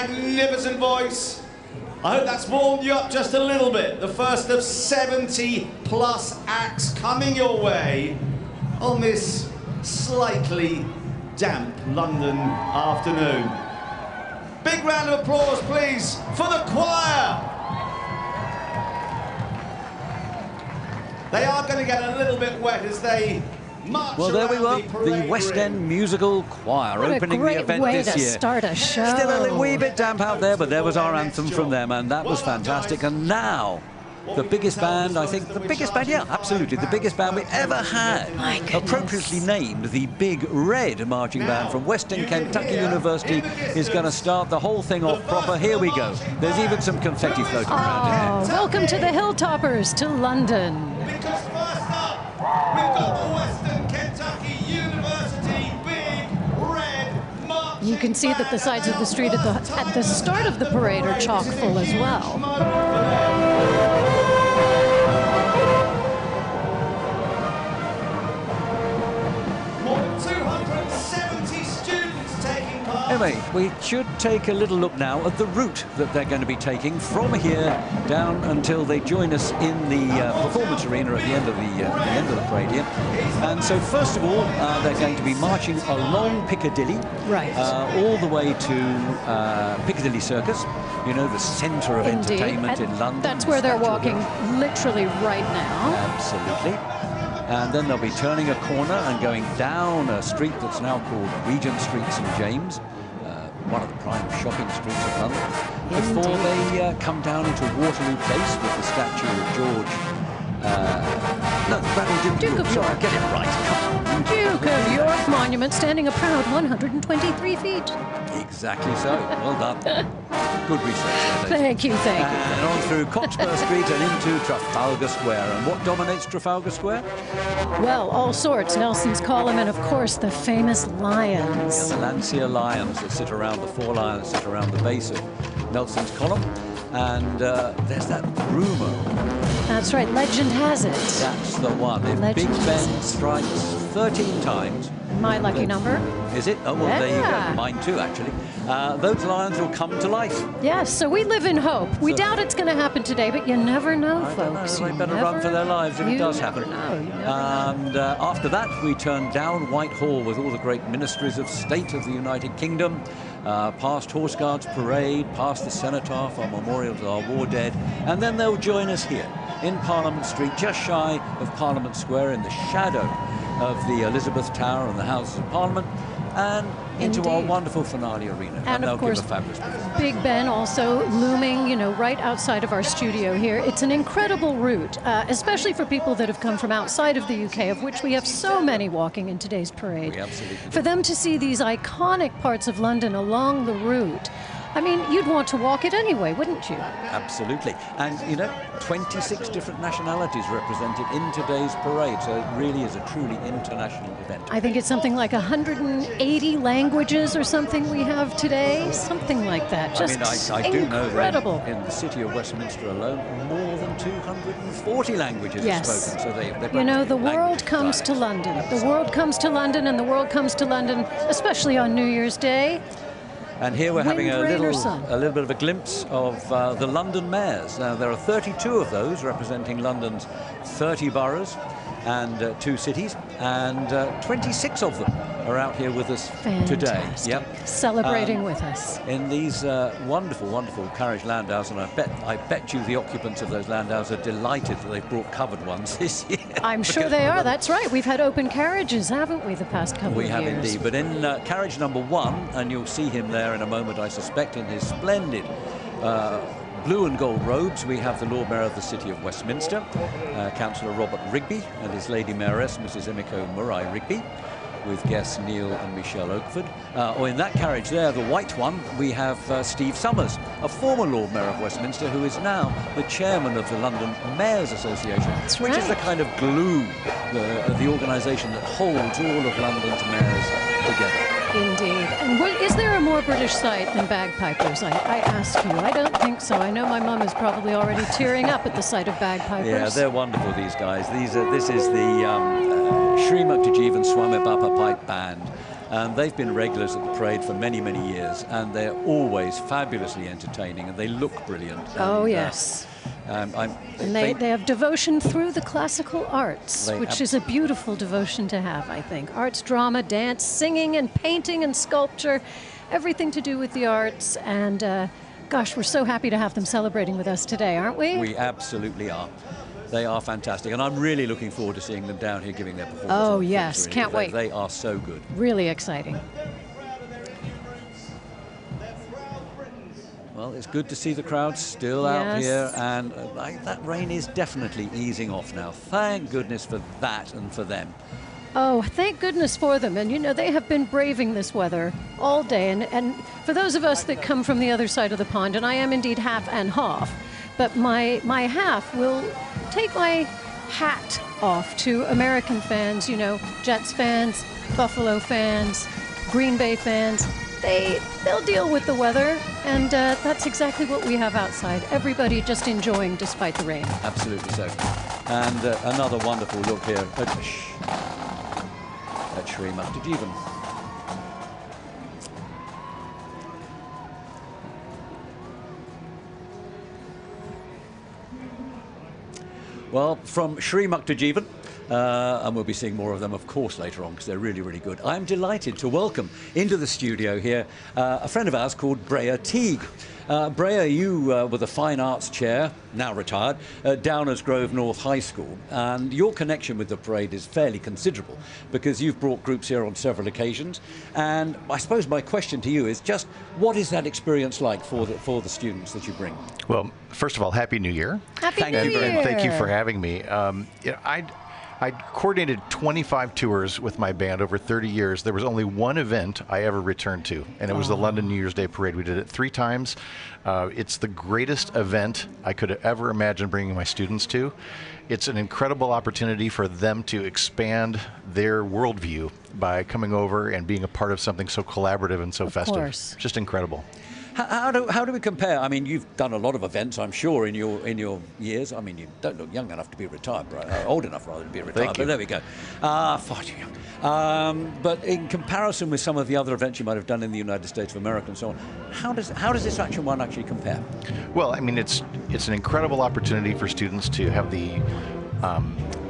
magnificent voice. I hope that's warmed you up just a little bit. The first of 70+ acts coming your way on this slightly damp London afternoon. Big round of applause, please, for the choir. They are going to get a little bit wet as they march Well, there we were, the the West End Musical Choir What opening a great the event way this to year. start a show. Still a wee bit damp out there, but there was our anthem from them, and that was fantastic. And now, the biggest band, I think, the biggest band, yeah, absolutely, the biggest band we ever had. My goodness. Appropriately named the Big Red Marching Band from Western Kentucky University is going to start the whole thing off proper. Here we go. There's even some confetti floating around in here. Welcome to the Hilltoppers, to London. Because first up, we've got the Western Kentucky University Big Red Marching You can see that the sides of the street at the start of the parade are chock full as well. More than 270 students taking part. Anyway, we should take a little look now at the route that they're going to be taking from here down until they join us in the performance arena at the end of the parade here. And so, first of all, they're going to be marching along Piccadilly, Right. all the way to Piccadilly Circus. You know, the centre of Indeed. entertainment in London. That's where they're Statue of walking Liberty. literally right now. Absolutely. And then they'll be turning a corner and going down a street that's now called Regent Street, St James, one of the prime shopping streets of London, before they come down into Waterloo Place with the statue of George. No, rather Duke of York. Get it right. Come on. Duke of York Monument standing a proud 123 feet. Exactly so. Well done. Good research. Thank you, thank you. And on through Cockspur Street and into Trafalgar Square. And what dominates Trafalgar Square? Well, all sorts. Nelson's Column and, of course, the famous lions. The Lancia lions that sit around, the 4 lions that sit around the base of Nelson's Column. And there's that rumour. That's right. Legend has it. That's the one. If Legend Big has Ben it. strikes 13 times. My lucky number. Is it? Oh, well, there you Yeah. go. Mine too, actually. Those lions will come to life. Yes, so we live in hope. We So- doubt it's going to happen today, but you never know, I don't know. folks. They You better run for their lives if it you does never happen. know. You never know. And after that, we turn down Whitehall with all the great ministries of state of the United Kingdom, past Horse Guards Parade, past the Cenotaph, our memorial to our war dead, and then they'll join us here in Parliament Street, just shy of Parliament Square, in the shadow of the Elizabeth Tower and the Houses of Parliament, and into our Indeed. wonderful finale arena. And they'll of course, give a fabulous performance. Big Ben also looming, you know, right outside of our studio here. It's an incredible route, especially for people that have come from outside of the UK, of which we have so many walking in today's parade. We absolutely do. For them to see these iconic parts of London along the route, I mean, you'd want to walk it anyway, wouldn't you? Absolutely. And, you know, 26 different nationalities represented in today's parade, so it really is a truly international event. I think it's something like 180 languages or something we have today, something like that. Just I do know incredible. that in the city of Westminster alone, more than 240 languages Yes. are spoken. So they You know, the practically world language comes to dialects. London. The world comes to London, and the world comes to London, especially on New Year's Day. And here we're having Wind, a rain, or little sun. bit of a glimpse of the London mayors. Now, there are 32 of those representing London's 30 boroughs and 2 cities, and 26 of them are out here with us today. Fantastic. Celebrating with us. In these wonderful, wonderful carriage landaus, and I bet you the occupants of those landaus are delighted that they've brought covered ones this year. I'm sure they are. That's right. We've had open carriages, haven't we, the past couple We of have years? indeed. But in carriage number 1, and you'll see him there in a moment, I suspect, in his splendid blue and gold robes, we have the Lord Mayor of the City of Westminster, Councillor Robert Rigby, and his Lady Mayoress, Mrs. Emiko Murray Rigby, with guests Neil and Michelle Oakford. Or in that carriage there, the white one, we have Steve Summers, a former Lord Mayor of Westminster, who is now the chairman of the London Mayors Association, which is the kind of glue, the organisation that holds all of London's mayors together. Indeed. And is there a more British sight than bagpipers? I ask you. I don't think so. I know my mum is probably already tearing up at the sight of bagpipers. Yeah, they're wonderful, these guys. This is the Shri Muktajeevan Swami Baba Pipe Band. And they've been regulars at the parade for many, many years, and they're always fabulously entertaining, and they look brilliant. Oh, and, yes. And they have devotion through the classical arts, which is a beautiful devotion to have, I think. Arts, drama, dance, singing, and painting, and sculpture, everything to do with the arts. And gosh, we're so happy to have them celebrating with us today, aren't we? We absolutely are. They are fantastic, and I'm really looking forward to seeing them down here giving their performance. Oh, yes, can't wait. They are so good. Really exciting. Well, it's good to see the crowd still out here, and that rain is definitely easing off now. Thank goodness for that and for them. Oh, thank goodness for them. And, you know, they have been braving this weather all day. And for those of us that come from the other side of the pond, and I am indeed half and half, but my half will take my hat off to American fans, you know, Jets fans, Buffalo fans, Green Bay fans. They'll deal with the weather, and that's exactly what we have outside. Everybody just enjoying despite the rain. Absolutely so. And another wonderful look here at Amaravati Today. Well, from Sri Muktajivan, and we'll be seeing more of them, of course, later on, because they're really, really good. I'm delighted to welcome into the studio here a friend of ours called Brea Teague. Brea, you were the Fine Arts Chair, now retired, at Downers Grove North High School, and your connection with the parade is fairly considerable, because you've brought groups here on several occasions. And I suppose my question to you is just, what is that experience like for the students that you bring? Well, first of all, Happy New Year. Happy New Year. And thank you for having me. I coordinated 25 tours with my band over 30 years. There was only one event I ever returned to, and it was the London New Year's Day Parade. We did it 3 times. It's the greatest event I could ever imagine bringing my students to. It's an incredible opportunity for them to expand their worldview by coming over and being a part of something so collaborative and so festive. Course. Just incredible. How do we compare? I mean, you've done a lot of events, I'm sure, in your years. I mean, you don't look young enough to be retired, right? Old enough rather to be retired. Thank you. But there we go. Far too young. But in comparison with some of the other events you might have done in the United States of America and so on, how does this actual one actually compare? Well, I mean, it's an incredible opportunity for students to have the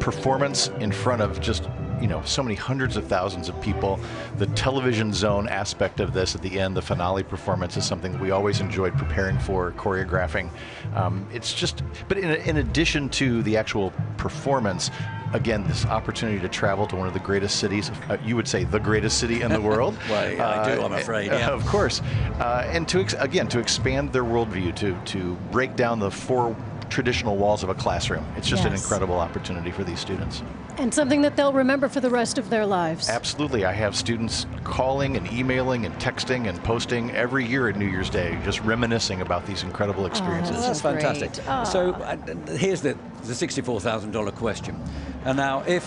performance in front of just, you know, so many hundreds of thousands of people. The television zone aspect of this at the end, the finale performance, is something that we always enjoyed preparing for, choreographing. It's just, but in addition to the actual performance, again, this opportunity to travel to one of the greatest cities, you would say the greatest city in the world. Well, yeah, I do, I'm afraid, yeah. Of course. And to expand their worldview, to break down the 4 traditional walls of a classroom. It's just an incredible opportunity for these students. And something that they'll remember for the rest of their lives. Absolutely. I have students calling and emailing and texting and posting every year at New Year's Day, just reminiscing about these incredible experiences. That's fantastic. Great. So here's the $64,000 question. And now, if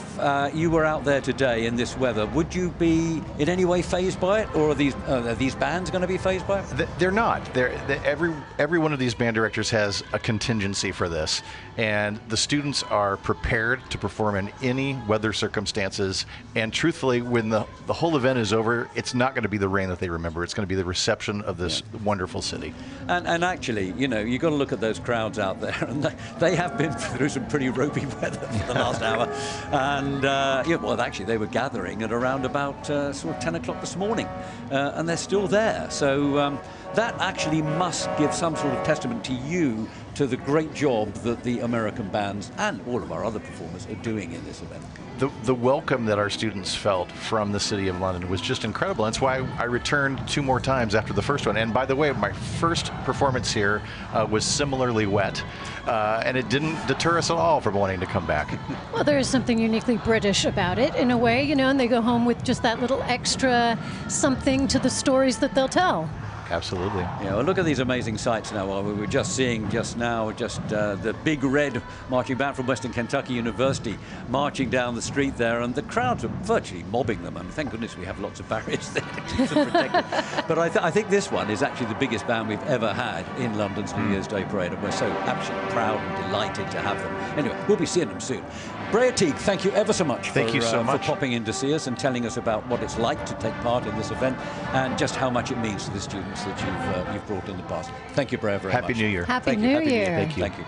you were out there today in this weather, would you be in any way fazed by it, or are these bands going to be fazed by it? They're not. Every one of these band directors has a contingency for this, and the students are prepared to perform in any weather circumstances. And truthfully, when the whole event is over, it's not going to be the rain that they remember. It's going to be the reception of this wonderful city. And actually, you know, you've got to look at those crowds out there, and they have been through some pretty ropey weather for the last hour. And well, actually, they were gathering at around about sort of 10 o'clock this morning, and they're still there. So that actually must give some sort of testament to you, to the great job that the American bands and all of our other performers are doing in this event. The welcome that our students felt from the City of London was just incredible. That's why I returned 2 more times after the first one. And by the way, my first performance here was similarly wet, and it didn't deter us at all from wanting to come back. Well, there is something uniquely British about it, in a way, you know, and they go home with just that little extra something to the stories that they'll tell. Absolutely. Yeah, well, look at these amazing sights now. Well, we were just seeing the big red marching band from Western Kentucky University marching down the street there, and the crowds are virtually mobbing them. I mean, thank goodness we have lots of barriers there to keep them protected. But I think this one is actually the biggest band we've ever had in London's New Year's Day Parade, and we're so absolutely proud and delighted to have them. Anyway, we'll be seeing them soon. Brea Teague, thank you ever so much Thank you so much for popping in to see us and telling us about what it's like to take part in this event and just how much it means to the students that you've brought in the past. Thank you, Brea, very much. Happy New Year. Happy New Year. Thank you. Thank you.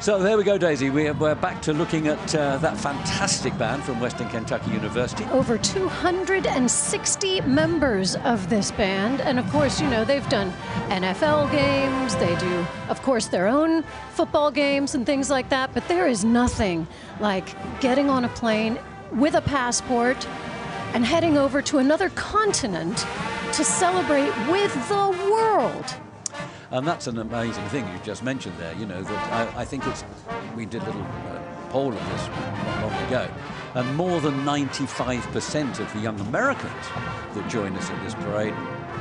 So there we go, Daisy. We're back to looking at that fantastic band from Western Kentucky University. Over 260 members of this band. And of course, you know, they've done NFL games. They do, of course, their own football games and things like that. But there is nothing like getting on a plane with a passport and heading over to another continent to celebrate with the world. And that's an amazing thing you just mentioned there, you know, that I think we did a little poll of this not long ago, and more than 95% of the young Americans that join us in this parade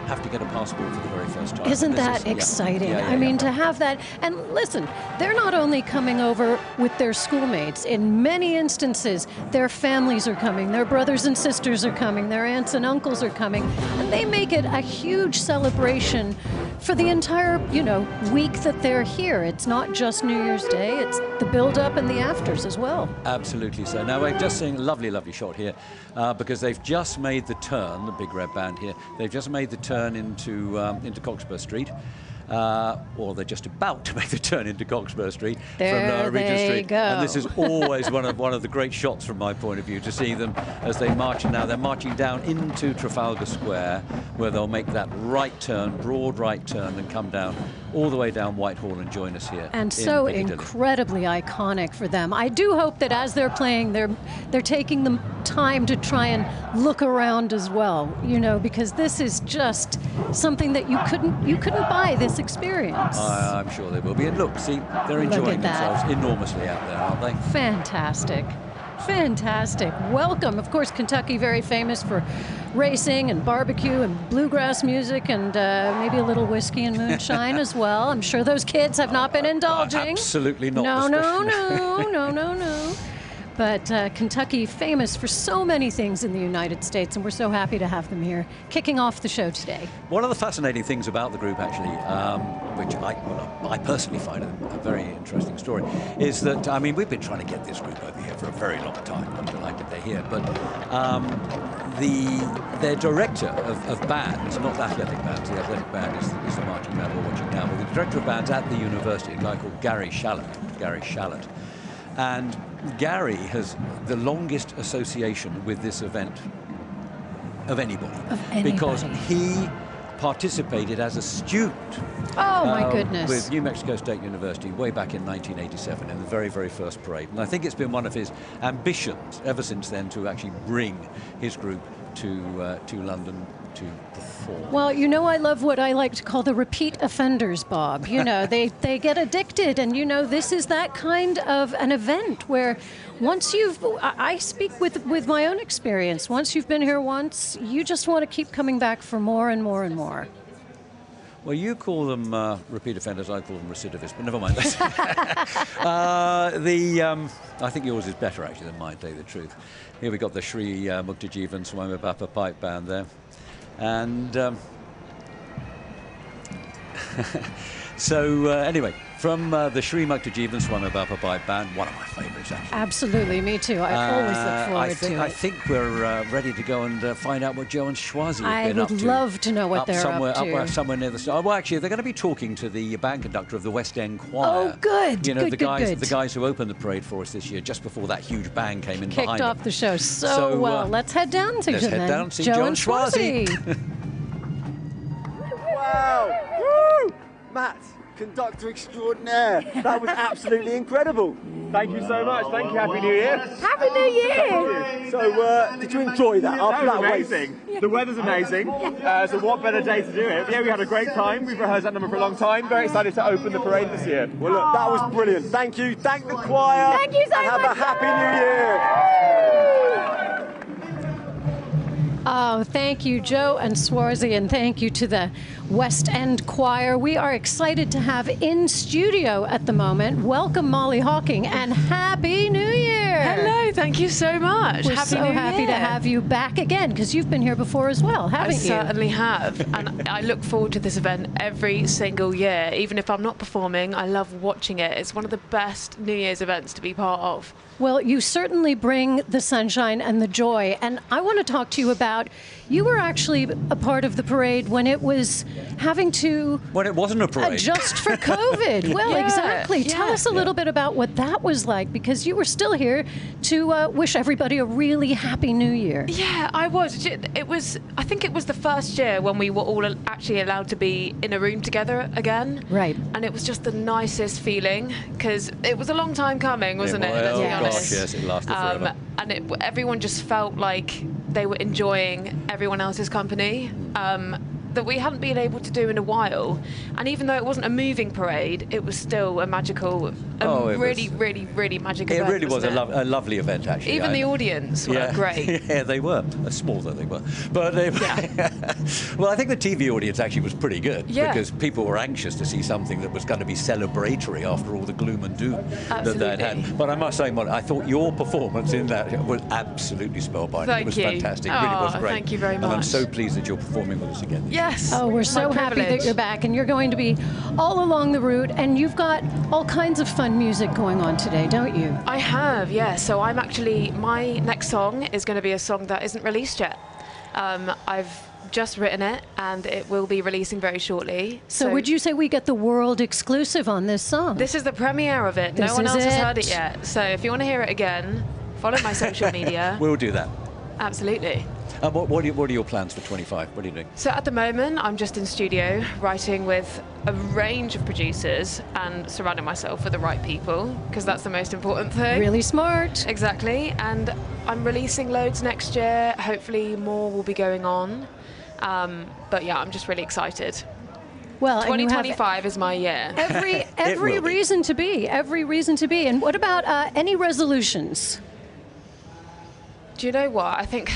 have to get a passport for the very first time. Isn't that exciting? Yeah, I mean, to have that. And listen, they're not only coming over with their schoolmates. In many instances, their families are coming, their brothers and sisters are coming, their aunts and uncles are coming, and they make it a huge celebration for the entire, you know, week that they're here. It's not just New Year's Day, it's the build-up and the afters as well. Absolutely so. Now, we're just seeing a lovely, lovely shot here because they've just made the turn, the Big Red Band here, they've just made the turn into Cockspur Street. Or they're just about to make the turn into Cockspur Street from Regent Street. Go. And this is always one of the great shots from my point of view, to see them as they march. And now they're marching down into Trafalgar Square, where they'll make that right turn, broad right turn, and come down all the way down Whitehall and join us here. And so incredibly iconic for them. I do hope that as they're playing, they're taking the time to try and look around as well, you know, because this is just something that you couldn't buy this experience. I'm sure they will be. And look, see, they're enjoying themselves enormously out there, aren't they? Fantastic. Fantastic. Welcome. Of course, Kentucky, very famous for racing and barbecue and bluegrass music and maybe a little whiskey and moonshine as well. I'm sure those kids have not been indulging. Absolutely not. No. But Kentucky, famous for so many things in the United States, and we're so happy to have them here, kicking off the show today. One of the fascinating things about the group, actually, which I personally find a very interesting story, is that, I mean, we've been trying to get this group over here for a very long time. I'm delighted they're here. But their director of bands, not athletic bands, the athletic band is the marching band we're watching now, but the director of bands at the university, a guy called Gary Shallett. And Gary has the longest association with this event of anybody. Because he participated as a student. Oh, my goodness. With New Mexico State University way back in 1987 in the very, very first parade. And I think it's been one of his ambitions ever since then to actually bring his group to London to perform. Well, you know, I love what I like to call the repeat offenders, Bob. You know, they get addicted, and you know, this is that kind of an event where once I speak with my own experience, once you've been here once, you just want to keep coming back for more and more and more. Well, you call them repeat offenders, I call them recidivists, but never mind. I think yours is better, actually, than mine, to tell you the truth. Here we got the Sri Muktajivan Swami Bappa Pipe Band there. And so, anyway, from the Sri Muktajivan Swami Bappa Pipe Band, one of my favourites, actually. Absolutely, me too. I always look forward to it. I think we're ready to go and find out what Joe and Schwazi have been up to. I would love to know what they're up to. Somewhere near the start. Well, actually, they're going to be talking to the band conductor of the West End Choir. Oh, good. You know, good. The guys who opened the parade for us this year, just before that huge band came in behind them. Kicked off the show so well. Let's head down to them. Head down, see Joe Joe and Schwazi. Wow! Woo! Matt, conductor extraordinaire. That was absolutely incredible. Thank you so much. Thank you. Happy New Year. Happy New Year! So, did you enjoy that? That was amazing. The weather's amazing. So what better day to do it? But yeah, we had a great time. We've rehearsed that number for a long time. Very excited to open the parade this year. Well, look, that was brilliant. Thank you. Thank the choir. Thank you so and much. have a happy New Year. Oh, thank you, Joe and Schwazi, and thank you to the West End Choir. We are excited to have in studio at the moment. Welcome, Molly Hawking, and Happy New Year! Hello, thank you so much. We're so happy to have you back again, because you've been here before as well, haven't you? I certainly have. And I look forward to this event every single year. Even if I'm not performing, I love watching it. It's one of the best New Year's events to be part of. Well, you certainly bring the sunshine and the joy. And I want to talk to you about, you were actually a part of the parade when it was having to... When it wasn't a parade. Adjust for COVID. Well, Yeah, exactly. yeah. Tell us a little bit about what that was like, because you were still here to wish everybody a really happy New Year. Yeah, I was. I think it was the first year when we were all actually allowed to be in a room together again. Right. And it was just the nicest feeling, because it was a long time coming, wasn't it? Let's be honest. Gosh, yes, it lasted forever. And everyone just felt like they were enjoying everyone else's company. That we hadn't been able to do in a while. And even though it wasn't a moving parade, it was still a magical, really magic event. It really was a lovely event, actually. Even the audience were great. Yeah, they were. Small though they were. But well, I think the TV audience actually was pretty good, because people were anxious to see something that was going to be celebratory after all the gloom and doom that they'd had. But I must say, Molly, I thought your performance in that was absolutely spellbinding. It was fantastic. It really was great. Thank you very much. And I'm so pleased that you're performing with us again. Yes. Oh, we're so happy that you're back, and you're going to be all along the route, and you've got all kinds of fun music going on today, don't you? I have, yeah. So my next song is going to be a song that isn't released yet. I've just written it, and it will be releasing very shortly. So would you say we get the world exclusive on this song? This is the premiere of it. No one else has heard it yet. So if you want to hear it again, follow my social media. We'll do that. Absolutely. And what are your plans for 25? What are you doing? So at the moment, I'm just in studio writing with a range of producers and surrounding myself with the right people, because that's the most important thing. Really smart. Exactly. And I'm releasing loads next year. Hopefully more will be going on. But yeah, I'm just really excited. Well, 2025 is my year. Every reason to be. Every reason to be. And what about any resolutions? Do you know what? I think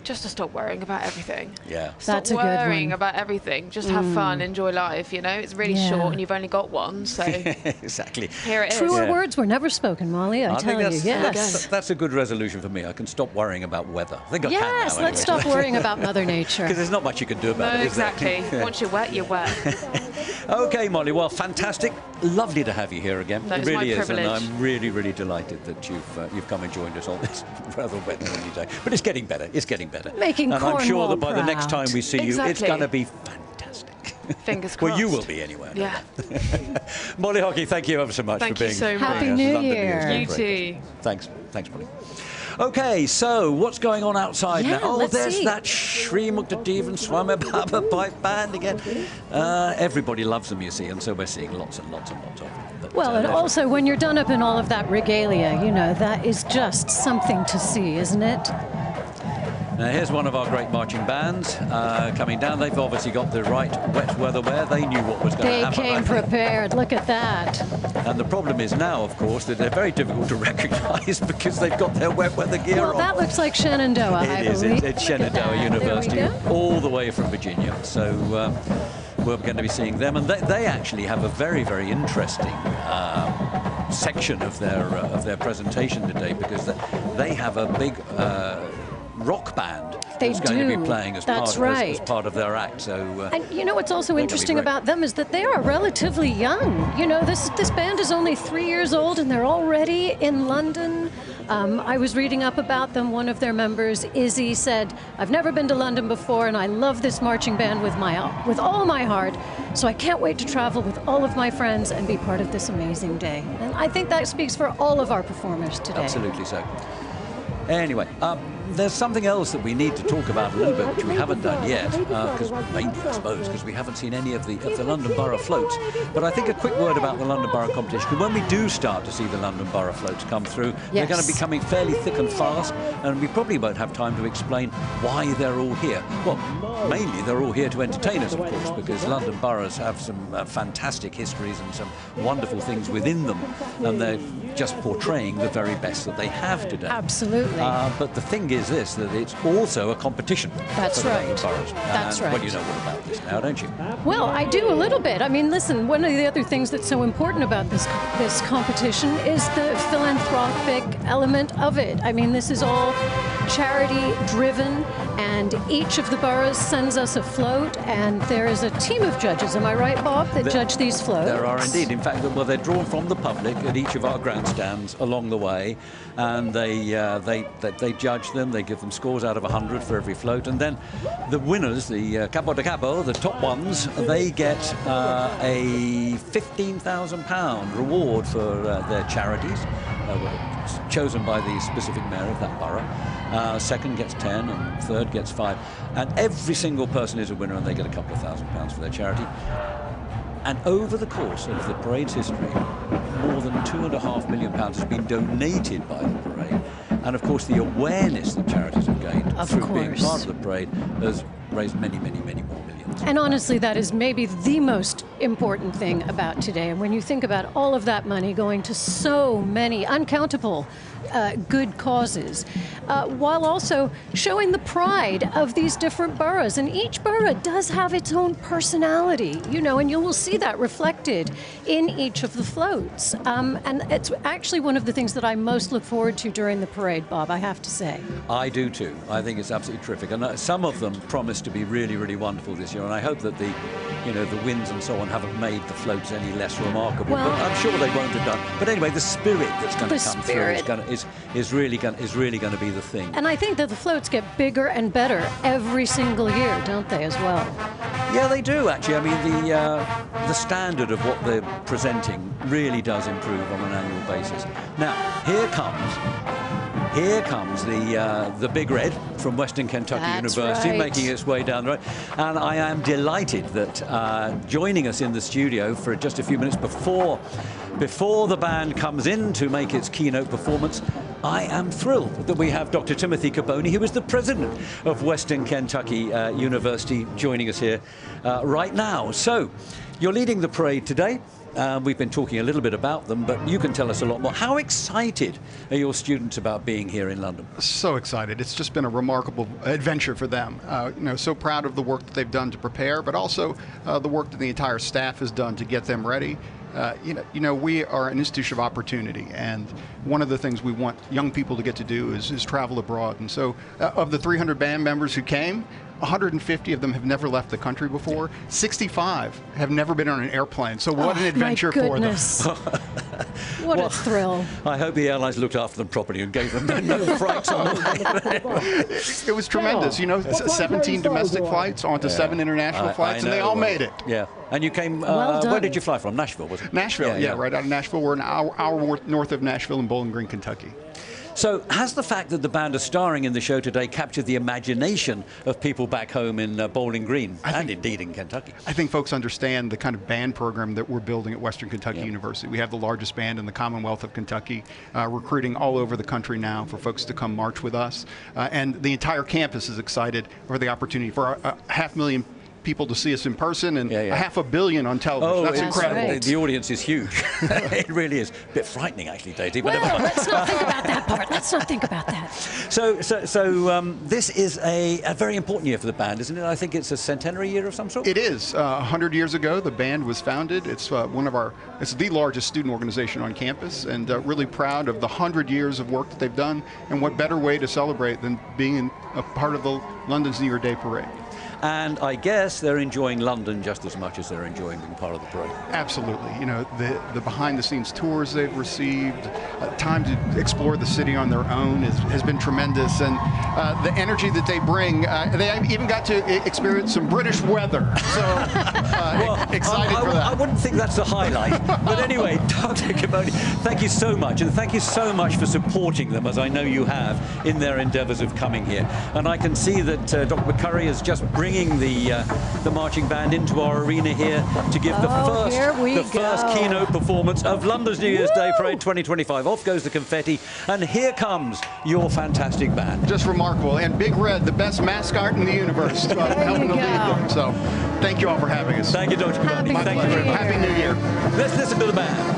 just to stop worrying about everything. Yeah. That's a good one. Stop worrying about everything. Just have fun, enjoy life, you know? It's really short and you've only got one, so... Exactly. Here it is. Truer words were never spoken, Molly, I tell you. Yes. That's a good resolution for me. I can stop worrying about weather. I think I can now, Yes, anyway. let's stop worrying about Mother Nature. Because there's not much you can do about it, is there? Exactly. Once you're wet, you're wet. Okay, Molly, well, fantastic. Lovely to have you here again. That It is really my is, and privilege. I'm really, really delighted that you've come and joined us on this rather wet and windy day. But it's getting better. It's getting better. Making And I'm sure Cornwall that by the next proud. time we see you, it's Exactly. going to be fantastic. Fingers crossed. Well, you will be anyway. Yeah. Molly Hockey, thank you ever so much Thank for you being so much. Happy us New London Year. News You Director. too. Thanks, Molly. Okay, so what's going on outside Yeah, now? Oh, let's there's see. that Shri Muktadevan Swami Baba pipe band again. Everybody loves them, you see, and so we're seeing lots and lots and lots of them. But, Well, and also when you're done up in all of that regalia, you know, that is just something to see, isn't it? Now here's one of our great marching bands coming down. They've obviously got the right wet weather wear. They knew what was going to They happen. came prepared. Look at that. And the problem is now, of course, that they're very difficult to recognise because they've got their wet weather gear Well, on. that looks like Shenandoah, I It is. believe. It's Look at Shenandoah that. University, There we go. all the way from Virginia. So we're going to be seeing them, and they actually have a very, very interesting section of their presentation today, because they have a big rock band They that's going to do. be playing as That's part right. as part of their act. So And you know what's also gonna be interesting great. about them is that they are relatively young. You know, this band is only 3 years old and they're already in London. I was reading up about them. One of their members, Izzy, said, "I've never been to London before, and I love this marching band with all my heart. So I can't wait to travel with all of my friends and be part of this amazing day." And I think that speaks for all of our performers today. absolutely so. Anyway, there's something else that we need to talk about a little bit, which we haven't done yet, because mainly, I suppose, because we haven't seen any of the London Borough floats. But I think a quick word about the London Borough competition, because when we do start to see the London Borough floats come through, they're going to be coming fairly thick and fast, and we probably won't have time to explain why they're all here. Well, mainly they're all here to entertain us, of course, because London boroughs have some fantastic histories and some wonderful things within them, and they're just portraying the very best that they have today. Absolutely. But the thing is this, that it's also a competition. That's for the right. boroughs. That's right. Well, you know all about this now, don't you? Well, I do a little bit. I mean, listen, one of the other things that's so important about this competition is the philanthropic element of it. I mean, this is all charity-driven, and each of the boroughs sends us a float, and there is a team of judges, am I right, Bob, that judge these floats? There are indeed. In fact, well, they're drawn from the public at each of our grandstands along the way, and they judge them. They give them scores out of 100 for every float, and then the winners, the capo de capo, the top ones, they get a £15,000 reward for their charities, chosen by the specific mayor of that borough. Second gets 10, and third gets 5, and every single person is a winner, and they get a couple of £1,000s for their charity. And over the course of the parade's history, more than £2.5 million has been donated by the parade. And of course, the awareness that charities have gained through being part of the parade has raised many, many, many more millions. And honestly, that is maybe the most important thing about today. And when you think about all of that money going to so many uncountable good causes, while also showing the pride of these different boroughs. And each borough does have its own personality, you know, and you will see that reflected in each of the floats. And it's actually one of the things that I most look forward to during the parade, Bob, I have to say. I do too. I think it's absolutely terrific. And some of them promise to be really, really wonderful this year. And I hope that the winds and so on haven't made the floats any less remarkable. Well, but I'm sure they won't have done. But anyway, the spirit that's going to come through is really going to be the thing. And I think that the floats get bigger and better every single year, don't they, as well? Yeah, they do, actually. I mean, the standard of what they're presenting really does improve on an annual basis. Now, here comes the Big Red from Western Kentucky University, right, making its way down the road. And I am delighted that joining us in the studio for just a few minutes before the band comes in to make its keynote performance, I am thrilled that we have Dr. Timothy Caboni, who is the president of Western Kentucky University, joining us here right now. So, you're leading the parade today. We've been talking a little bit about them, but you can tell us a lot more. How excited are your students about being here in London? So excited. It's just been a remarkable adventure for them. So proud of the work that they've done to prepare, but also the work that the entire staff has done to get them ready. We are an institution of opportunity, and one of the things we want young people to get to do is travel abroad. And so of the 300 band members who came, 150 of them have never left the country before. 65 have never been on an airplane. So what an adventure for them. What a thrill. I hope the airlines looked after them properly and gave them no frights on the way. It was tremendous. 17 domestic flights onto 7 international flights, and they all made it. Yeah. And you came, where did you fly from? Nashville, was it? Nashville, yeah, right out of Nashville. We're an hour north of Nashville in Bowling Green, Kentucky. So has the fact that the band are starring in the show today captured the imagination of people back home in Bowling Green and indeed in Kentucky? I think folks understand the kind of band program that we're building at Western Kentucky University. We have the largest band in the Commonwealth of Kentucky, recruiting all over the country now for folks to come march with us. And the entire campus is excited for the opportunity for 500,000 people to see us in person and 500 million on television. That's incredible. Right. The audience is huge. It really is. A bit frightening, actually, Daisy. Well, let's not think about that part. Let's not think about that. So this is a very important year for the band, isn't it? I think it's a centenary year of some sort. It is. 100 years ago, the band was founded. It's it's the largest student organization on campus, and really proud of the 100 years of work that they've done. And what better way to celebrate than being a part of the London's New Year Day Parade? And I guess they're enjoying London just as much as they're enjoying being part of the parade. Absolutely. The behind-the-scenes tours they've received, time to explore the city on their own has been tremendous. And the energy that they bring, they even got to experience some British weather. So excited for that. I wouldn't think that's the highlight. But anyway, Dr. Caboni, thank you so much. And thank you so much for supporting them, as I know you have, in their endeavors of coming here. And I can see that Dr. McCurry is just bringing the marching band into our arena here to give the first keynote performance of London's New Year's Day Parade 2025. Off goes the confetti, and here comes your fantastic band. Just remarkable. And Big Red, the best mascot in the universe, helping to lead them. So thank you all for having us. Thank you, Dr. Caboni. Thank you very much. Happy New Year. Let's listen to the band.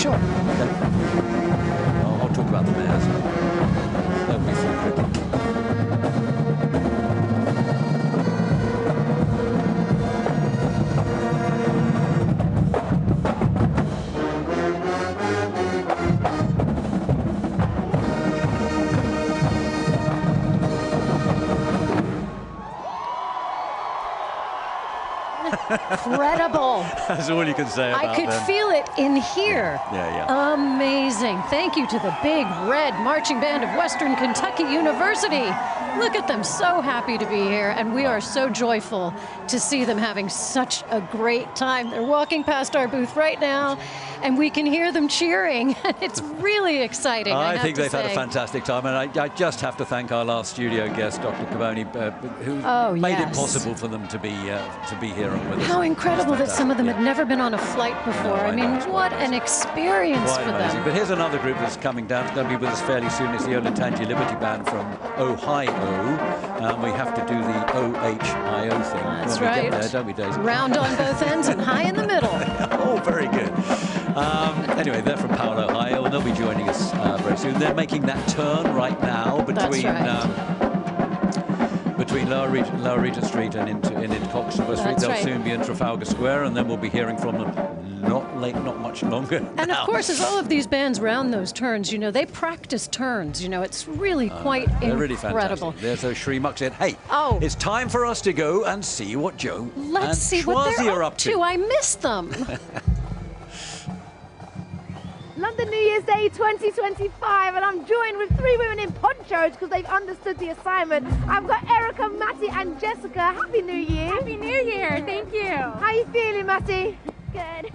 Sure. Okay. I'll talk about the mares. That'll be fun, quickly. Incredible. That's all you can say about I could them. feel it in here. Yeah. Amazing. Thank you to the Big Red Marching Band of Western Kentucky University. Look at them, so happy to be here, and we are so joyful to see them having such a great time. They're walking past our booth right now, and we can hear them cheering. It's really exciting. I think they've had a say. fantastic time, and I just have to thank our last studio guest, Dr. Cavoni, who made it possible for them to be here and with us. How incredible that some of them yeah. had never been on a flight before. No, I mean, know, what an experience Quite for amazing. them. But here's another group that's coming down. It's going to be with us fairly soon. It's the Olentangy Liberty Band from Ohio. We have to do the OHIO thing. That's when right. we get there, don't we, Daisy? Round on both ends and high in the middle. Oh, very good. Anyway, they're from Powell, Ohio, and they'll be joining us very soon. They're making that turn right now between between Lower Regent Street and into Coxsackie Street. They'll soon be in Trafalgar Square, and then we'll be hearing from them not much longer. And now. of course, as all of these bands round those turns, you know, they practice turns. You know, it's really quite they're incredible. really fantastic. There's those Sri Muck said, hey, Oh. it's time for us to go and see what Joe Let's and see what Schwazi they're are up to. I missed them. London New Year's Day 2025, and I'm joined with three women in ponchos because they've understood the assignment. I've got Erica, Matty, and Jessica. Happy New Year! Happy New Year! Thank you. How you feeling, Matty? Good.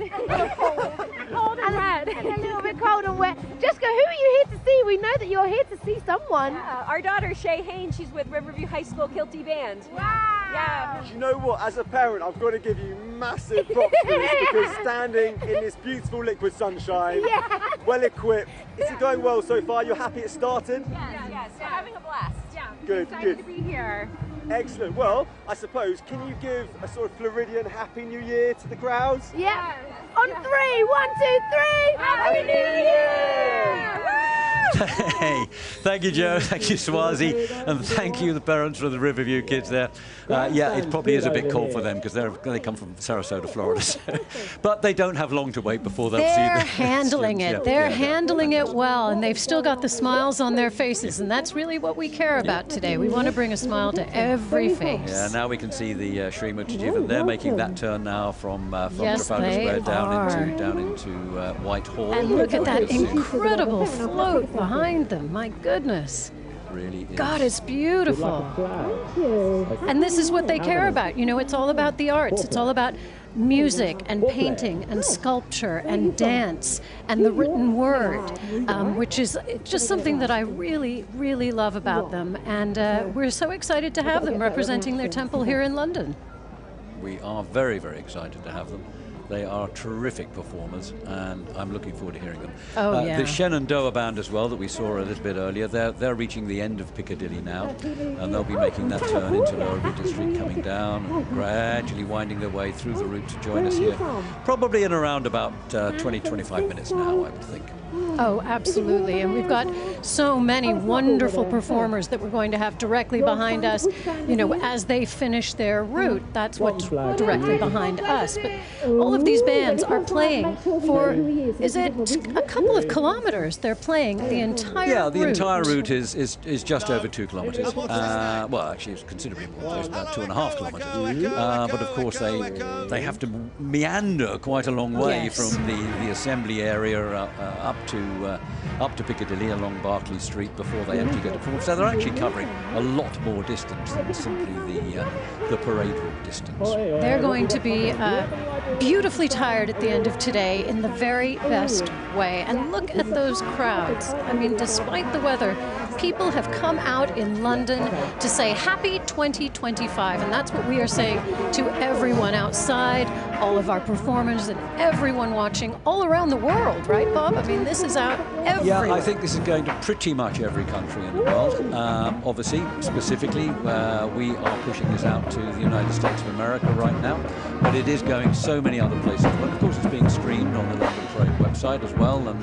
Cold and wet. And a little bit cold and wet. Jessica, who are you here to see? We know that you're here to see someone. Yeah, our daughter Shay Haynes, she's with Riverview High School Kilty Band. Wow! Yeah. Do you know what? As a parent, I've got to give you massive props for this because standing in this beautiful liquid sunshine, well equipped. Is it going well so far? You're happy it started? Yes. We're having a blast. Yeah. Good, Excited good. to be here. Excellent. Well, I suppose, can you give a sort of Floridian Happy New Year to the crowds? Yeah. On three. 1, 2, 3. Happy New Year! Hey, thank you, Joe. Thank you, Schwazi, and thank you, the parents for the Riverview kids there. Yeah, it probably is a bit cold for them because they come from Sarasota, Florida, but they don't have long to wait before they'll see They're the handling it. students. They're handling it well, and they've still got the smiles on their faces, and that's really what we care about today. We want to bring a smile to every face. Yeah, now we can see the Sri Mukherjee, and they're making that turn now from Yes, Trafalgar they Square are. down into Whitehall. And look at that incredible float behind them. My goodness. Really is. God, it's beautiful. And this is what they care about. You know, it's all about the arts. It's all about music and painting and sculpture and dance and the written word, which is just something that I really, really love about them. And we're so excited to have them representing their temple here in London. We are very, very excited to have them. They are terrific performers, and I'm looking forward to hearing them. Oh, yeah. The Shenandoah Band as well that we saw a little bit earlier, they're reaching the end of Piccadilly now, and they'll be making that turn into Lower Regent Street, coming down and gradually winding their way through the route to join us here. Probably in around about 20-25 minutes now, I would think. Oh, absolutely. And we've got so many wonderful performers that we're going to have directly behind us, you know, as they finish their route. That's what's directly behind us. But all of these bands are playing for, is it a couple of kilometers? They're playing the entire route. Yeah, the entire route is just over 2 kilometers. Well, actually, it's considerably more. It's about 2.5 kilometers. But of course, they have to meander quite a long way from the assembly area up to Piccadilly along Berkeley Street before they actually get to perform. So they're actually covering a lot more distance than simply the parade route distance. They're going to be beautifully tired at the end of today in the very best way. And look at those crowds. I mean, despite the weather, people have come out in London to say happy 2025, and that's what we are saying to everyone outside, all of our performers and everyone watching all around the world, right, Bob? I mean, this is out everywhere. Yeah, I think this is going to pretty much every country in the world. Obviously, specifically, we are pushing this out to the United States of America right now, but it is going so many other places. But of course, it's being streamed on the London Parade website as well, and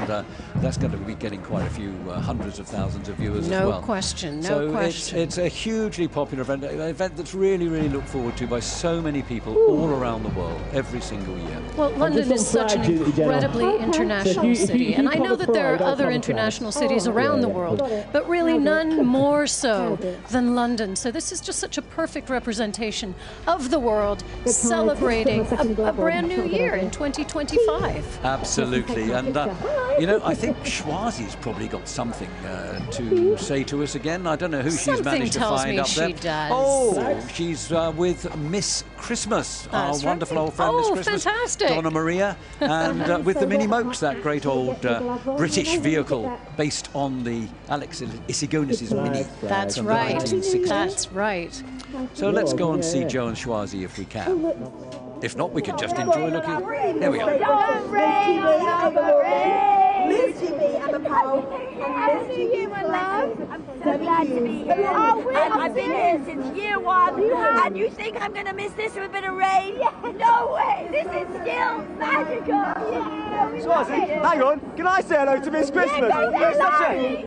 that's going to be getting quite a few hundreds of thousands of viewers as well. No question, no question. It's a hugely popular event, an event that's really, really looked forward to by so many people all around the world every single year. Well, London is such an incredibly international city, and I know that there are other international cities around the world, but really none more so than London. So this is just such a perfect representation of the world celebrating a brand new year in 2025. Absolutely, and you know, I think Schwazi's probably got something to say to us again. I don't know who she's managed to find up there. She does. Oh, she's with Miss Christmas, our wonderful old friend Miss Christmas, fantastic. Donna Maria, and with the Mini Mokes, that great old British vehicle based on the Alex Isigonis' Mini. That's from right. The 1960s. That's right. So let's go and see Joe and Schwazi if we can. If not, we can just enjoy looking. There we go. Don't rain on the parade. Miss Jimmy, I'm a pal. I see you, my love. I'm so glad to be here. And I've been here since year one. And you think I'm going to miss this with a bit of rain? No way. This is still magical. Schwazi, hang on. Can I say hello to Miss Christmas?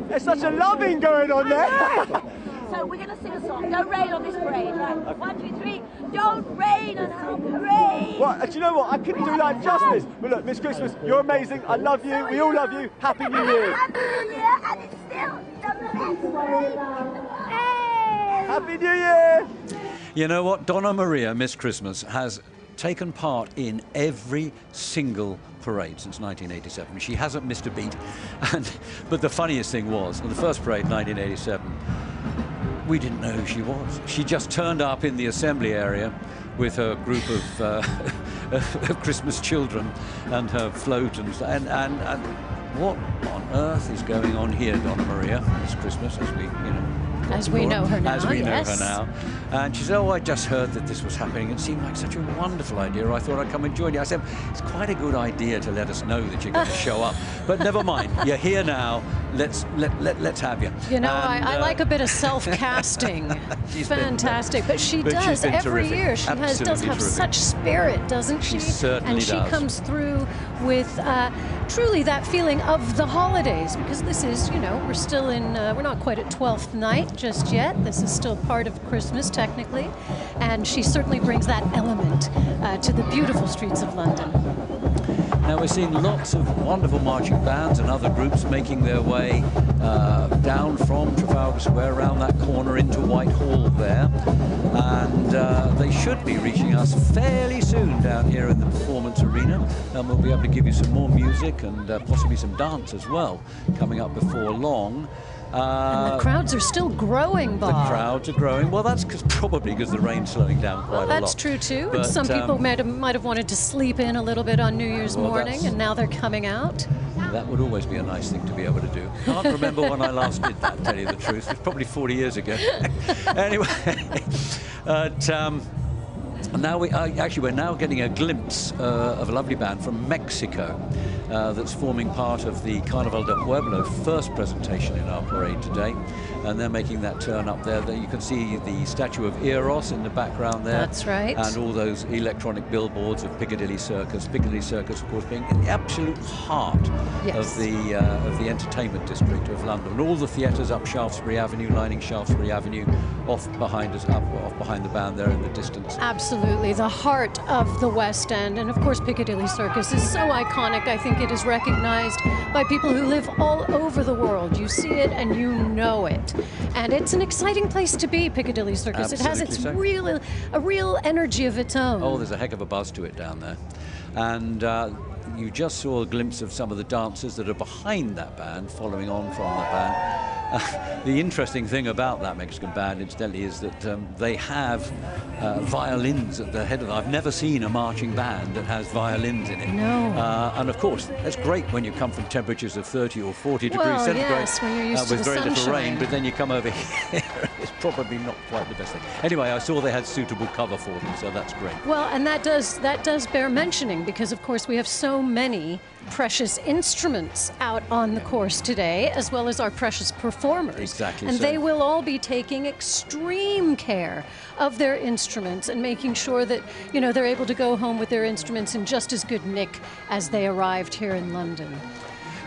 There's such a loving going on there. So we're going to sing a song. Don't rain on this parade. Right? 1, 2, 3. Don't rain on our parade. Well, do you know what? I couldn't do that justice. But look, Miss Christmas, you're amazing. I love you. We all love you. Happy New Year. Happy New Year, and it's still the best parade in the world. Hey! Happy New Year. You know what? Donna Maria, Miss Christmas, has taken part in every single parade since 1987. She hasn't missed a beat. But the funniest thing was, on the first parade, 1987, we didn't know who she was. She just turned up in the assembly area with her group of Christmas children and her float and what on earth is going on here, Donna Maria, this Christmas, as we know her now. As we know her now. And she said, oh, I just heard that this was happening. It seemed like such a wonderful idea. I thought I'd come and join you. I said, it's quite a good idea to let us know that you're going to show up. But never mind, you're here now. Let's have you. You know, I like a bit of self-casting. Fantastic. But she does every year. She does have such spirit, doesn't she? She certainly does. And she comes through with truly that feeling of the holidays, because this is, you know, we're still in, we're not quite at 12th night just yet. This is still part of Christmas, technically. And she certainly brings that element to the beautiful streets of London. Now we're seeing lots of wonderful marching bands and other groups making their way down from Trafalgar Square around that corner into Whitehall there, and they should be reaching us fairly soon down here in the performance arena, and we'll be able to give you some more music and possibly some dance as well coming up before long. And the crowds are still growing, Bob. The crowds are growing. Well, that's probably because the rain's slowing down quite a lot. That's true too. But, and some people might have wanted to sleep in a little bit on New Year's morning, and now they're coming out. That would always be a nice thing to be able to do. Can't remember when I last did that, to tell you the truth. It's probably 40 years ago. Anyway, now we're now getting a glimpse of a lovely band from Mexico. that's forming part of the Carnaval del Pueblo first presentation in our parade today. And they're making that turn up there. You can see the statue of Eros in the background there. That's right. And all those electronic billboards of Piccadilly Circus. Piccadilly Circus, of course, being in the absolute heart of the entertainment district of London. And all the theatres up Shaftesbury Avenue, lining Shaftesbury Avenue, off behind us, off behind the band there in the distance. Absolutely, the heart of the West End. And of course, Piccadilly Circus is so iconic. I think it is recognized by people who live all over the world. You see it and you know it. And it's an exciting place to be, Piccadilly Circus. Absolutely, it has its so. a real energy of its own. Oh, there's a heck of a buzz to it down there. And you just saw a glimpse of some of the dancers that are behind that band, following on from the band. The interesting thing about that Mexican band, incidentally, is that they have violins at the head of them. I've never seen a marching band that has violins in it. No. And of course, that's great when you come from temperatures of 30 or 40 degrees centigrade yes, when you're used to with the very little sunshine. rain, but then you come over here, it's probably not quite the best thing. Anyway, I saw they had suitable cover for them, so that's great. Well, and that does bear mentioning, because of course we have so many precious instruments out on the course today, as well as our precious performers. Exactly. And so. they will all be taking extreme care of their instruments and making sure that, you know, they're able to go home with their instruments in just as good nick as they arrived here in London.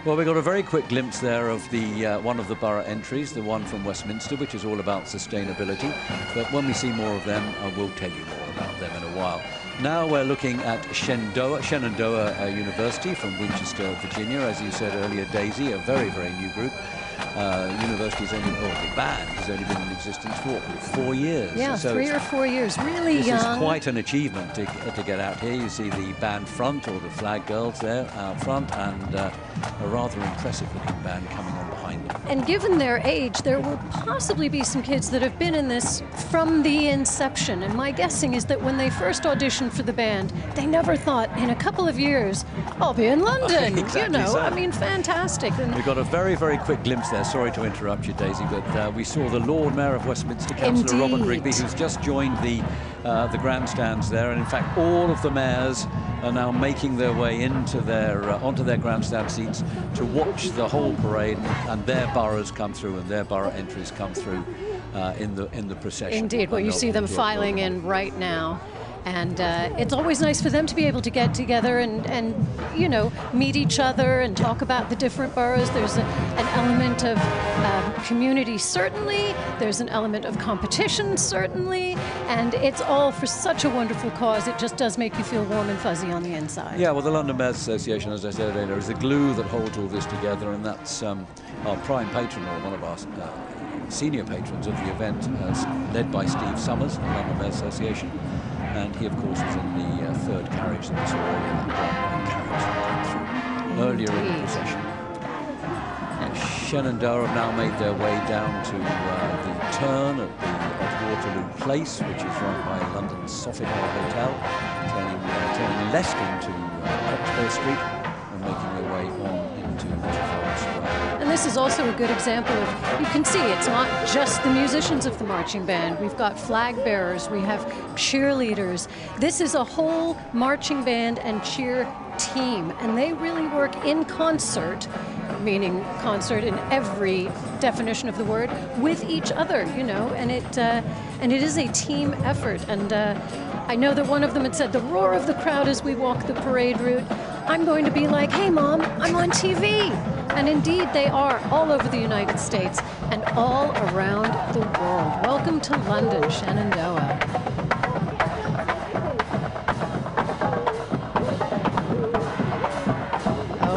Well, we got a very quick glimpse there of the one of the borough entries, the one from Westminster, which is all about sustainability. But when we see more of them, I will tell you more about them in a while. Now we're looking at Shenandoah University from Winchester, Virginia. As you said earlier, Daisy, a very, very new group. University's only, or the band has only been in existence for what, 4 years. Yeah, so 3 or 4 years, really young. This is quite an achievement to get out here. You see the band front, or the flag girls there out front, and a rather impressive looking band coming on behind them. And given their age, there will possibly be some kids that have been in this from the inception. And my guessing is that when they first auditioned for the band, they never thought, in a couple of years, I'll be in London. Exactly you know, so. I mean, fantastic. And we got a very, very quick glimpse there. Sorry to interrupt you, Daisy, but we saw the Lord Mayor of Westminster, Councillor Robert Rigby, who's just joined the grandstands there. And in fact, all of the mayors are now making their way into their onto their grandstand seats to watch the whole parade and their boroughs come through and their borough entries come through in the procession. indeed, well, you see them filing in right now. And it's always nice for them to be able to get together and you know, meet each other and talk about the different boroughs. There's an element of community, certainly. There's an element of competition, certainly. And it's all for such a wonderful cause. It just does make you feel warm and fuzzy on the inside. Yeah, well, the London Mayors Association, as I said earlier, is the glue that holds all this together, and that's our prime patron, or one of our senior patrons of the event, led by Steve Summers, the London Mayors Association. And he, of course, was in the third carriage that we saw earlier, that carriage that came through earlier in the procession. Shenandoah have now made their way down to the turn at Waterloo Place, which is run by London's Sofitel Hotel, turning left into Oxbow Street and making their way on into Trafalgar Square. And this is also a good example of, you can see it's not just the musicians of the marching band. We've got flag bearers, we have cheerleaders. This is a whole marching band and cheer team, and they really work in concert, meaning concert in every definition of the word, with each other, you know, and it is a team effort. And I know that one of them had said, the roar of the crowd as we walk the parade route, I'm going to be like, hey Mom, I'm on TV. And indeed they are, all over the United States and all around the world. Welcome to London, Shenandoah.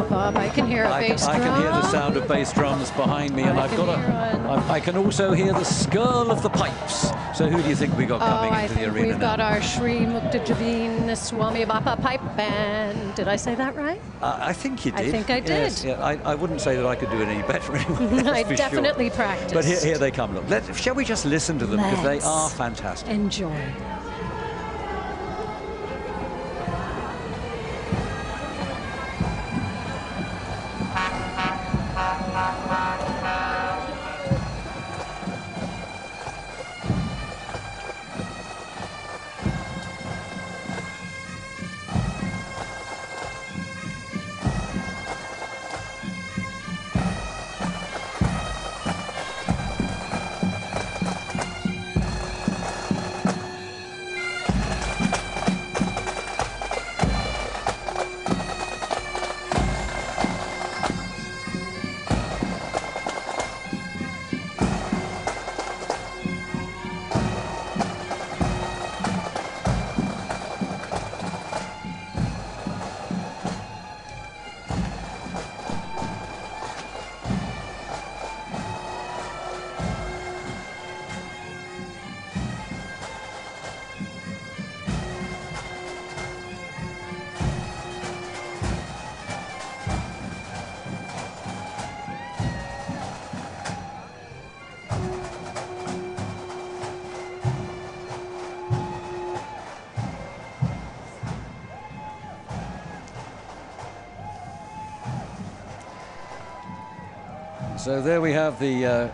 Bob, I can hear a bass drum. I can hear the sound of bass drums behind me, and I can also hear the skirl of the pipes. So who do you think we got coming into the arena we've got our Shri Mukta Javeen Swami Bappa pipe band. Did I say that right? I think you did. I think I did. Yes, yeah, I wouldn't say that I could do it any better anyway. I definitely practiced. But here they come. Look, shall we just listen to them, because they are fantastic. Enjoy. So there we have the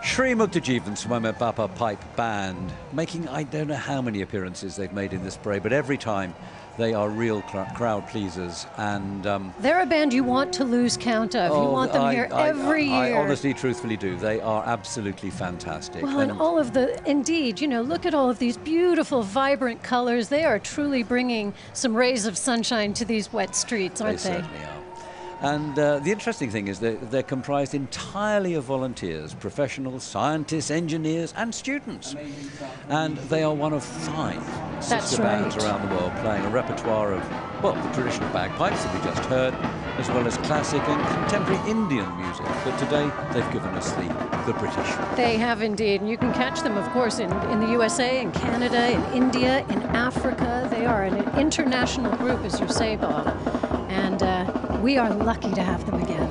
Shri Muktajivan Swami Bapa Pipe Band, making I don't know how many appearances they've made in this parade, but every time they are real crowd pleasers. And they're a band you want to lose count of. You want them here every year. I honestly, truthfully do. They are absolutely fantastic. Well, and all of the, indeed, you know, look at all of these beautiful, vibrant colors. They are truly bringing some rays of sunshine to these wet streets, aren't they? They certainly are. And the interesting thing is that they're comprised entirely of volunteers, professionals, scientists, engineers, and students. And they are one of 5 sister bands around the world playing a repertoire of, well, the traditional bagpipes that we just heard, as well as classic and contemporary Indian music. But today, they've given us the British. They have indeed. And you can catch them, of course, in the USA, in Canada, in India, in Africa. They are an international group, as you say, Bob. And we are lucky to have them again.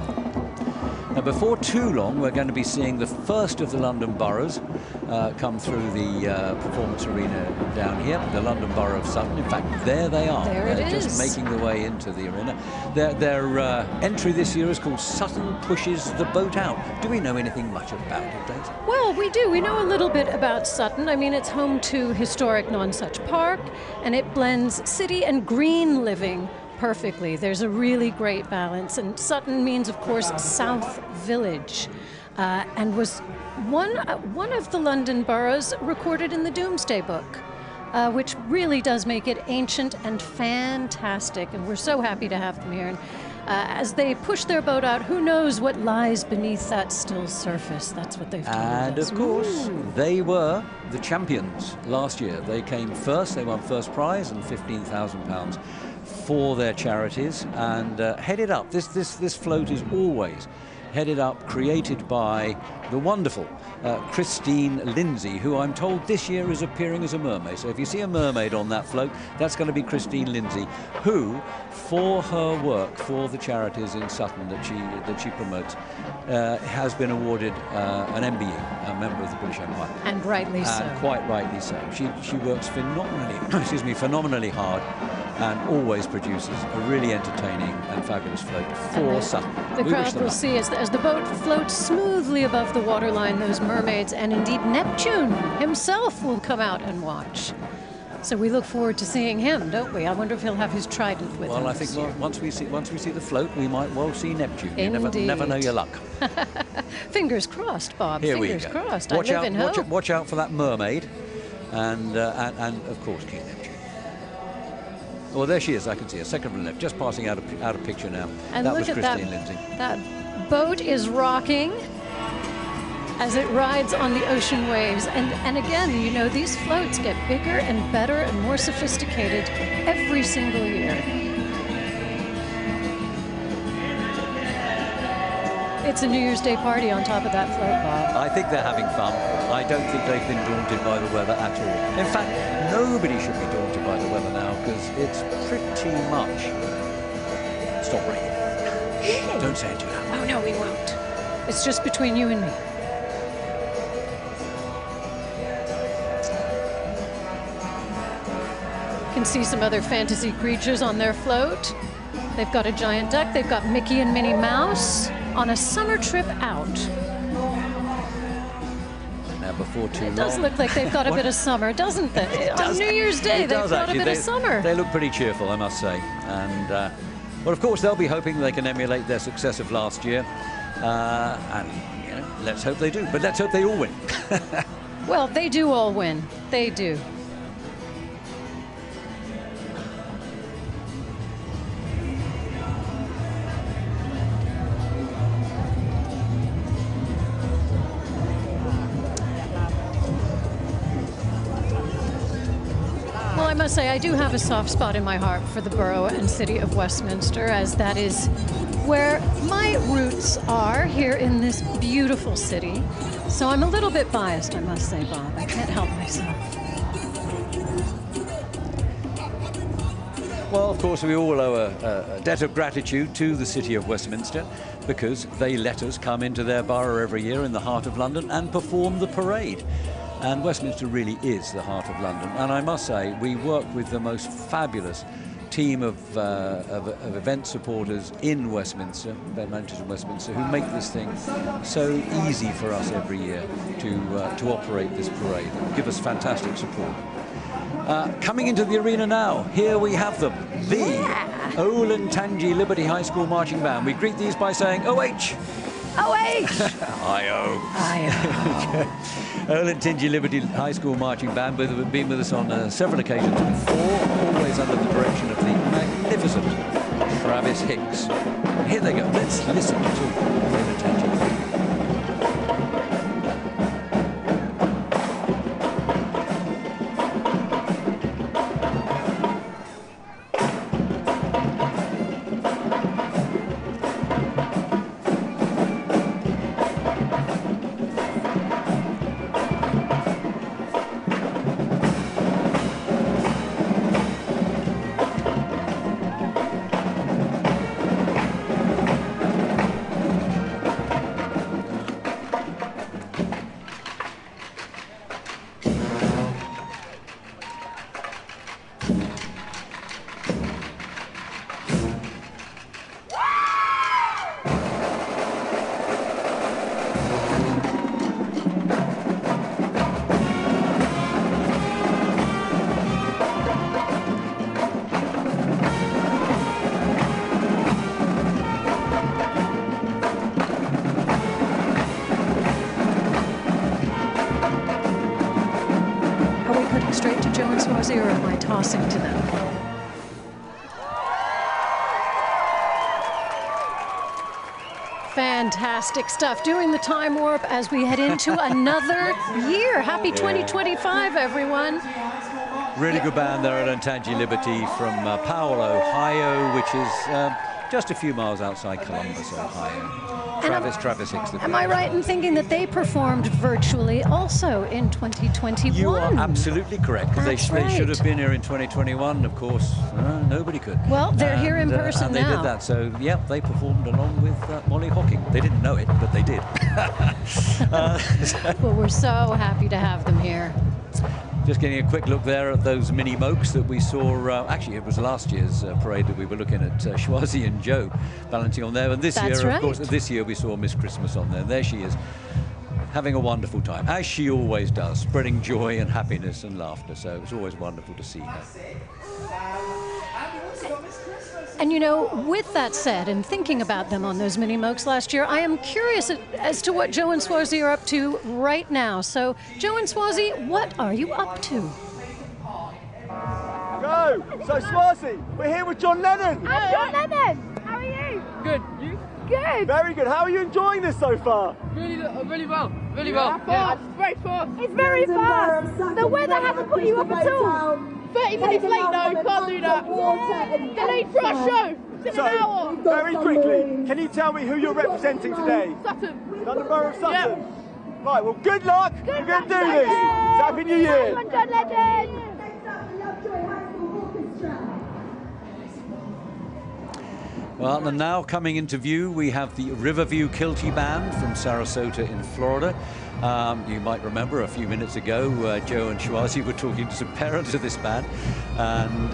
Now, before too long, we're going to be seeing the first of the London boroughs come through the performance arena down here, the London Borough of Sutton. In fact, there they are. They're just making their way into the arena. Their entry this year is called Sutton Pushes the Boat Out. Do we know anything much about it, Daisy? Well, we do. We know a little bit about Sutton. I mean, it's home to historic Nonsuch Park, and it blends city and green living perfectly. There's a really great balance, and Sutton means, of course, South Village, and was one of the London boroughs recorded in the Domesday Book, which really does make it ancient and fantastic, and we're so happy to have them here. And as they push their boat out, who knows what lies beneath that still surface? That's what they've told us. And of course, they were the champions last year. They came first, they won first prize and £15,000 for their charities, and headed up. This float is always headed up, created by the wonderful Christine Lindsay, who I'm told this year is appearing as a mermaid. So if you see a mermaid on that float, that's going to be Christine Lindsay, who, for her work for the charities in Sutton that she promotes, has been awarded an MBE, a member of the British Empire. And rightly so. And quite rightly so. She works phenomenally, phenomenally hard, and always produces a really entertaining and fabulous float for Sutton. The crowd will see as the boat floats smoothly above the waterline, those mermaids, and indeed Neptune himself will come out and watch. So we look forward to seeing him, don't we? I wonder if he'll have his trident with him. Well, I think once we see the float, we might well see Neptune. You never know your luck. Fingers crossed, Bob. Here Fingers crossed. Watch I live in hope. Watch out for that mermaid, and of course King Neptune. Well, there she is. I can see her, second from the left, just passing out of picture now. And that look was at Christine Lindsay. That boat is rocking as it rides on the ocean waves. And again, you know, these floats get bigger and better and more sophisticated every single year. It's a New Year's Day party on top of that float, Bob. I think they're having fun. I don't think they've been daunted by the weather at all. In fact, nobody should be daunted by the weather now, because it's pretty much... Stop raining. Shh, don't say it too loud. Oh, no, we won't. It's just between you and me. You can see some other fantasy creatures on their float. They've got a giant duck. They've got Mickey and Minnie Mouse on a summer trip out. Now, before too long... It does look like they've got a bit of summer, doesn't it? On New Year's Day, they've got a bit of summer. They look pretty cheerful, I must say. And, well, of course, they'll be hoping they can emulate their success of last year. And, you know, let's hope they do. But let's hope they all win. Well, they do all win. They do. I must say, I do have a soft spot in my heart for the borough and city of Westminster, as that is where my roots are here in this beautiful city. So I'm a little bit biased, I must say, Bob. I can't help myself. Well, of course, we all owe a debt of gratitude to the city of Westminster, because they let us come into their borough every year in the heart of London and perform the parade. And Westminster really is the heart of London. And I must say, we work with the most fabulous team of event supporters in Westminster, event managers in Westminster, who make this thing so easy for us every year to operate this parade. Give us fantastic support. Coming into the arena now, here we have them, the Olentangy Liberty High School Marching Band. We greet these by saying OH. OH! I-O. Olentangy Liberty High School Marching Band have been with us on several occasions before, always under the direction of the magnificent Travis Hicks. Here they go. Let's listen to Olentangy. Straight to Joe and Swazi, or am I tossing to them? Fantastic stuff. Doing the time warp as we head into another year. Happy 2025, everyone. Really good band there at Olentangy Liberty from Powell, Ohio, which is just a few miles outside Columbus, Ohio. Travis Hicks. Am I right in thinking that they performed virtually also in 2021? You are absolutely correct. They should have been here in 2021, of course. Nobody could. Well, they're here in person and now. They did that. So, yep, they performed along with Molly Hocking. They didn't know it, but they did. Well, we're so happy to have them here. Just getting a quick look there at those mini mokes that we saw. Actually, it was last year's parade that we were looking at Swazi and Joe balancing on there. And this year, of course, this year we saw Miss Christmas on there. And there she is, having a wonderful time, as she always does, spreading joy and happiness and laughter. So it's always wonderful to see her. And you know, with that said, and thinking about them on those mini mokes last year, I am curious as to what Joe and Swazi are up to right now. So, Joe and Swazi, what are you up to? Go! So, Swazi, we're here with John Lennon. I'm John Lennon. How are you? Good. You? Good. Very good. How are you enjoying this so far? Really well. Really well. Fast. Very fast. It's very fast. The weather hasn't put you up at all. 30 minutes late though, can't do that. Delayed for our show. It's in an hour. Very quickly, can you tell me who you're representing today? Sutton. London Borough of Sutton? Yep. Right, well, good luck. We're going to do this. Happy New Year. John Legend. Well, and now coming into view, we have the Riverview Kilty Band from Sarasota in Florida. You might remember a few minutes ago, Joe and Swazi were talking to some parents of this band, and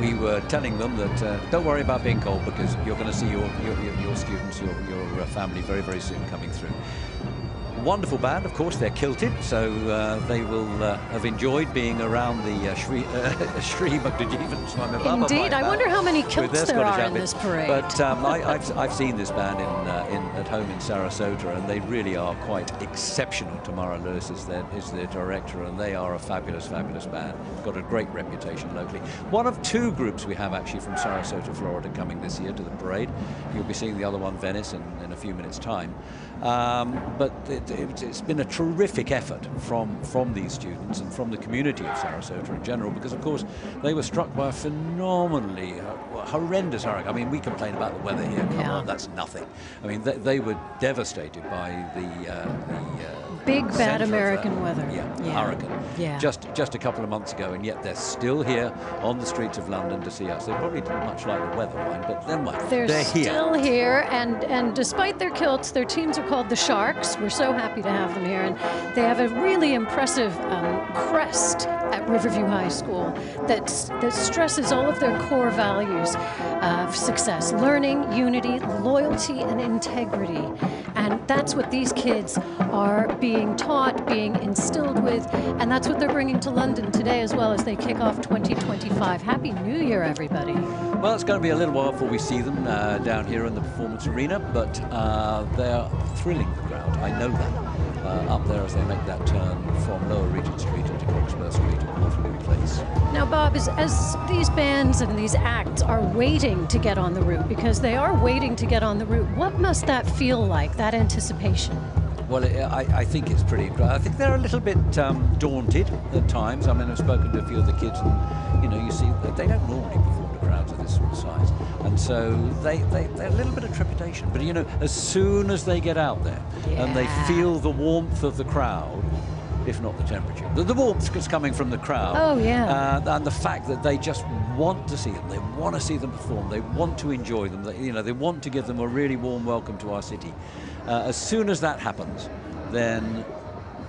we were telling them that don't worry about being cold, because you're going to see your students, your family very, very soon coming through. Wonderful band, of course. They're kilted, so they will have enjoyed being around the Shri Bhaktajivan. Indeed, I wonder how many kilts there are in this parade. But I've seen this band at home in Sarasota, and they really are quite exceptional. Tamara Lewis is their director, and they are a fabulous, fabulous band. Got a great reputation locally. One of two groups we have actually from Sarasota, Florida, coming this year to the parade. You'll be seeing the other one, Venice, in a few minutes' time. But it's been a terrific effort from these students and from the community of Sarasota in general, because of course they were struck by a phenomenally horrendous hurricane. I mean, we complain about the weather here, come on, that's nothing. I mean, they were devastated by the big bad American weather. Hurricane. Yeah. Just a couple of months ago, and yet they're still here on the streets of London to see us. They probably didn't much like the weather, mind, but then what? They're here. Still here, and despite their kilts, their teams are called the Sharks. We're so happy to have them here, and they have a really impressive crest at Riverview High School that stresses all of their core values of success: learning, unity, loyalty, and integrity. And that's what these kids are being taught, being instilled with, and that's what they're bringing to London today as well as they kick off 2025. Happy New Year, everybody. Well, it's going to be a little while before we see them down here in the performance arena, but they're thrilling the crowd. I know that. Up there as they make that turn from Lower Regent Street into Cockspur Street and Waterloo Place. Now, Bob, as these bands and these acts are waiting to get on the route, because they are waiting to get on the route, what must that feel like, that anticipation? Well, I think it's pretty great. I think they're a little bit daunted at times. I mean, I've spoken to a few of the kids, and you see that they don't normally perform to crowds of this sort of size, and so they're a little bit of trepidation. But as soon as they get out there and they feel the warmth of the crowd, if not the temperature, the warmth is coming from the crowd. Oh yeah. And the fact that they just want to see them, they want to see them perform, they want to enjoy them. They want to give them a really warm welcome to our city. As soon as that happens, then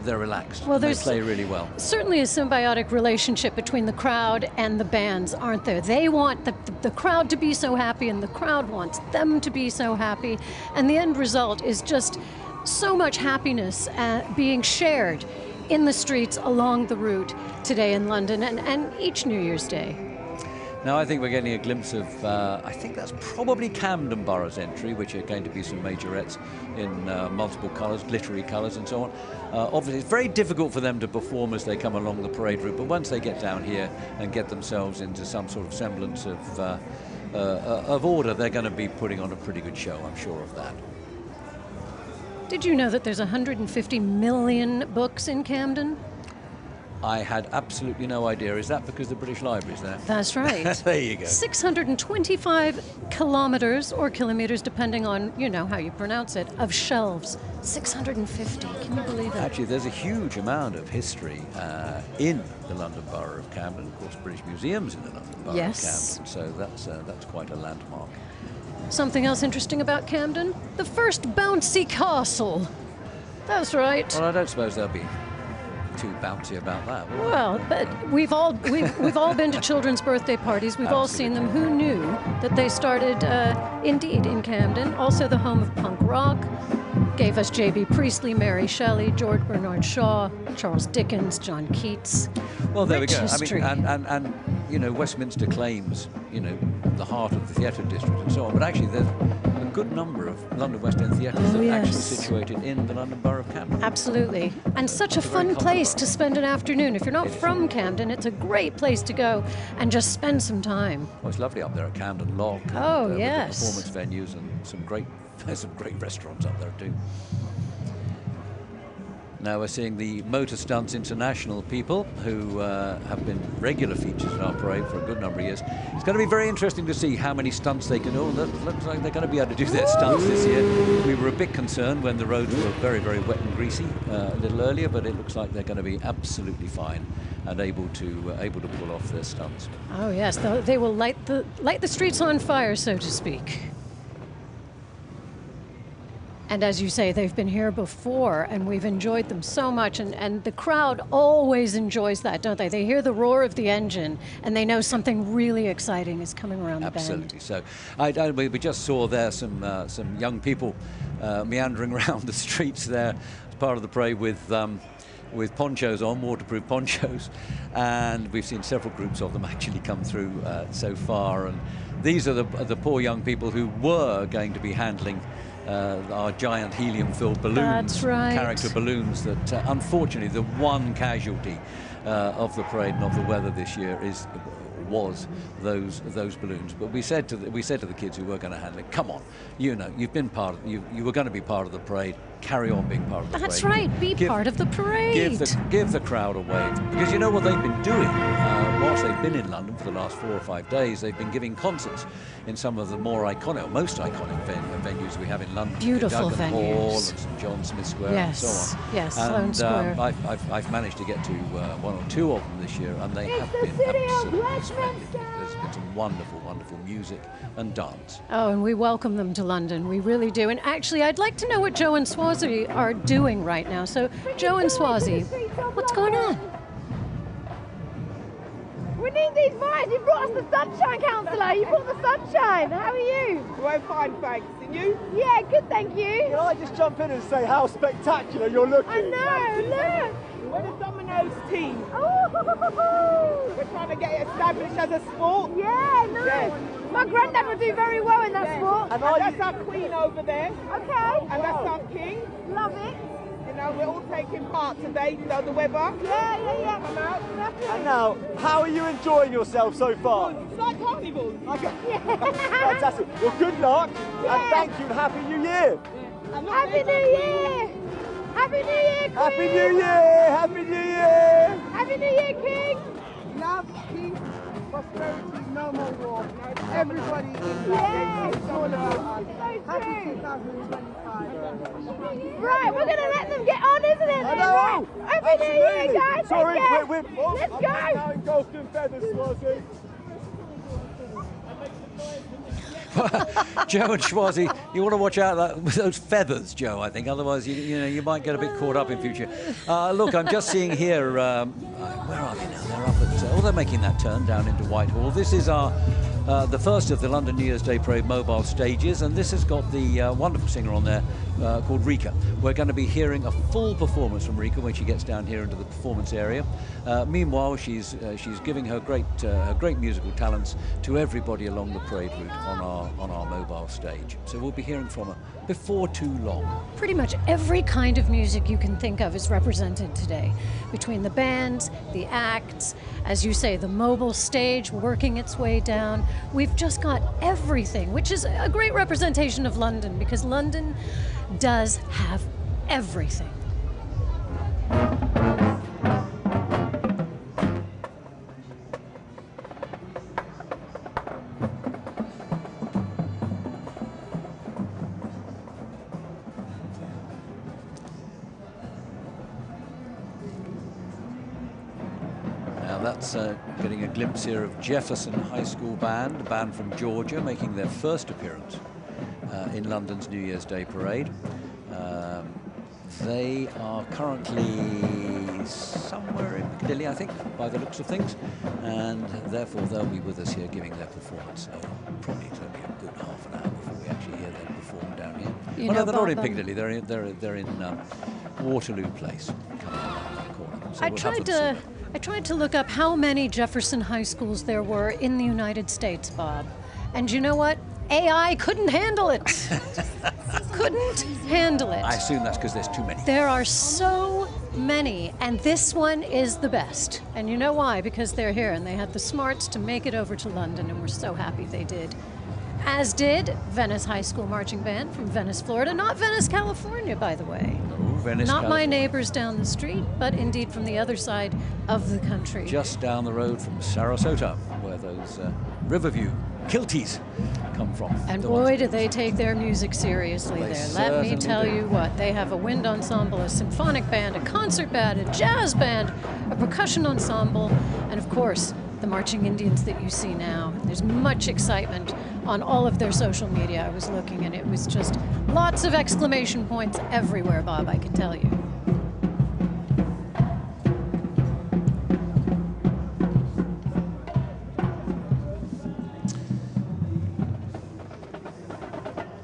they're relaxed. Well, they play really well. Certainly a symbiotic relationship between the crowd and the bands, aren't there? They want the crowd to be so happy, and the crowd wants them to be so happy. And the end result is just so much happiness being shared in the streets along the route today in London and each New Year's Day. Now I think we're getting a glimpse of, I think that's probably Camden Borough's entry, which are going to be some majorettes in multiple colours, glittery colours and so on. Obviously it's very difficult for them to perform as they come along the parade route, but once they get down here and get themselves into some sort of semblance of order, they're going to be putting on a pretty good show, I'm sure of that. Did you know that there's 150 million books in Camden? I had absolutely no idea. Is that because the British Library's there? That's right. There you go. 625 kilometers or kilometers, depending on, how you pronounce it, of shelves. 650. Can you believe it? Actually, there's a huge amount of history in the London Borough of Camden. Of course, British Museum's in the London Borough of Camden. So that's quite a landmark. Something else interesting about Camden? The first bouncy castle. That's right. Well, I don't suppose they'll be too bouncy about that. Well, but we've all been to children's birthday parties. We've all seen them. Who knew that they started indeed in Camden? Also the home of punk rock. Gave us J.B. Priestley, Mary Shelley, George Bernard Shaw, Charles Dickens, John Keats. Well, there Rich we go. History. I mean, and Westminster claims, the heart of the theatre district and so on. But actually, there's a good number of London West End theatres that are actually situated in the London Borough of Camden. Absolutely. And such a fun place to spend an afternoon. If you're not from Camden, it's a great place to go and just spend some time. Well, it's lovely up there at Camden Lock. Oh, and, yes. With the performance venues and there's some great restaurants up there too. Now we're seeing the Motor Stunts International people who have been regular features in our parade for a good number of years. It's going to be very interesting to see how many stunts they can do. It looks like they're going to be able to do their stunts this year. We were a bit concerned when the roads were very, very wet and greasy a little earlier, but it looks like they're going to be absolutely fine and able to pull off their stunts. Oh yes, they will light the streets on fire, so to speak. And as you say, they've been here before, and we've enjoyed them so much, and the crowd always enjoys that, don't they? They hear the roar of the engine, and they know something really exciting is coming around the bend. Absolutely. So we just saw there some young people meandering around the streets there as part of the parade with ponchos on, waterproof ponchos, and we've seen several groups of them actually come through so far. And these are the poor young people who were going to be handling our giant helium-filled balloons, That's right. character balloons that unfortunately the one casualty of the parade and of the weather this year was those balloons. But we said to the kids who were going to handle it, come on, you've been part of, you were going to be part of the parade, carry on being part of the parade. That's right, be part of the parade. Give the crowd a wave, because you know what they've been doing whilst they've been in London for the last 4 or 5 days. They've been giving concerts in some of the more iconic, or most iconic venues we have in London. Beautiful Duggan venues. Hall and St John Smith Square and so on. Yes, and Sloane Square. I've managed to get to 1 or 2 of them this year, and they have been absolutely splendid. There's been some wonderful, wonderful music and dance. Oh, and we welcome them to London. We really do. And actually, I'd like to know what Joe and Swazi are doing right now. So, Joe and Swazi, what's going on? We need these vines. You brought us the sunshine, councillor. You brought the sunshine. How are you? We're fine, thanks. And you? Yeah, good, thank you. Can I just jump in and say how spectacular you're looking? I know, look. We're the Dominoes team. Oh, We're trying to get it established as a sport. yeah, nice. Yes. My granddad would do very well in that sport. And that's our queen over there. Okay. And that's our king. Love it. You know, we're all taking part today. You know, the weather. Yeah. Come out. And now, how are you enjoying yourself so far? It's like carnival. Fantastic. Well, good luck, and thank you, and Happy New Year. Happy New Year. Happy New Year, Queen. Happy New Year. Happy New Year. Happy New Year, King. Love, peace, prosperity, no more war. Everybody is Yes. it's all about us. So Happy true. 2025. Right, we're going to let them get on, isn't it? I know. Happy New Year, Absolutely. guys. Sorry, Take care. Let's Let's go. go. Now engulfed in feathers, Swazi. Joe and Schwazi, you want to watch out with those feathers, Joe, I think. Otherwise, you might get a bit caught up in future. Look, I'm just seeing here, where are they now? They're up at, they're making that turn down into Whitehall. This is the first of the London New Year's Day Parade mobile stages, and this has got the wonderful singer on there called Rika. We're going to be hearing a full performance from Rika when she gets down here into the performance area. Meanwhile, she's giving her great musical talents to everybody along the parade route on our mobile stage. So we'll be hearing from her before too long. Pretty much every kind of music you can think of is represented today. Between the bands, the acts, as you say, the mobile stage working its way down. We've just got everything, which is a great representation of London, because London does have everything. That's getting a glimpse here of Jefferson High School Band, a band from Georgia, making their first appearance in London's New Year's Day Parade. They are currently somewhere in Piccadilly, I think, by the looks of things, and therefore they'll be with us here giving their performance. Probably it's going to be a good half an hour before we actually hear them perform down here. No, they're not in Piccadilly. They're in Waterloo Place, coming around that corner. So I tried to look up how many Jefferson High Schools there were in the United States, Bob. And you know what? AI couldn't handle it. Couldn't handle it. I assume that's because there's too many. There are so many, and this one is the best. And you know why? Because they're here, and they had the smarts to make it over to London, and we're so happy they did. As did Venice High School Marching Band from Venice, Florida. Not Venice, California, by the way. No, Venice, Not California. my neighbors down the street, but indeed from the other side of the country. Just down the road from Sarasota, where those Riverview Kilties come from. And boy, do they take their music seriously They there. Let me certainly tell do. you what, they have a wind ensemble, a symphonic band, a concert band, a jazz band, a percussion ensemble, and of course, the marching Indians that you see now. There's much excitement on all of their social media. I was looking, and it was just lots of exclamation points everywhere, Bob, I can tell you.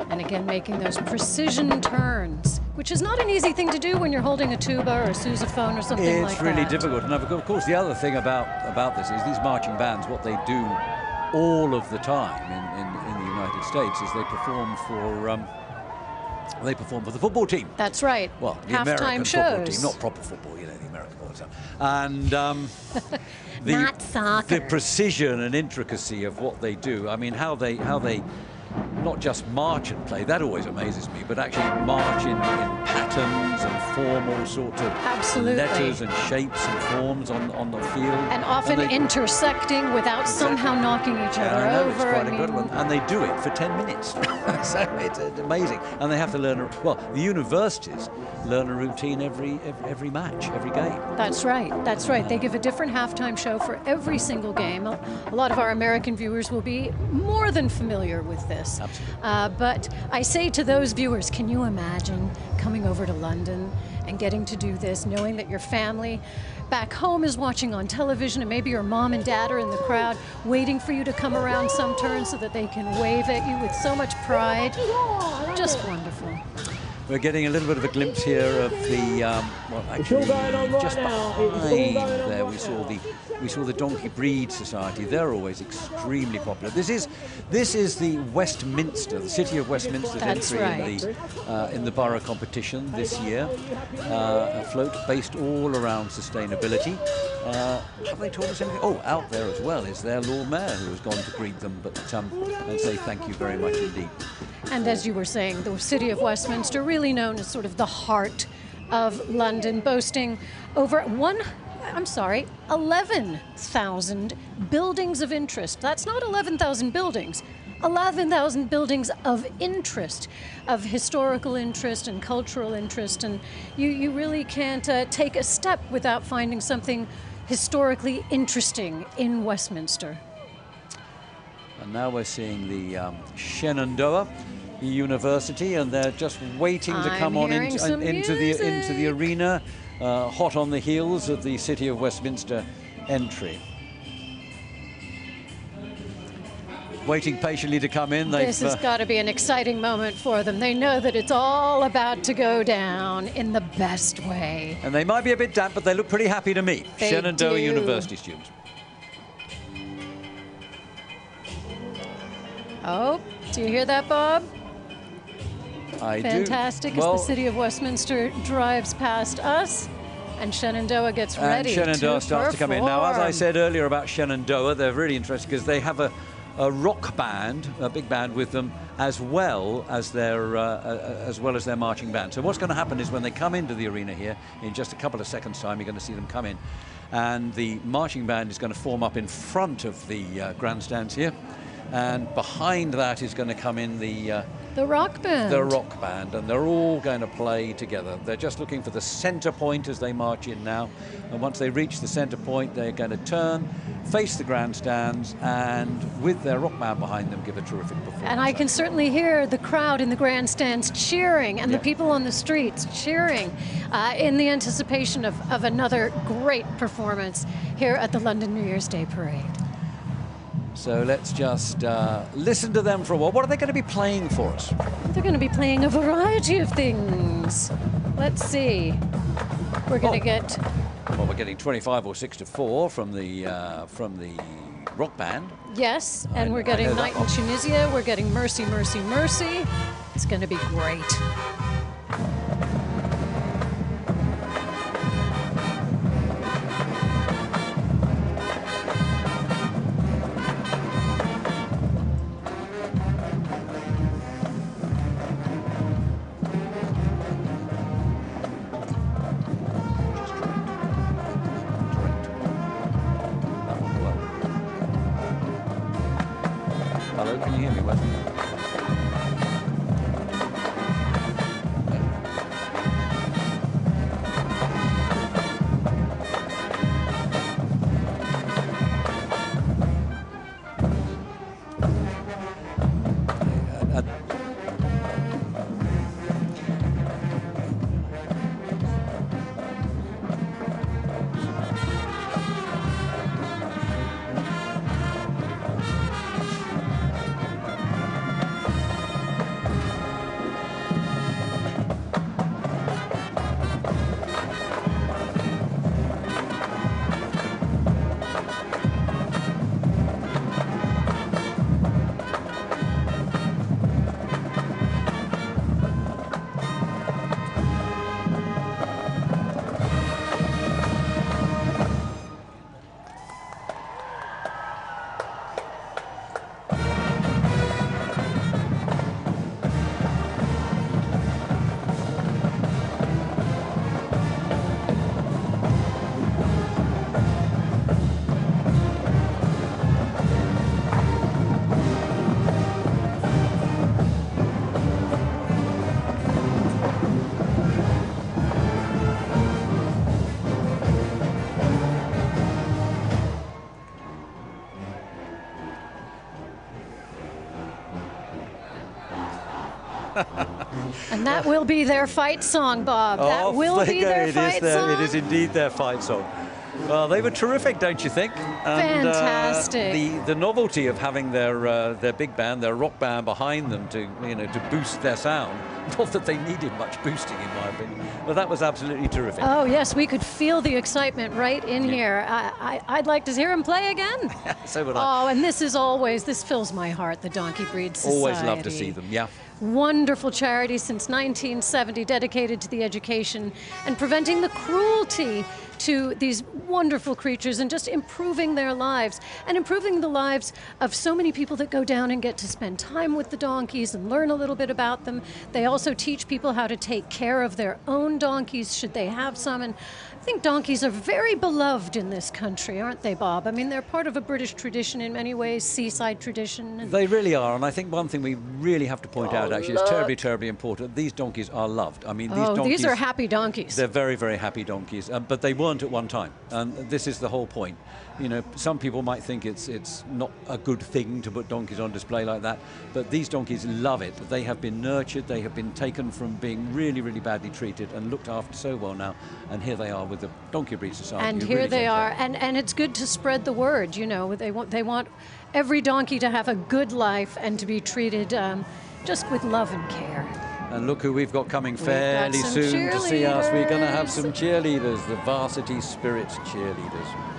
And again, making those precision turns, which is not an easy thing to do when you're holding a tuba or a sousaphone or something like that. It's really difficult. And of course, the other thing about this is these marching bands, what they do all of the time in the United States is they perform for the football team. That's right. Well, the halftime American football shows. team, not proper football, you know, the American football stuff. And Not soccer. the precision and intricacy of what they do. I mean, how they not just march and play, that always amazes me, but actually march in patterns and form all sorts of Absolutely. letters and shapes and forms on the field. And often they, intersecting without somehow knocking each other I know, over. it's quite I mean, incredible. And they do it for 10 minutes. So it's amazing. And they have to learn, the universities learn a routine every match, every game. That's right. That's right. They give a different halftime show for every single game. A lot of our American viewers will be more than familiar with this. Absolutely. But I say to those viewers, can you imagine coming over to London and getting to do this, knowing that your family back home is watching on television, and maybe your mom and dad are in the crowd waiting for you to come around some turn so that they can wave at you with so much pride? Just wonderful. We're getting a little bit of a glimpse here of the, well, actually, just behind there we saw the Donkey Breed Society. They're always extremely popular. This is the Westminster, the City of Westminster's entry in the borough competition this year. A float based all around sustainability. Have they told us anything? Oh, out there as well is their Lord Mayor, who has gone to greet them, but I'd say thank you very much indeed. And as you were saying, the City of Westminster, really known as sort of the heart of London, boasting over 11,000 buildings of interest. That's not 11,000 buildings, 11,000 buildings of interest, of historical interest and cultural interest. And you really can't take a step without finding something historically interesting in Westminster. And now we're seeing the Shenandoah University, and they're just waiting to come on into the arena, hot on the heels of the City of Westminster entry. Waiting patiently to come in. This has got to be an exciting moment for them. They know that it's all about to go down in the best way. And they might be a bit damp, but they look pretty happy to me. They Shenandoah do. University students. Oh, do you hear that, Bob? I do. Fantastic as the City of Westminster drives past us, and Shenandoah gets ready. And Shenandoah starts to come in. Now, as I perform. said earlier about Shenandoah, they're really interesting because they have a rock band, a big band with them, as well as their marching band. So what's going to happen is when they come into the arena here, in just a couple of seconds' time, you're going to see them come in, and the marching band is going to form up in front of the grandstands here. And behind that is going to come in the rock band. The rock band, and they're all going to play together. They're just looking for the center point as they march in now. And once they reach the center point, they're going to turn, face the grandstands, and with their rock band behind them, give a terrific performance. And I can certainly hear the crowd in the grandstands cheering, and the people on the streets cheering in the anticipation of another great performance here at the London New Year's Day Parade. So let's just listen to them for a while. What are they going to be playing for us? They're going to be playing a variety of things. Let's see. We're going to get... Well, we're getting 25 or 6 to 4 from the rock band. Yes, and we're getting Night in Tunisia. We're getting Mercy, Mercy, Mercy. It's going to be great. Hello, can you hear me, Wes? And that will be their fight song, Bob. That will be their fight song. It is indeed their fight song. Well, they were terrific, don't you think? And, fantastic. The novelty of having their big band, their rock band behind them to to boost their sound. Not that they needed much boosting, in my opinion, but that was absolutely terrific. Oh yes, we could feel the excitement right in here. I'd like to hear him play again. So would I. Oh, and this fills my heart. The Donkey Breed Society. Always love to see them. Yeah. Wonderful charity since 1970, dedicated to the education and preventing the cruelty to these wonderful creatures and just improving their lives and improving the lives of so many people that go down and get to spend time with the donkeys and learn a little bit about them. They also teach people how to take care of their own donkeys should they have some. And I think donkeys are very beloved in this country, aren't they, Bob? I mean, they're part of a British tradition in many ways, seaside tradition. They really are, and I think one thing we really have to point out, actually, is terribly, terribly important. These donkeys are loved. I mean, these are happy donkeys. They're very, very happy donkeys, but they weren't at one time, and this is the whole point. Some people might think it's not a good thing to put donkeys on display like that, but these donkeys love it. They have been nurtured, they have been taken from being really, really badly treated and looked after so well now, and here they are with the Donkey Breed Society. And here they are, and it's good to spread the word. They want every donkey to have a good life and to be treated just with love and care. And look who we've got coming fairly soon to see us. We're going to have some cheerleaders, the Varsity Spirits cheerleaders.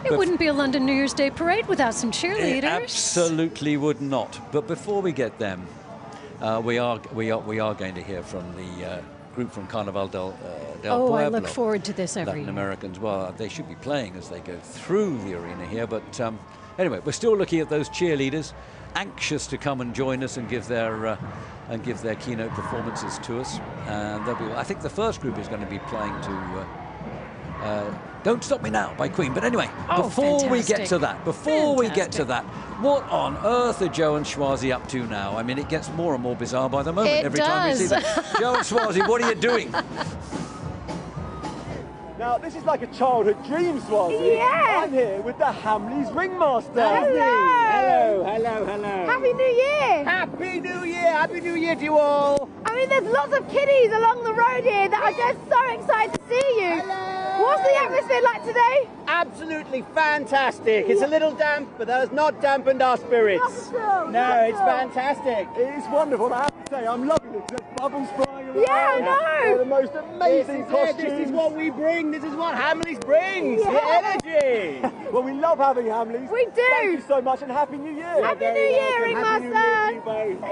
It wouldn't be a London New Year's Day parade without some cheerleaders. It absolutely would not. But before we get them, we are going to hear from the group from Carnaval del Pueblo. I look forward to this every year. Latin Americans. Well, they should be playing as they go through the arena here. But anyway, we're still looking at those cheerleaders, anxious to come and join us and give their keynote performances to us. And I think the first group is going to be playing to Don't Stop Me Now by Queen. But anyway, before we get to that, what on earth are Joe and Schwazi up to now? I mean, it gets more and more bizarre by the moment every time we see them. Joe and Schwazi, what are you doing? Now, this is like a childhood dream, Swazi. Yeah. I'm here with the Hamleys Ringmaster. Hello. Hello. Happy New Year. Happy New Year. Happy New Year to you all. I mean, there's lots of kiddies along the road here that are just so excited to see you. Hello. What's the atmosphere like today? Absolutely fantastic. It's a little damp, but that has not dampened our spirits. No, it's fantastic. It is wonderful. I have to say, I'm loving it. There's bubbles flying around. Yeah, I know. They're the most amazing costumes. This is what we bring. This is what Hamleys brings. Yeah. The energy. Well, we love having Hamleys. We do. Thank you so much and Happy New Year. Happy New Year, Ringmaster. Happy New Year to you both.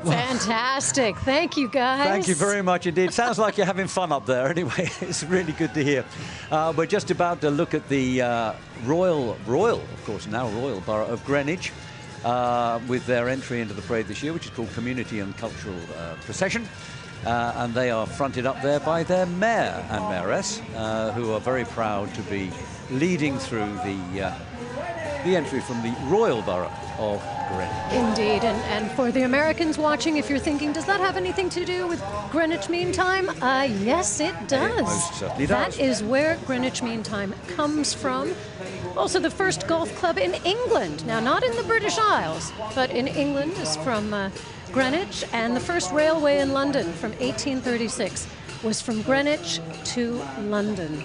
Fantastic. Thank you, guys. Thank you very much indeed. Sounds like you're having fun up there. Anyway, it's really good to hear. We're just about to look at the Royal, of course, now Royal Borough of Greenwich, with their entry into the parade this year, which is called Community and Cultural Procession. And they are fronted up there by their mayor and mayoress, who are very proud to be leading through the entry from the Royal Borough of Greenwich. Indeed, and for the Americans watching, if you're thinking, does that have anything to do with Greenwich Mean Time? Yes, it does. It most certainly does. That is where Greenwich Mean Time comes from. Also, the first golf club in England. Now, not in the British Isles, but in England is from Greenwich, and the first railway in London from 1836 was from Greenwich to London.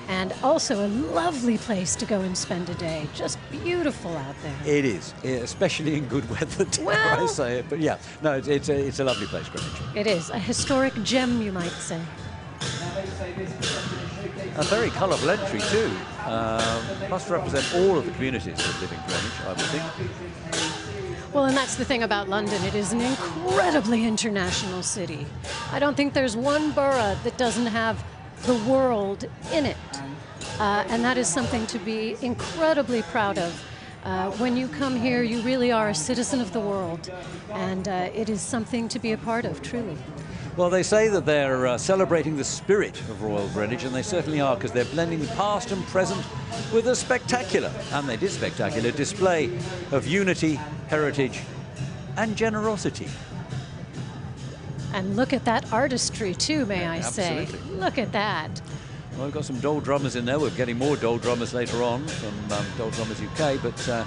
And also a lovely place to go and spend a day. Just beautiful out there. It is, especially in good weather, dare I say it. But yeah, no, it's a lovely place, Greenwich. It is, a historic gem, you might say. A very colourful entry too. Must represent all of the communities that live in Greenwich, I would think. Well, and that's the thing about London. It is an incredibly international city. I don't think there's one borough that doesn't have the world in it. And that is something to be incredibly proud of. When you come here, you really are a citizen of the world. And it is something to be a part of, truly. Well, they say that they're celebrating the spirit of Royal Greenwich, and they certainly are, because they're blending past and present with a spectacular, and they did spectacular, display of unity, heritage, and generosity. And look at that artistry, too, may I say. Absolutely. Look at that. Well, we've got some Dole Drummers in there. We're getting more Dole Drummers later on from Dole Drummers UK, but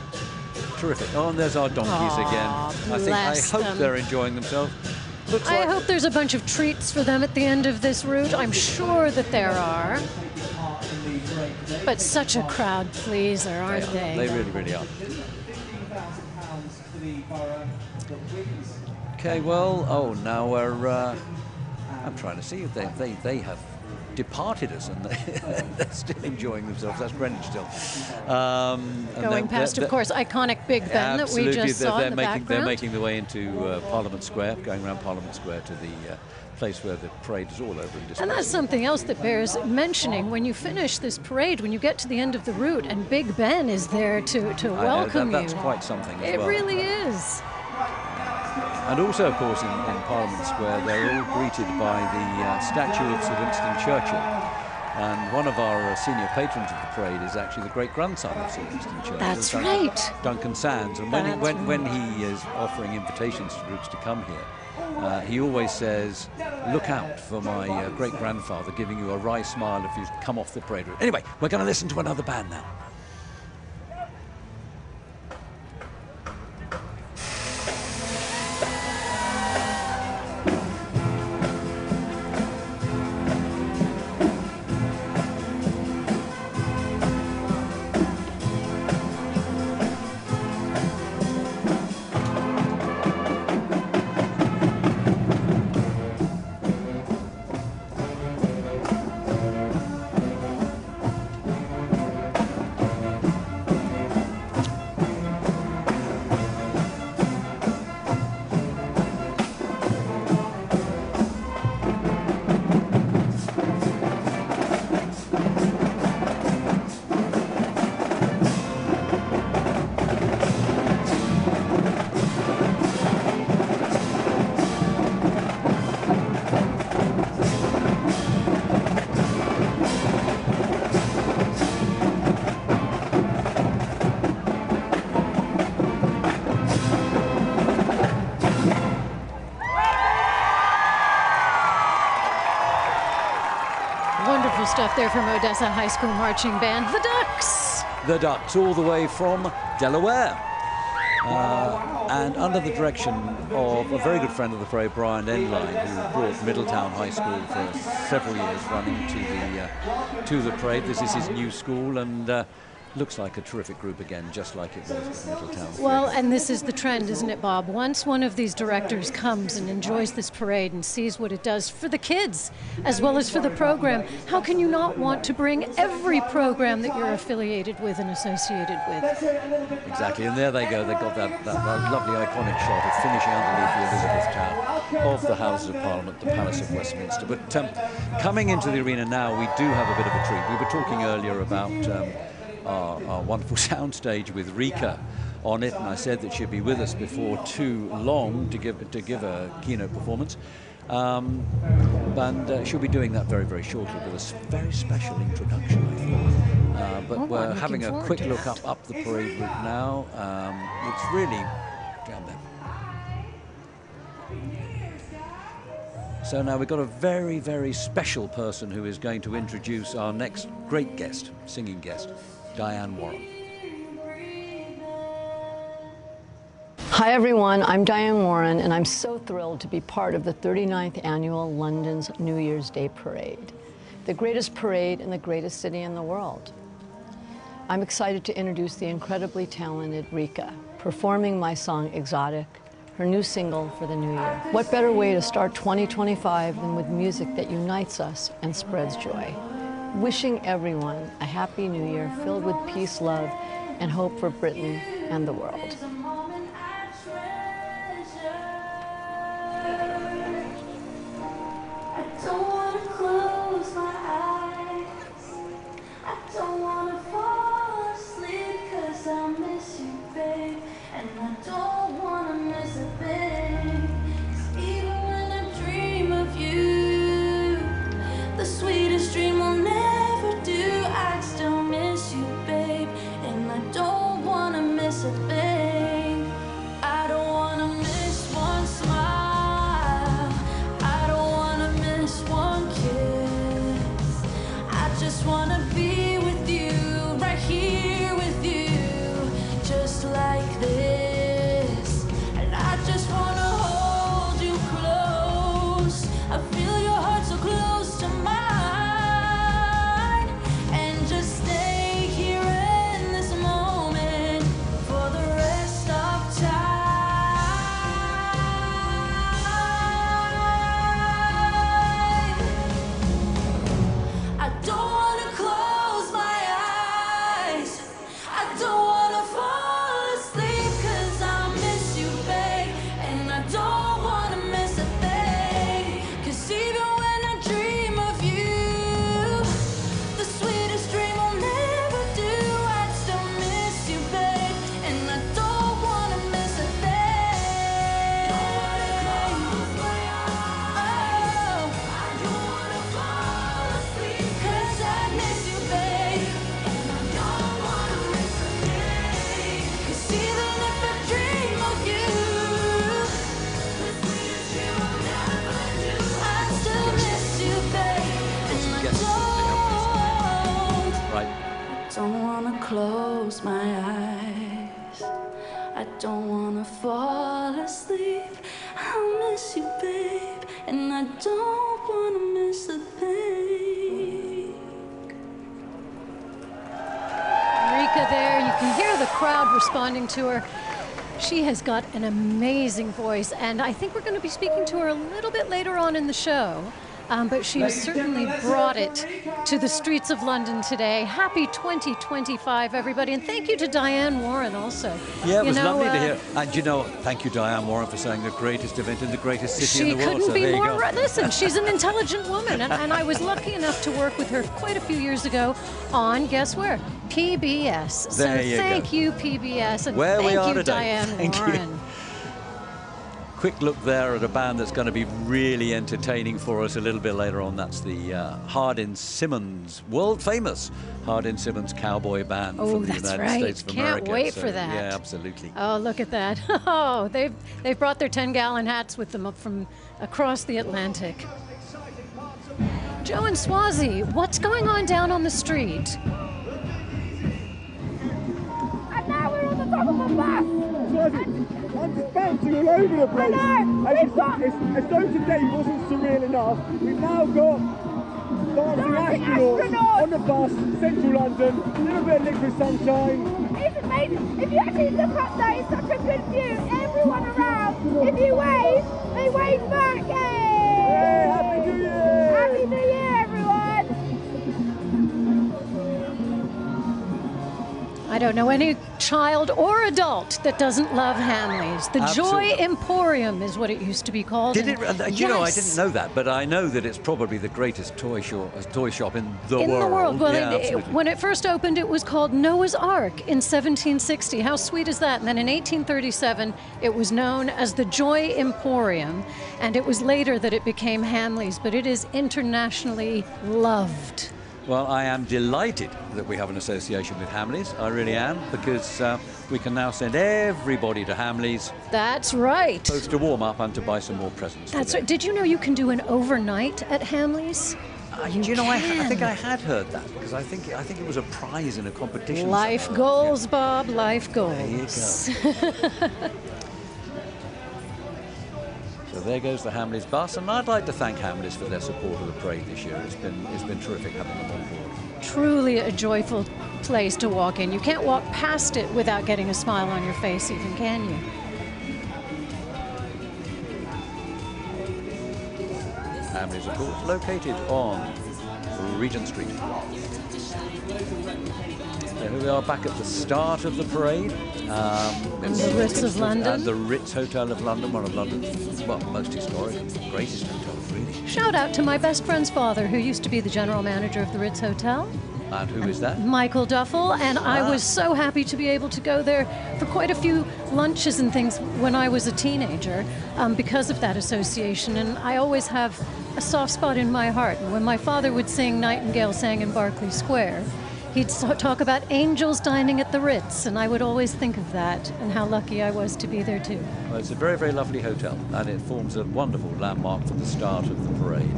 terrific. Oh, and there's our donkeys again. I hope they're enjoying themselves. I hope there's a bunch of treats for them at the end of this route. I'm sure that there are. But such a crowd pleaser, aren't they? They really, really are. Okay, well, now we're... I'm trying to see if they have departed us and they're still enjoying themselves. That's Greenwich still. Going past, of course, iconic Big Ben that we just saw in the background. They're making their way into Parliament Square, going around Parliament Square to the place where the parade is all over. And that's something else that bears mentioning. When you finish this parade, when you get to the end of the route, and Big Ben is there to welcome you. That's quite something as well. It really is. And also, of course, in Parliament Square, they're all greeted by the statue of Sir Winston Churchill. And one of our senior patrons of the parade is actually the great-grandson of Sir Winston Churchill. That's right. Duncan Sands. And when he is offering invitations to groups to come here, he always says, look out for my great-grandfather giving you a wry smile if you come off the parade route. Anyway, we're going to listen to another band now. Stuff there from Odessa High School Marching Band, the Ducks. The Ducks, all the way from Delaware. And under the direction of a very good friend of the parade, Brian Enline, who brought Middletown High School for several years running to the parade. This is his new school, and looks like a terrific group again, just like it was at Middletown. Well, and this is the trend, isn't it, Bob? Once one of these directors comes and enjoys this parade and sees what it does for the kids, as well as for the program, how can you not want to bring every program that you're affiliated with and associated with? Exactly, and there they go. They got that lovely iconic shot of finishing underneath the Elizabeth Tower of the Houses of Parliament, the Palace of Westminster. But coming into the arena now, we do have a bit of a treat. We were talking earlier about our wonderful soundstage with Rika on it, and I said that she'd be with us before too long to give a keynote performance. And she'll be doing that very, very shortly with a very special introduction, I thought. But we're having a quick look up the parade route now. It's really down there. So now we've got a very, very special person who is going to introduce our next great guest, singing guest, Diane Warren. Hi everyone, I'm Diane Warren, and I'm so thrilled to be part of the 39th annual London's New Year's Day Parade, the greatest parade in the greatest city in the world. I'm excited to introduce the incredibly talented Rika, performing my song Exotic, her new single for the new year. What better way to start 2025 than with music that unites us and spreads joy? Wishing everyone a happy new year filled with peace, love, and hope for Britain and the world. Miss a thing. wanna close my eyes. I don't wanna fall asleep. I'll miss you, babe, and I don't wanna miss a thing. Rika there, you can hear the crowd responding to her. She has got an amazing voice, and I think we're going to be speaking to her a little bit later on in the show. But she has certainly brought it to the streets of London today. Happy 2025, everybody. And thank you to Diane Warren also. Yeah, it was lovely to hear. And you know, thank you, Diane Warren, for saying the greatest event in the greatest city in the world. She couldn't be more right. Listen, she's an intelligent woman. And I was lucky enough to work with her quite a few years ago on, guess where? PBS. So thank you, PBS. And where thank we are you, today. Diane Thank Warren. You. Quick look there at a band that's going to be really entertaining for us a little bit later on. That's the Hardin Simmons, world famous Hardin Simmons cowboy band from the United States of America. Can't wait for that. Yeah, absolutely. Oh, look at that. Oh, they've brought their 10-gallon hats with them up from across the Atlantic. Joe and Swazi, what's going on down on the street? And now we're on the top of a bus. I'm just bouncing all over the place. As though today wasn't surreal enough, we've now got dancing astronauts on the bus, central London, a little bit of liquid sunshine. It's amazing. If you actually look up there, it's such a good view. Everyone around, if you wave, they wave back. Hey! Hey, Happy New Year! Happy New Year, everyone! I don't know any child or adult that doesn't love Hamleys. The Absolutely. Joy Emporium is what it used to be called. Did it? You know, I didn't Yes. know that, but I know that it's probably the greatest toy shop in the world. In the world. Well, yeah, when it first opened, it was called Noah's Ark in 1760. How sweet is that? And then in 1837, it was known as the Joy Emporium, and it was later that it became Hamleys, but it is internationally loved. Well, I am delighted that we have an association with Hamleys. I really am, because we can now send everybody to Hamleys. That's right. Both to warm up and to buy some more presents. That's right. Did you know you can do an overnight at Hamleys? You know, I think I had heard that, because I think it was a prize in a competition. Life goals, Bob. Life goals. There you go. So there goes the Hamleys bus, and I'd like to thank Hamleys for their support of the parade this year. It's been terrific having them on board. Truly a joyful place to walk in. You can't walk past it without getting a smile on your face, even, can you? Hamleys, of course, located on Regent Street. So here we are back at the start of the parade. The Ritz of London. The Ritz Hotel of London, one of London's, well, most historic, greatest hotels, really. Shout out to my best friend's father, who used to be the general manager of the Ritz Hotel. And who is that? Michael Duffel, and I was so happy to be able to go there for quite a few lunches and things when I was a teenager because of that association, and I always have a soft spot in my heart. And when my father would sing Nightingale Sang in Berkeley Square, he'd talk about angels dining at the Ritz, and I would always think of that and how lucky I was to be there too. Well, it's a very, very lovely hotel, and it forms a wonderful landmark for the start of the parade.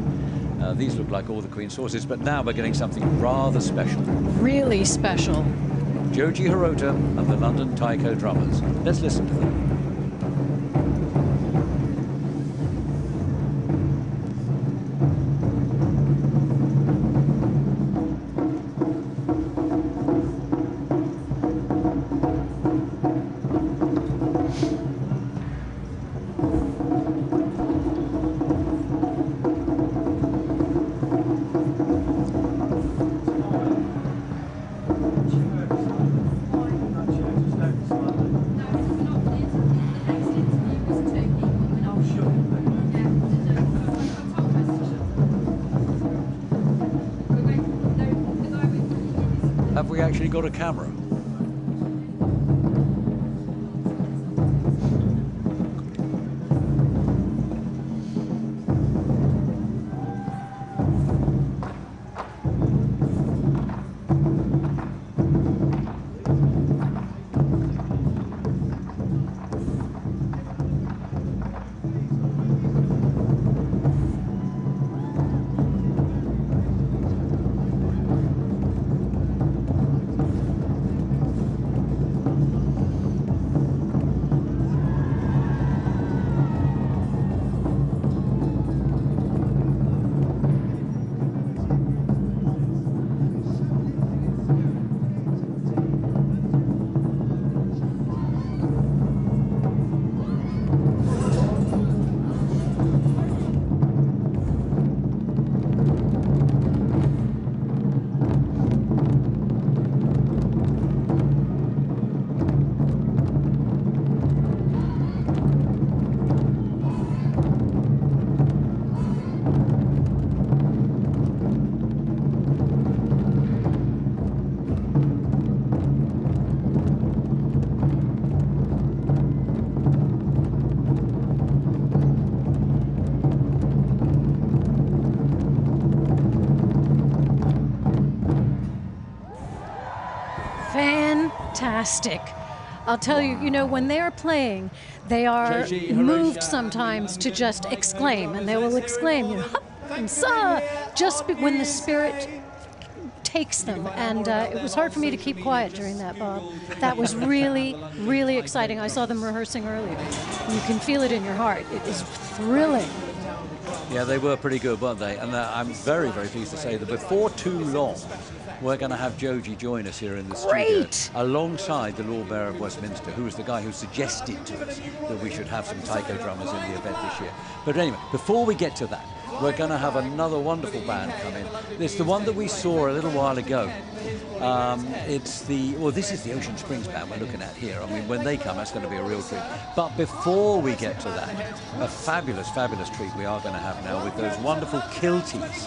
These look like all the Queen's horses, but now we're getting something rather special. Really special. Joji Hirota and the London Taiko Drummers. Let's listen to them. Have we actually got a camera? fantastic. I'll tell you, you know, when they're playing, they are moved sometimes to just exclaim, and they will exclaim, you know, "Hup," and "sa," when the spirit takes them. And it was hard for me to keep quiet during that, Bob. That was really, really exciting. I saw them rehearsing earlier. You can feel it in your heart. It is thrilling. Yeah, they were pretty good, weren't they? And I'm very, very pleased to say that before too long, we're going to have Joji join us here in the studio, alongside the Lord Mayor of Westminster, who was the guy who suggested to us that we should have some taiko drummers in the event this year. But anyway, before we get to that, we're going to have another wonderful band come in. It's the one that we saw a little while ago. This is the Ocean Springs band we're looking at here. I mean, when they come, that's going to be a real treat. But before we get to that, a fabulous, fabulous treat we are going to have now with those wonderful kilties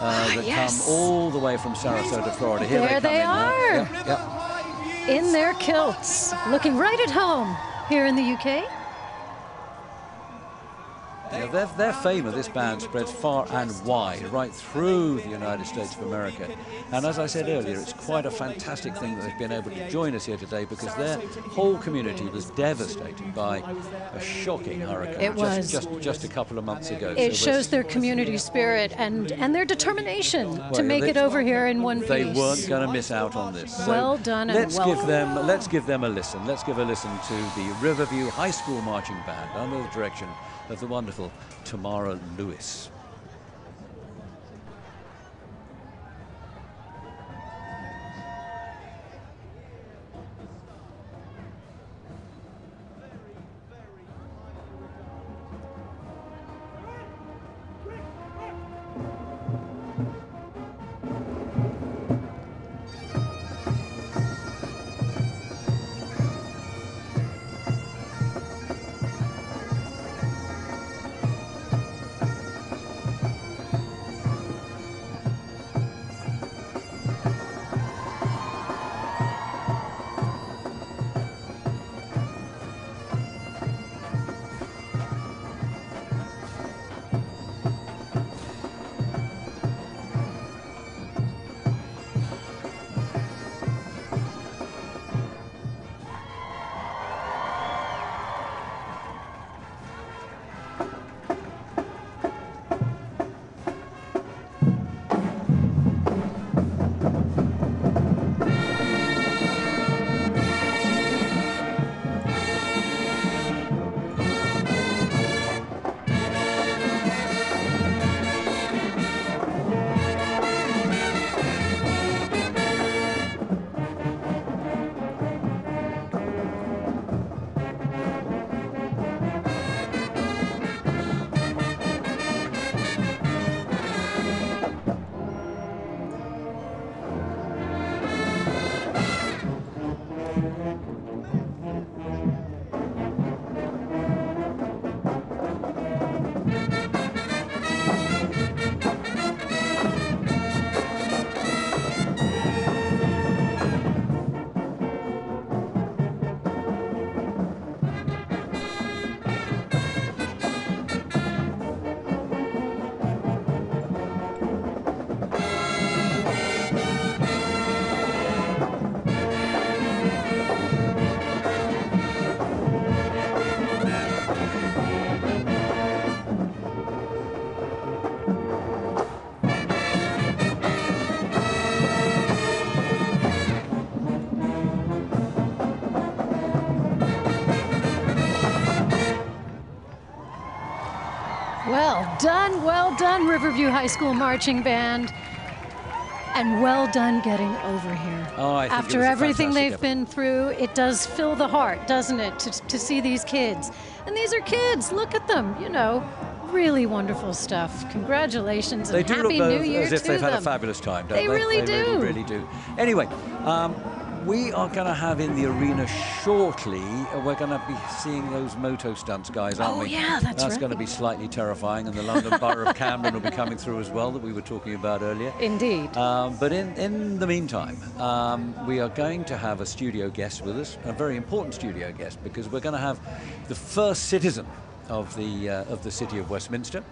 that come all the way from Sarasota, Florida. Here there they are. Yep. In their kilts, looking right at home here in the UK. Yeah, their fame of this band spreads far and wide, right through the United States of America. And as I said earlier, it's quite a fantastic thing that they've been able to join us here today, because their whole community was devastated by a shocking hurricane just a couple of months ago. It shows their community spirit and their determination to make it over here in one piece. They weren't going to miss out on this. So well done and let's give them a listen. Let's give a listen to the Riverview High School Marching Band under the direction of the wonderful Tamara Lewis. Well done, Riverview High School Marching Band. And well done getting over here. Oh, I think after everything they've been through, it does fill the heart, doesn't it, to see these kids. And these are kids, look at them, you know, really wonderful stuff. Congratulations and Happy New Year to them. As if they've had a fabulous time, don't they? They really do. They really do. Anyway, we are going to have in the arena shortly, we're going to be seeing those moto stunts guys, aren't we? Oh, yeah, that's right. That's going to be slightly terrifying, and the London Borough of Camden will be coming through as well, that we were talking about earlier. Indeed. But in the meantime, we are going to have a studio guest with us, a very important studio guest, because we're going to have the first citizen of the city of Westminster,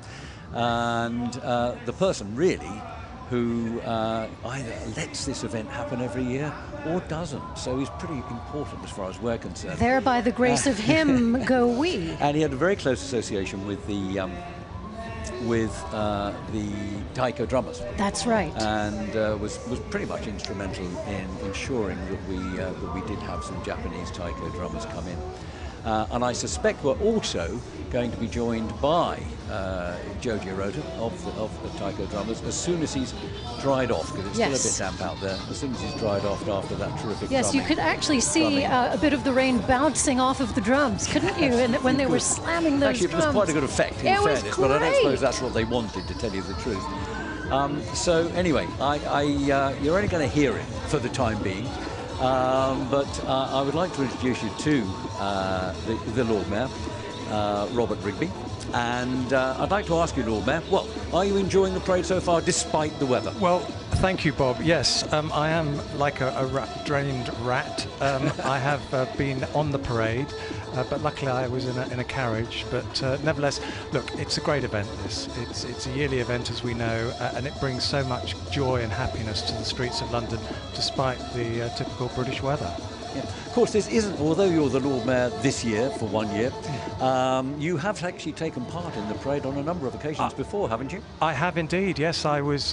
and the person really who either lets this event happen every year or doesn't. So he's pretty important as far as we're concerned. There, by the grace of him, go we. And he had a very close association with the taiko drummers. That's right. And was pretty much instrumental in ensuring that we did have some Japanese taiko drummers come in. And I suspect we're also going to be joined by Joji Arota of the taiko drummers as soon as he's dried off, because it's still a bit damp out there. As soon as he's dried off after that terrific Yes, drumming, you could actually see a bit of the rain bouncing off of the drums, couldn't you? And when they were slamming those actually, drums. it was quite a good effect, in fairness, but I don't suppose that's what they wanted, to tell you the truth. So anyway, you're only going to hear it for the time being. But I would like to introduce you to the Lord Mayor, Robert Rigby. And I'd like to ask you, Lord Mayor, well, are you enjoying the parade so far, despite the weather? Well, thank you, Bob. Yes, I am like a drained rat. I have been on the parade, but luckily I was in a carriage. But nevertheless, look, it's a great event. It's a yearly event, as we know, and it brings so much joy and happiness to the streets of London, despite the typical British weather. Yeah. Of course, this isn't, although you're the Lord Mayor this year for 1 year, you have actually taken part in the parade on a number of occasions before, haven't you? I have indeed, yes. I was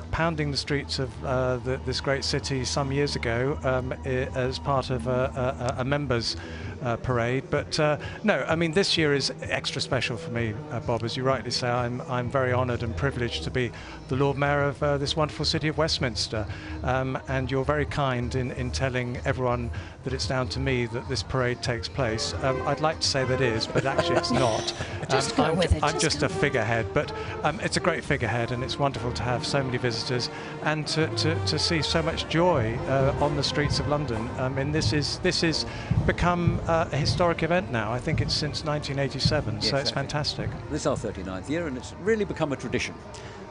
pounding the streets of this great city some years ago as part of a members' parade. But no, I mean, this year is extra special for me, Bob. As you rightly say, I'm very honoured and privileged to be the Lord Mayor of this wonderful city of Westminster. And you're very kind in telling everyone that it's down to me that this parade takes place. I'd like to say that is, but actually it's not. Just go with it. I'm just a figurehead, but it's a great figurehead, and it's wonderful to have so many visitors and to see so much joy on the streets of London. And this is become a historic event now. I think it's since 1987, yes, so it's fantastic. This is our 39th year, and it's really become a tradition.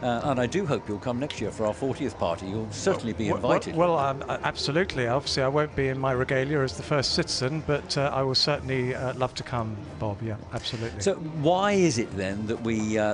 And I do hope you'll come next year for our 40th party. You'll certainly be invited. Well, absolutely. Obviously, I won't be in my regalia as the first citizen, but I will certainly love to come, Bob. Yeah, absolutely. So why is it then that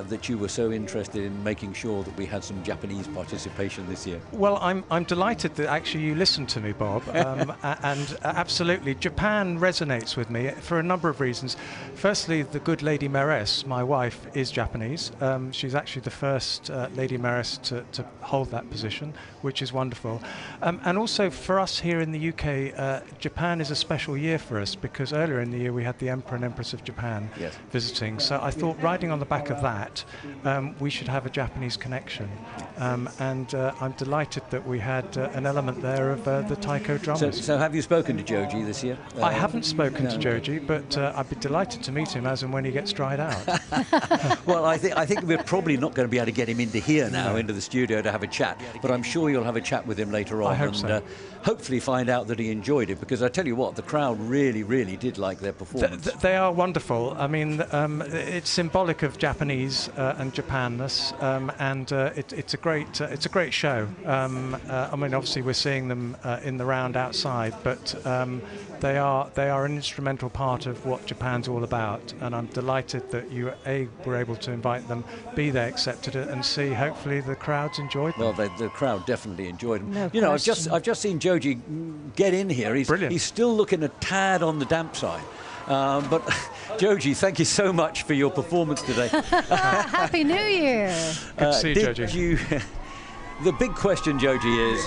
that you were so interested in making sure that we had some Japanese participation this year? Well, I'm delighted that actually you listened to me, Bob. And absolutely, Japan resonates with me for a number of reasons. Firstly, the good Lady Mayoress, my wife, is Japanese. She's actually the first Lady Mayoress to hold that position, which is wonderful. And also for us here in the UK, Japan is a special year for us, because earlier in the year we had the Emperor and Empress of Japan visiting. So I thought, riding on the back of that, we should have a Japanese connection. And I'm delighted that we had an element there of the taiko drummers. So have you spoken to Joji this year? I haven't spoken to Joji, but I'd be delighted to meet him as and when he gets dried out. Well, I think we're probably not going to be able to get him into here now, into the studio, to have a chat, but I'm sure you'll have a chat with him later on. I hope so. Hopefully find out that he enjoyed it, because I tell you what, the crowd really, really did like their performance. They are wonderful. I mean, it's symbolic of Japanese and Japanness, and it's a great show. I mean, obviously we're seeing them in the round outside, but they are an instrumental part of what Japan's all about, and I'm delighted that you were able to invite them, B, they accepted it, and C, hopefully the crowds enjoyed them. Well, the crowd definitely enjoyed them. No you know, question. I've just seen Joji get in here. He's still looking a tad on the damp side. But Joji, thank you so much for your performance today. Happy New Year! Good to see you, Joji. The big question, Joji, is,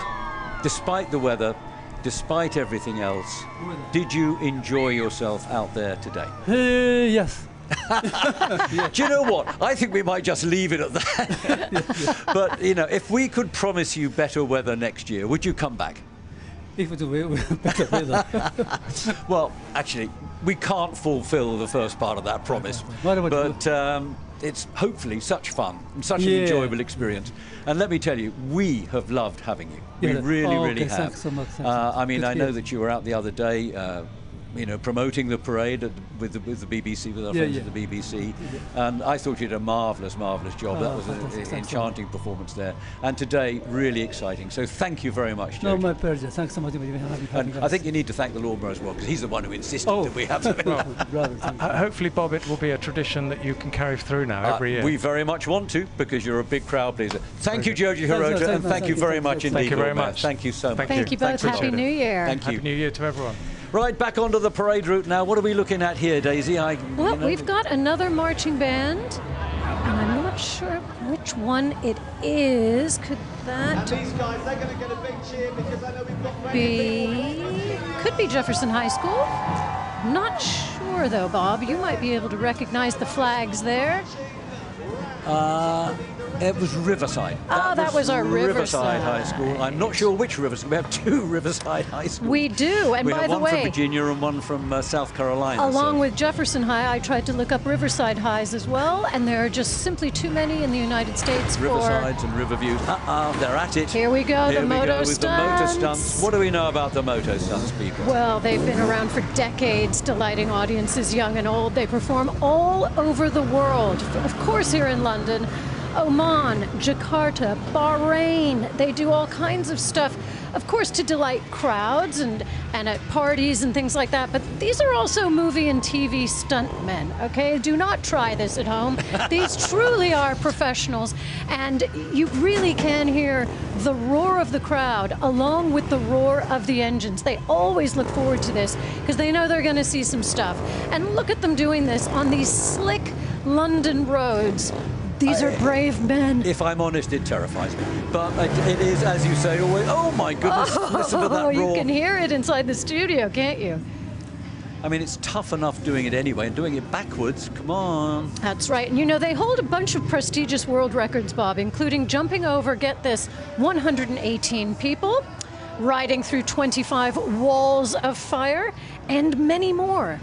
despite the weather, despite everything else, did you enjoy yourself out there today? Yes. Do you know what? I think we might just leave it at that. But, you know, if we could promise you better weather next year, would you come back? If it's better weather. Well, actually, we can't fulfill the first part of that promise. But it's hopefully such fun and such an enjoyable experience. And let me tell you, we have loved having you. We really have. Thanks so much. I mean, I know that you were out the other day promoting the parade with the BBC, with our friends at the BBC. And I thought you did a marvellous job. That was an enchanting performance there. And today, really exciting. So thank you very much, Joe. No, my pleasure. Thanks so much for having And I think you need to thank the Lord Mayor as well, because he's the one who insisted that we have Hopefully, Bob, it will be a tradition that you can carry through now every year. We very much want to, because you're a big crowd pleaser. Thank you, Joji Hirota, and thank you very much indeed. Thank you very much. Thank you so much. Thank you both. Happy New Year. Thank you. Happy New Year to everyone. Right, back onto the parade route now. What are we looking at here, Daisy? Well, we've got another marching band, and I'm not sure which one it is. Could that And these guys, they're going to get a big cheer because I know we've got be? Could be Jefferson High School. Not sure though, Bob. You might be able to recognize the flags there. It was Riverside. That was our Riverside High School. I'm not sure which Riverside. We have two Riverside High Schools. We do, and we by have the one from way, Virginia and one from South Carolina. along with Jefferson High, I tried to look up Riverside Highs as well, and there are just simply too many in the United States Riversides and Riverviews. They're at it. Here we go, Here the we moto go with stunts. the motor stunts. What do we know about the moto stunts, people? Well, they've been around for decades, delighting audiences young and old. They perform all over the world. Of course, here in London, Oman, Jakarta, Bahrain. They do all kinds of stuff, of course, to delight crowds and at parties and things like that. But these are also movie and TV stuntmen, okay? Do not try this at home. These truly are professionals, and you really can hear the roar of the crowd along with the roar of the engines. They always look forward to this because they know they're going to see some stuff. And look at them doing this on these slick London roads. These are brave men. If I'm honest, it terrifies me. But it is, as you say, always, oh my goodness, listen to that roar. You can hear it inside the studio, can't you? I mean, it's tough enough doing it anyway, and doing it backwards, come on. That's right. And they hold a bunch of prestigious world records, Bob, including jumping over, get this, 118 people, riding through 25 walls of fire, and many more.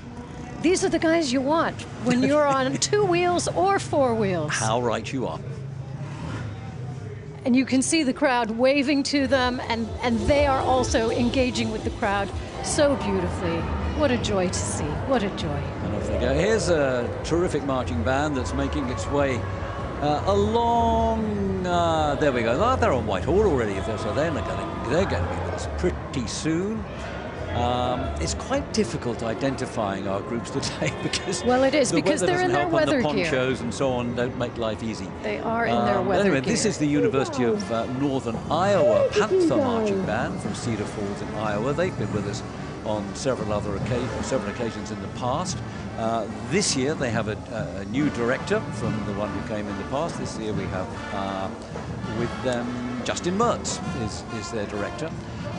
These are the guys you want when you're on 2 wheels or 4 wheels. How right you are. And you can see the crowd waving to them, and they are also engaging with the crowd so beautifully. What a joy to see. What a joy. And off they go. Here's a terrific marching band that's making its way along. There we go. Oh, they're on Whitehall already, so they're going to be with us pretty soon. It's quite difficult identifying our groups today because it is because they're in their weather gear. The gear. ponchos and so on don't make life easy. They are in their weather anyway, gear. this is the University of Northern Iowa Panther Marching Band from Cedar Falls in Iowa. They've been with us on several occasions in the past. This year they have a new director from the one who came in the past. This year we have with them Justin Mertz is their director.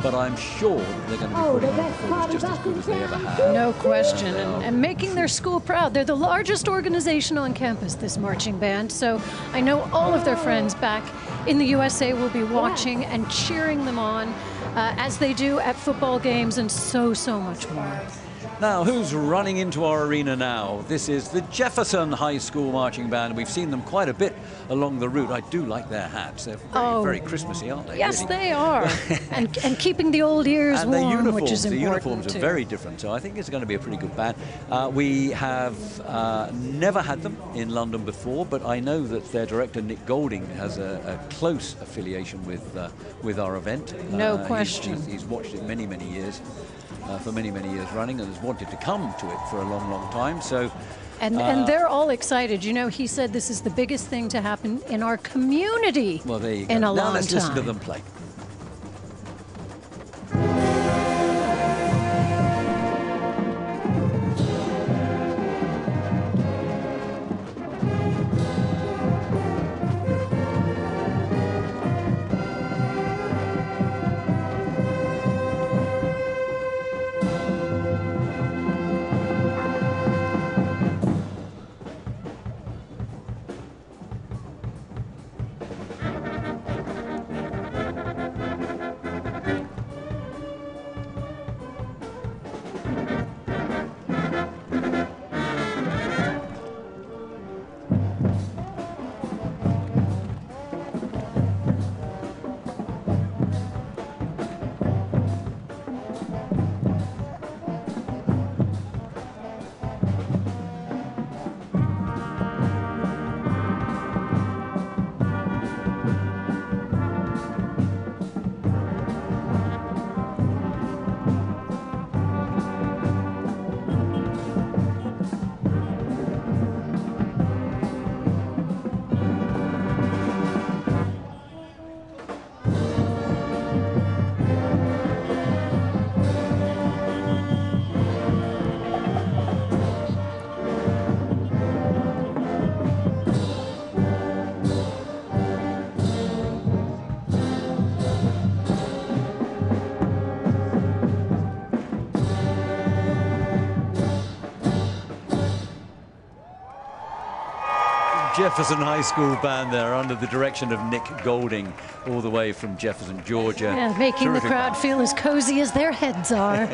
But I'm sure they're going to be putting on a performance just as good as they ever have. No question, and making their school proud. They're the largest organization on campus, this marching band, so I know all of their friends back in the USA will be watching and cheering them on as they do at football games and so much more. Now, who's running into our arena now? This is the Jefferson High School Marching Band. We've seen them quite a bit along the route. I do like their hats. They're very Christmassy, aren't they? Yes, really? They are. and keeping the old ears and warm, which is important. The uniforms too. are very different, so I think it's going to be a pretty good band. We have never had them in London before, but I know that their director, Nick Golding, has a close affiliation with our event. No question. He's watched it many years. For many years running, and has wanted to come to it for a long time. So, and they're all excited. He said this is the biggest thing to happen in our community. Well, there you go. In a now long let's time. listen to them play. Jefferson High School band there under the direction of Nick Golding, all the way from Jefferson, Georgia. Yeah, making the crowd feel as cozy as their heads are.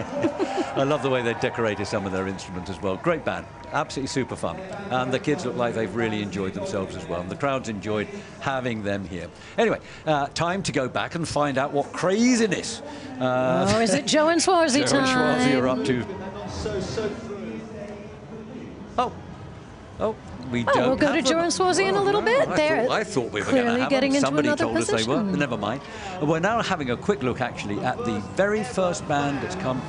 I love the way they decorated some of their instruments as well. Great band, absolutely super fun. And the kids look like they've really enjoyed themselves as well. And the crowd's enjoyed having them here. Anyway, time to go back and find out what craziness. Is it Joe and Swarzy time? Joe and Swarzy are up to. We don't we'll go to Joe and Swarzy in a little bit. I thought we were going to have getting them. into Somebody another told us position. they were. Never mind. We're now having a quick look, actually, at the very first band that's come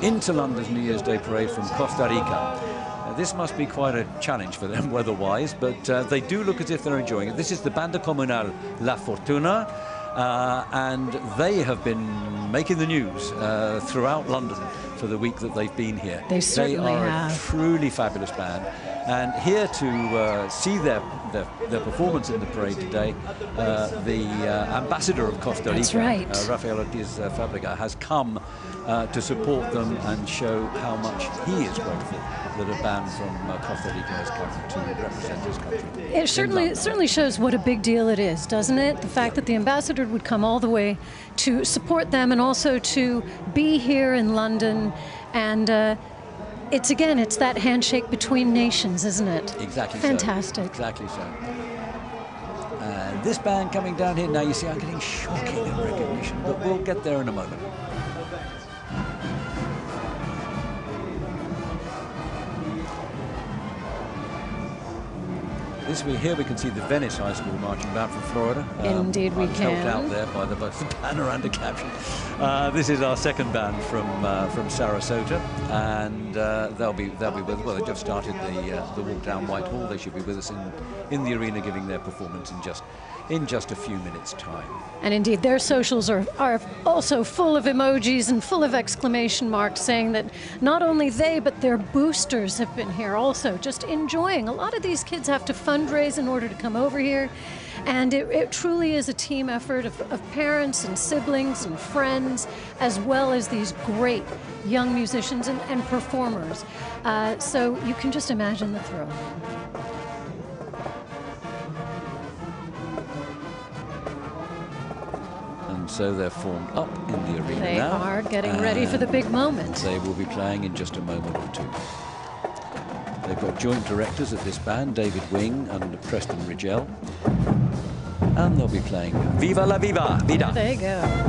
into London's New Year's Day parade from Costa Rica. This must be quite a challenge for them weather-wise, but they do look as if they're enjoying it. This is the Banda Comunal La Fortuna, and they have been making the news throughout London for the week that they've been here. They certainly are have. A truly fabulous band. And here to see their performance in the parade today, the ambassador of Costa Rica, That's right. Rafael Ortiz Fabrega, has come to support them and show how much he is grateful that a band from Costa Rica has come to represent his country. It certainly shows what a big deal it is, doesn't it? The fact that the ambassador would come all the way to support them and also to be here in London, and it's that handshake between nations, isn't it? Exactly. Fantastic. So. Exactly so. And this band coming down here, now you see I'm getting shocking in recognition, but we'll get there in a moment. Here we can see the Venice High School marching band from Florida. Indeed, we can. Helped out there by both the banner and the caption. This is our second band from Sarasota, and they'll be with us. Well, they just started the walk down Whitehall. They should be with us in the arena, giving their performance in just a few minutes' time. And indeed, their socials are also full of emojis and full of exclamation marks saying that not only they, but their boosters have been here also, just enjoying. A lot of these kids have to fundraise in order to come over here. And it truly is a team effort of parents and siblings and friends, as well as these great young musicians and performers. So you can just imagine the thrill. So they're formed up in the arena they now. They are getting ready for the big moment. They will be playing in just a moment or two. They've got joint directors at this band, David Wing and Preston Rigel. And they'll be playing Viva la Vida. There you go.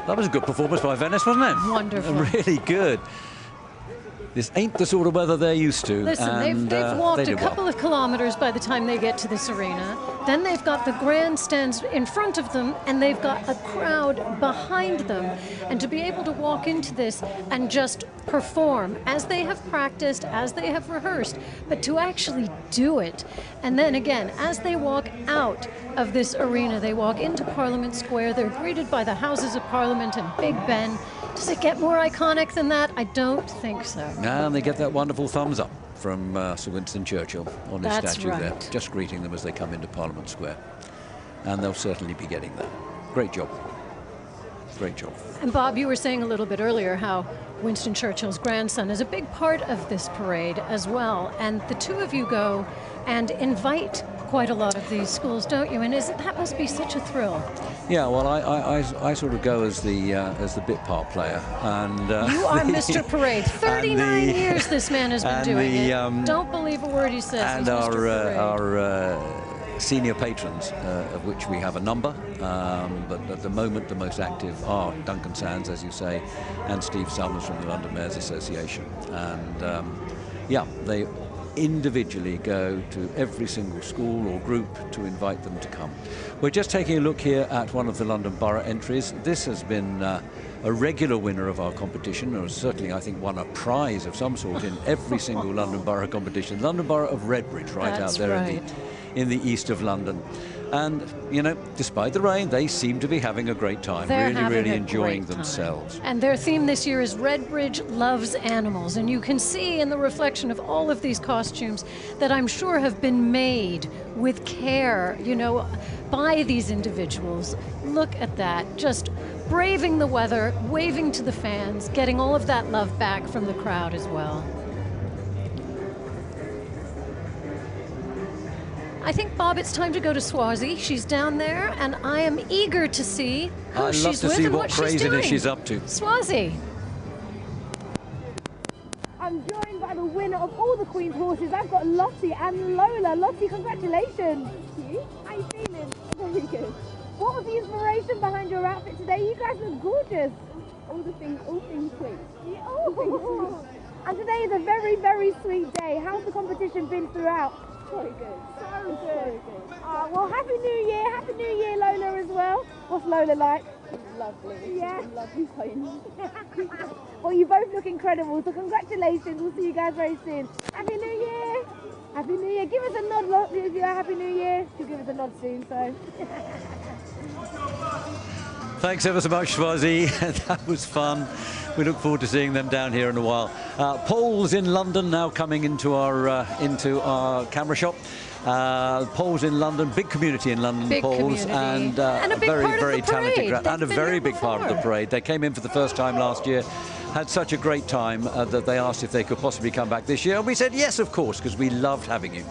That was a good performance by Venice, wasn't it? Wonderful. Really good. This ain't the sort of weather they're used to. Listen, they've walked a couple of kilometers by the time they get to this arena. Then they've got the grandstands in front of them, and they've got a crowd behind them. And to be able to walk into this and just perform as they have practiced, as they have rehearsed, but to actually do it. And then again, as they walk out of this arena, they walk into Parliament Square, they're greeted by the Houses of Parliament and Big Ben. Does it get more iconic than that? I don't think so. And they get that wonderful thumbs up from Sir Winston Churchill on his statue right. there, just greeting them as they come into Parliament Square. And they'll certainly be getting that. Great job. Great job. And Bob, you were saying a little bit earlier how Winston Churchill's grandson is a big part of this parade as well. And the two of you go and invite quite a lot of these schools, don't you? And that must be such a thrill. Yeah, well, I sort of go as the bit part player, and you are Mr. Parade. 39 years this man has been doing it. Don't believe a word he says. And our senior patrons, of which we have a number, but at the moment the most active are Duncan Sands, as you say, and Steve Summers from the London Mayors Association, and yeah, they individually go to every single school or group to invite them to come. We're just taking a look here at one of the London Borough entries. This has been a regular winner of our competition, or certainly I think won a prize of some sort in every single London Borough competition. London Borough of Redbridge, right out there in the east of London. And, you know, despite the rain, they seem to be having a great time. They're really enjoying themselves. And their theme this year is Redbridge Loves Animals. And you can see in the reflection of all of these costumes that I'm sure have been made with care, you know, by these individuals. Look at that. Just braving the weather, waving to the fans, getting all of that love back from the crowd as well. I think, Bob, it's time to go to Swazi. She's down there, and I am eager to see who she's with and what she's doing. I'd love to see what craziness she's up to. Swazi. I'm joined by the winner of all the Queen's horses. I've got Lottie and Lola. Lottie, congratulations. Thank you. How are you feeling? Very good. What was the inspiration behind your outfit today? You guys look gorgeous. All things sweet. Yeah, all things sweet. And today is a very, very sweet day. How's the competition been throughout? So good. So good. Well, Happy New Year. Happy New Year, Lola, as well. What's Lola like? She's lovely. Yeah. She's a lovely queen. Well, you both look incredible, so congratulations. We'll see you guys very soon. Happy New Year. Happy New Year. Give us a nod, Lottie, if you're Happy New Year. She'll give us a nod soon, so. Thanks ever so much, Swazi. That was fun. We look forward to seeing them down here in a while. Polls in London now coming into our camera shop. Polls in London, big community in London. Big polls community. And a very talented crowd, and a very big before. part of the parade. They came in for the first time last year, had such a great time that they asked if they could possibly come back this year, and we said yes, of course, because we loved having you.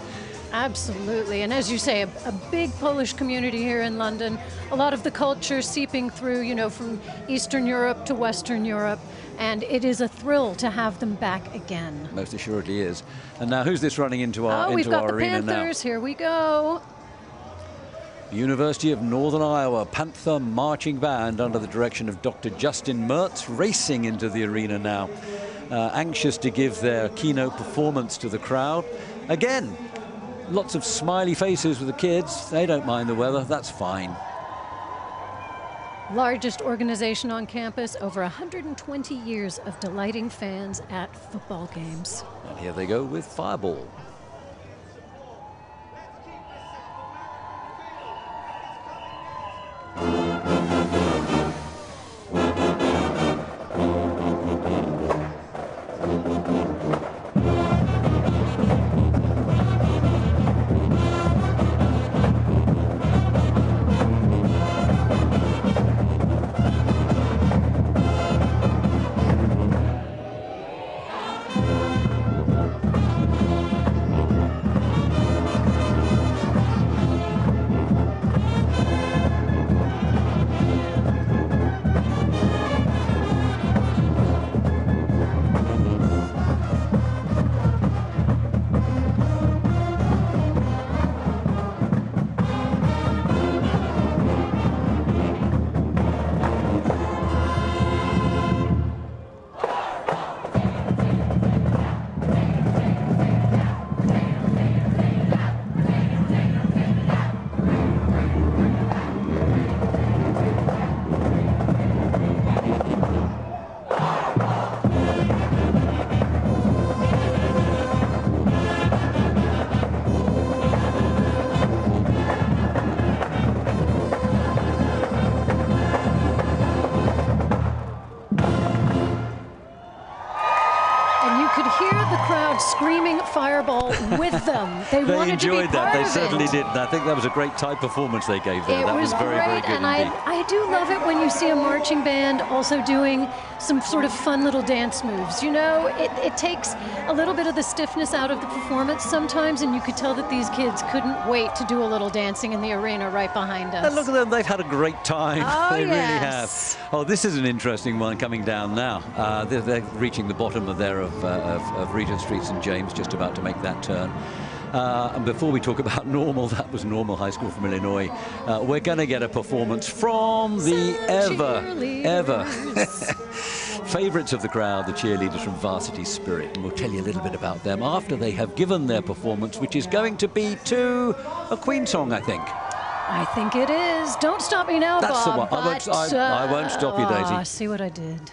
Absolutely, and as you say, a big Polish community here in London. A lot of the culture seeping through, you know, from Eastern Europe to Western Europe, and it is a thrill to have them back again. Most assuredly is. And now, who's this running into our we've got the arena Panthers. now? Here we go. University of Northern Iowa Panther Marching Band under the direction of Dr. Justin Mertz racing into the arena now, anxious to give their keynote performance to the crowd. Again, lots of smiley faces with the kids. They don't mind the weather. That's fine. Largest organization on campus, over 120 years of delighting fans at football games. And here they go with Fireball. them. They wanted to be enjoyed that. part They of certainly it. did. And I think that was a great type performance they gave there. It That was very, great, very good and indeed. I do love it when you see a marching band also doing some sort of fun little dance moves. You know, it takes a little bit of the stiffness out of the performance sometimes, and you could tell that these kids couldn't wait to do a little dancing in the arena right behind us. And look at them, they've had a great time. Oh, they really yes. have. Oh, this is an interesting one coming down now. They're reaching the bottom of Regent Street, St. James, just about to make that turn. And before we talk about Normal, that was Normal High School from Illinois, we're going to get a performance from the ever favourites of the crowd, the cheerleaders from Varsity Spirit. And we'll tell you a little bit about them after they have given their performance, which is going to be to a Queen song, I think. I think it is. Don't stop me now, That's Bob. the one. I won't stop you, Daisy. See what I did.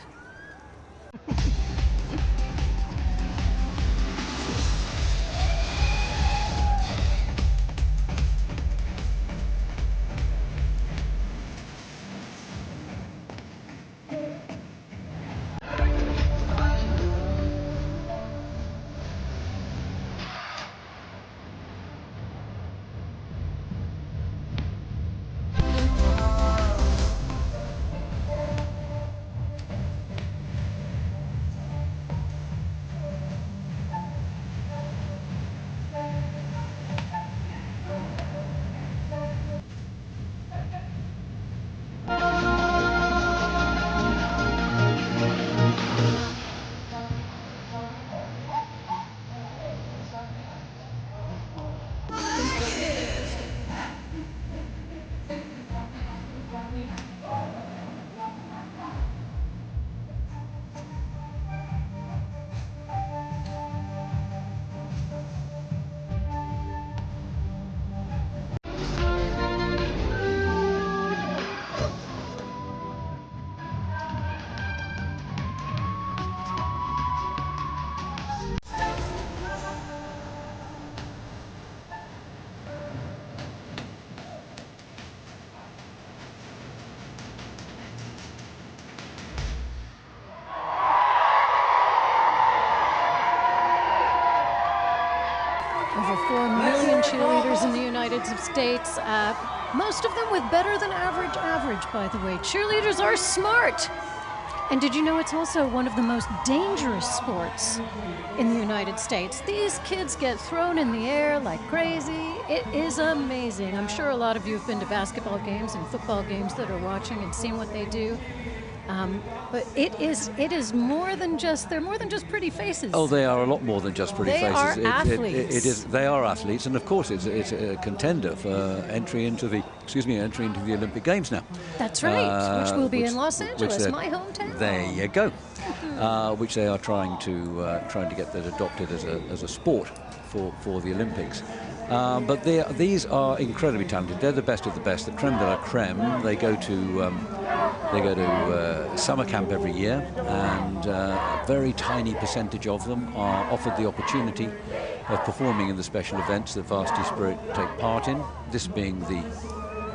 Over 4 million cheerleaders in the United States, most of them with better than average, by the way. Cheerleaders are smart. And did you know it's also one of the most dangerous sports in the United States? These kids get thrown in the air like crazy. It is amazing. I'm sure a lot of you have been to basketball games and football games that are watching and seen what they do. But it is more than just, they're more than just pretty faces. Oh, they are a lot more than just pretty faces. They are athletes. They are athletes, and of course it's a contender for entry into the Olympic Games now. That's right, which will be in Los Angeles, my hometown. There you go. Which they are trying to get that adopted as a sport for the Olympics. But these are incredibly talented. They're the best of the best, the creme de la creme. They go to summer camp every year, and a very tiny percentage of them are offered the opportunity of performing in the special events that Varsity Spirit take part in, this being the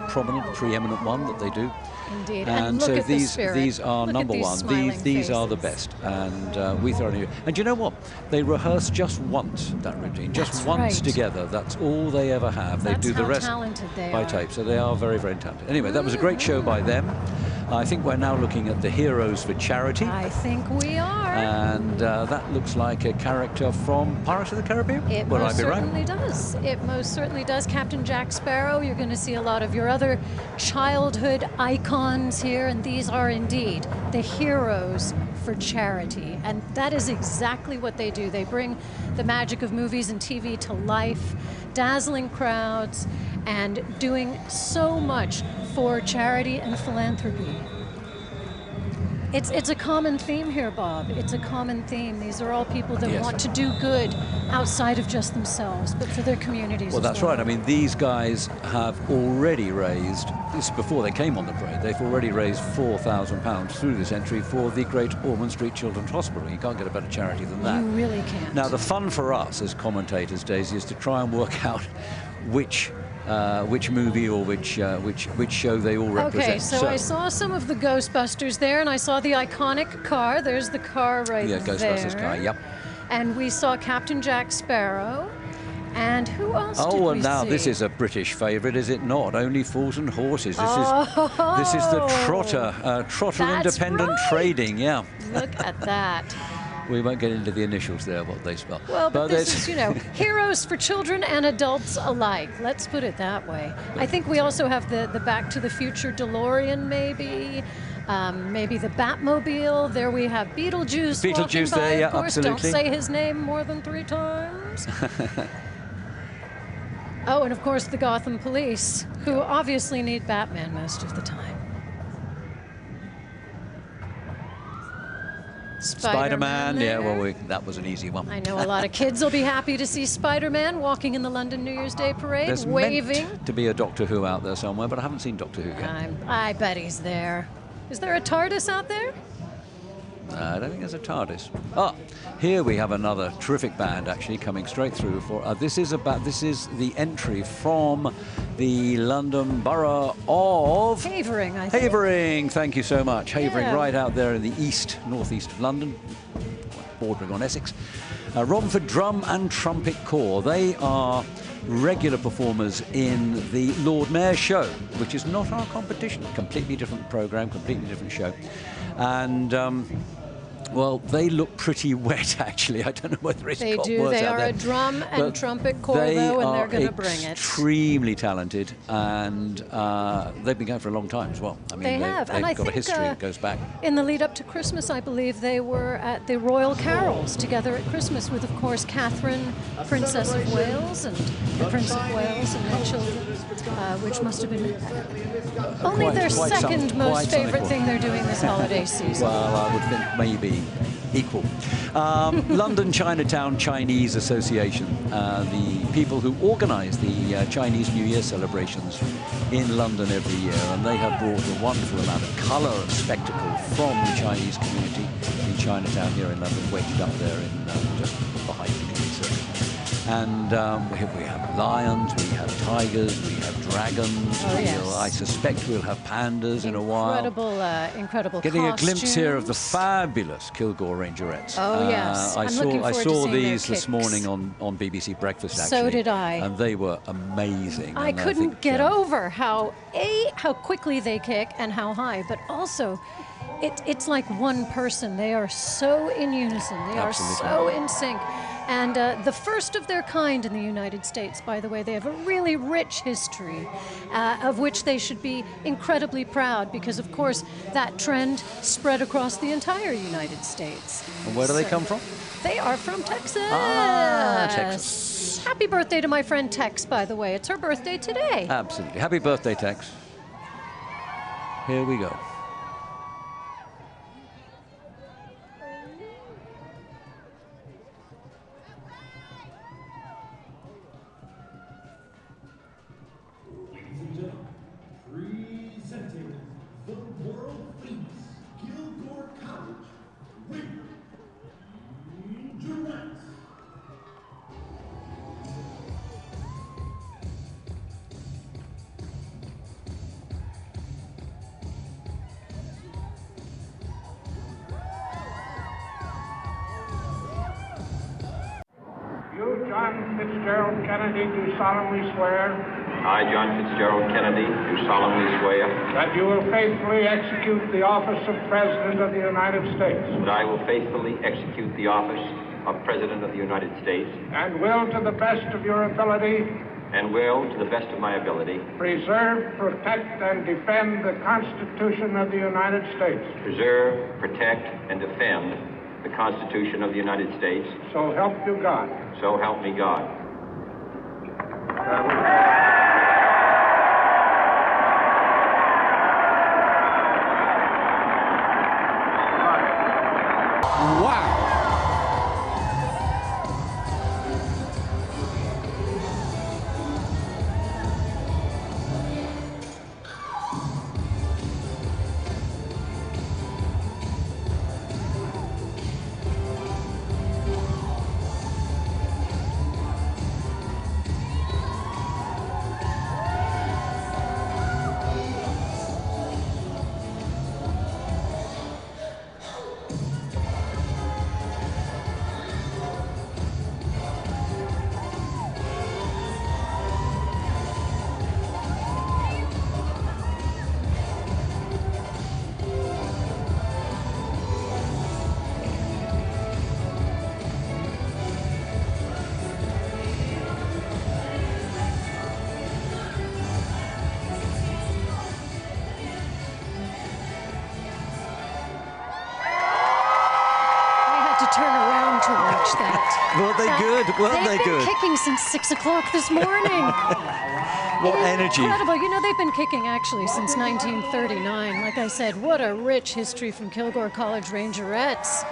prominent, preeminent one that they do. Indeed. And look so at these are number one. These are the best, and we thoroughly. And you know what? They rehearse just once that routine, just once together. That's all they ever have. They do the rest by tape. So they are very, very talented. Anyway, that was a great show by them. I think we're now looking at the Heroes for Charity. I think we are. And that looks like a character from Pirates of the Caribbean. It most certainly does. It most certainly does. Captain Jack Sparrow, you're going to see a lot of your other childhood icons here, and these are indeed the Heroes for Charity. And that is exactly what they do. They bring the magic of movies and TV to life, dazzling crowds, and doing so much for charity and philanthropy. It's a common theme here, Bob. It's a common theme. These are all people that want to do good outside of just themselves, but for their communities. Well, that's right. I mean, these guys have already raised, this before they came on the parade, they've already raised £4,000 through this entry for the Great Ormond Street Children's Hospital. You can't get a better charity than that. You really can't. Now, the fun for us as commentators, Daisy, is to try and work out which movie or which show they all represent. Okay, so I saw some of the Ghostbusters there, and I saw the iconic car. There's the car right there. Yeah, Ghostbusters car, yep. And we saw Captain Jack Sparrow. And who else did Oh, we and now see? this is a British favourite, is it not? Only Fools and Horses. This is the Trotter, Trotter That's Independent right. Trading, yeah. Look at that. We won't get into the initials there, what they spell. Well, but this there's- is, you know, heroes for children and adults alike. Let's put it that way. I think we also have the Back to the Future DeLorean, maybe. Maybe the Batmobile. There we have Beetlejuice. Beetlejuice walking by, there, yeah, of course. absolutely. Don't say his name more than 3 times. Oh, and of course the Gotham Police, who obviously need Batman most of the time. Spider-Man, yeah, there. well, that was an easy one. I know a lot of kids will be happy to see Spider-Man walking in the London New Year's Day parade, There's waving. meant to be a Doctor Who out there somewhere, but I haven't seen Doctor Who yet. I bet he's there. Is there a TARDIS out there? I don't think there's a TARDIS. Ah, here we have another terrific band actually coming straight through for. This is the entry from the London Borough of Havering, I think. Havering. Thank you so much. Havering, Yeah. right out there in the northeast of London, bordering on Essex. Romford Drum and Trumpet Corps. They are regular performers in the Lord Mayor's show, which is not our competition. Completely different programme, completely different show. And well, they look pretty wet, actually. I don't know whether it's They got do. words They out are there. a drum and But trumpet corps, though, and they're going to bring it. Extremely talented, and they've been going for a long time as well. I mean, They have, they've and I got a think, history that goes back. In the lead up to Christmas, I believe they were at the Royal Carols together at Christmas with, of course, Catherine, Princess of Wales, and the Prince of Wales and their children, which must have been only their second most favorite thing they're doing this holiday season. Well, I would think maybe equal. London Chinatown Chinese Association, the people who organise the Chinese New Year celebrations in London every year, and they have brought a wonderful amount of colour and spectacle from the Chinese community in Chinatown here in London, wedged up there in just behind the concert. And we have lions, we have tigers, we have dragons. Oh, yes. I suspect we'll have pandas in a while. Incredible Getting costumes. a glimpse here of the fabulous Kilgore Rangerettes. Oh, yes. I I'm looking saw forward to seeing these their this kicks. morning on BBC Breakfast, actually. So did I. And they were amazing. I And couldn't think, get over how quickly they kick and how high, but also it's like one person. They are so in unison. They Absolutely. are so in sync. And the first of their kind in the United States, by the way. They have a really rich history of which they should be incredibly proud because, of course, that trend spread across the entire United States. And where do they come from? They are from Texas. Ah, Texas. Happy birthday to my friend Tex, by the way. It's her birthday today. Absolutely. Happy birthday, Tex. Here we go. Presenting the world famous Kilgore College Rangerettes. You, John Fitzgerald Kennedy, do solemnly swear I, John Fitzgerald Kennedy, do solemnly swear that you will faithfully execute the office of President of the United States that I will faithfully execute the office of President of the United States and will, to the best of your ability, and will, to the best of my ability, preserve, protect, and defend the Constitution of the United States. preserve, protect, and defend the Constitution of the United States. So help you God. So help me God. Wow! watch that. Weren't they good? Weren't they good? They've been kicking since 6 o'clock this morning. What energy. Incredible. You know, they've been kicking actually since 1939. Like I said, what a rich history from Kilgore College Rangerettes.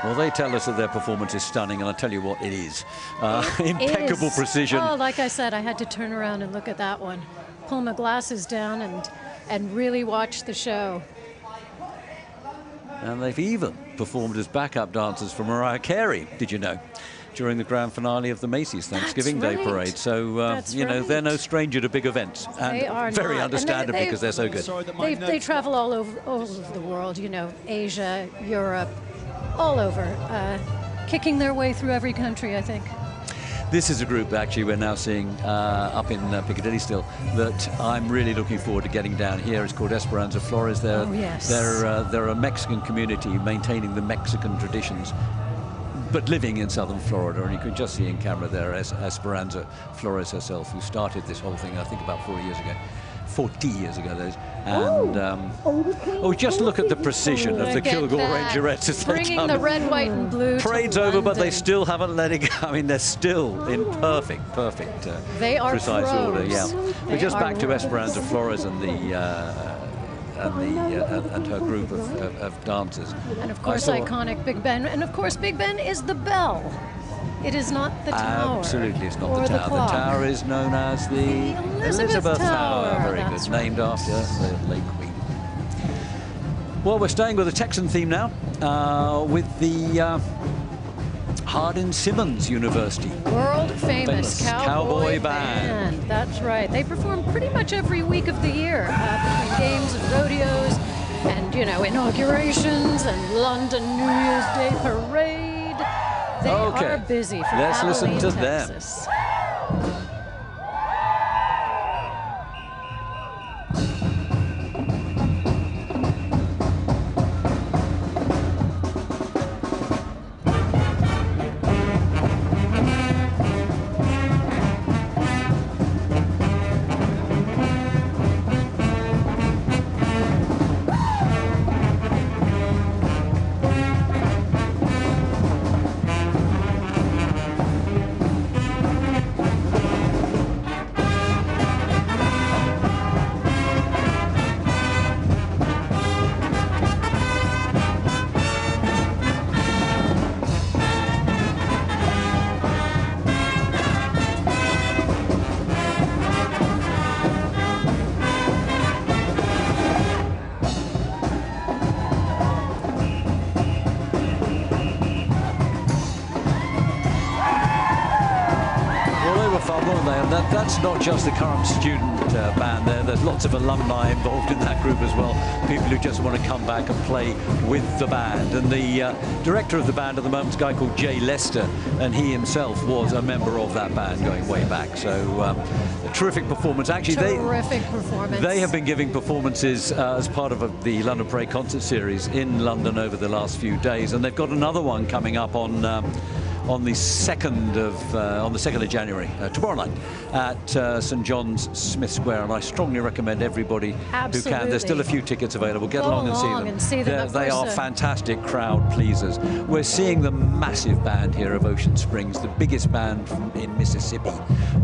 Well, they tell us that their performance is stunning, and I'll tell you what, it is. Impeccable precision. Oh, like I said, I had to turn around and look at that one. Pull my glasses down and really watch the show. And they've even performed as backup dancers for Mariah Carey, did you know, during the grand finale of the Macy's Thanksgiving Day Parade. So, you know, they're no stranger to big events. And They are very not. understandably, And because they're so good. They travel all over the world, you know, Asia, Europe, all over, kicking their way through every country, I think. This is a group, actually, we're now seeing up in Piccadilly still, that I'm really looking forward to getting down here. It's called Esperanza Flores. They're a Mexican community maintaining the Mexican traditions, but living in southern Florida. And you can just see in camera there Esperanza Flores herself, who started this whole thing, I think, about 40 years ago. 40 years ago, those. And just look at the precision of the Kilgore Rangerettes as they Bringing come. the red, white, and blue. Parade's to over, but they London. still haven't let it go. I mean, they're still in perfect, They are precise pros. order. Yeah, They we're just are back to pros. Esperanza Flores and and her group of dancers. And of course, I saw- iconic Big Ben. And of course, Big Ben is the bell. It is not the tower. Absolutely, it's not or the tower. The clock. tower is known as the Elizabeth Tower. Very That's good, named after the late Queen. Well, we're staying with the Texan theme now, with the Hardin Simmons University. World famous Cowboy Band. That's right. They perform pretty much every week of the year, between games and rodeos, and you know, inaugurations and London New Year's Day parade. They are busy from Let's listen Abilene, to them. Texas. That's not just the current student band there. There's lots of alumni involved in that group as well. People who just want to come back and play with the band. And the director of the band at the moment is a guy called Jay Lester, and he himself was a member of that band going way back. So a terrific performance. Actually, Terrific performance. They have been giving performances as part of the London Parade concert series in London over the last few days, and they've got another one coming up on the 2nd of January, tomorrow night, at St John's Smith Square, and I strongly recommend everybody who can. There's still a few tickets available. Get along and see them. They are fantastic crowd pleasers. We're seeing the massive band here of Ocean Springs, the biggest band in Mississippi,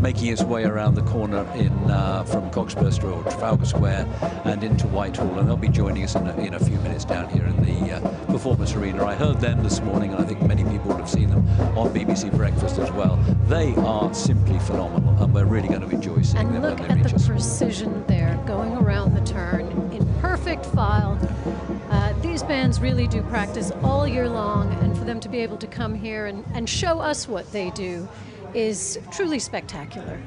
making its way around the corner from Cockspur or Trafalgar Square and into Whitehall, and they'll be joining us in a few minutes down here in the Performance Arena. I heard them this morning, and I think many people would have seen them on BBC Breakfast as well. They are simply phenomenal, and we're really going to enjoy seeing them when they reach us. And look at the precision there, going around the turn in perfect file. These bands really do practice all year long, and for them to be able to come here and show us what they do is truly spectacular.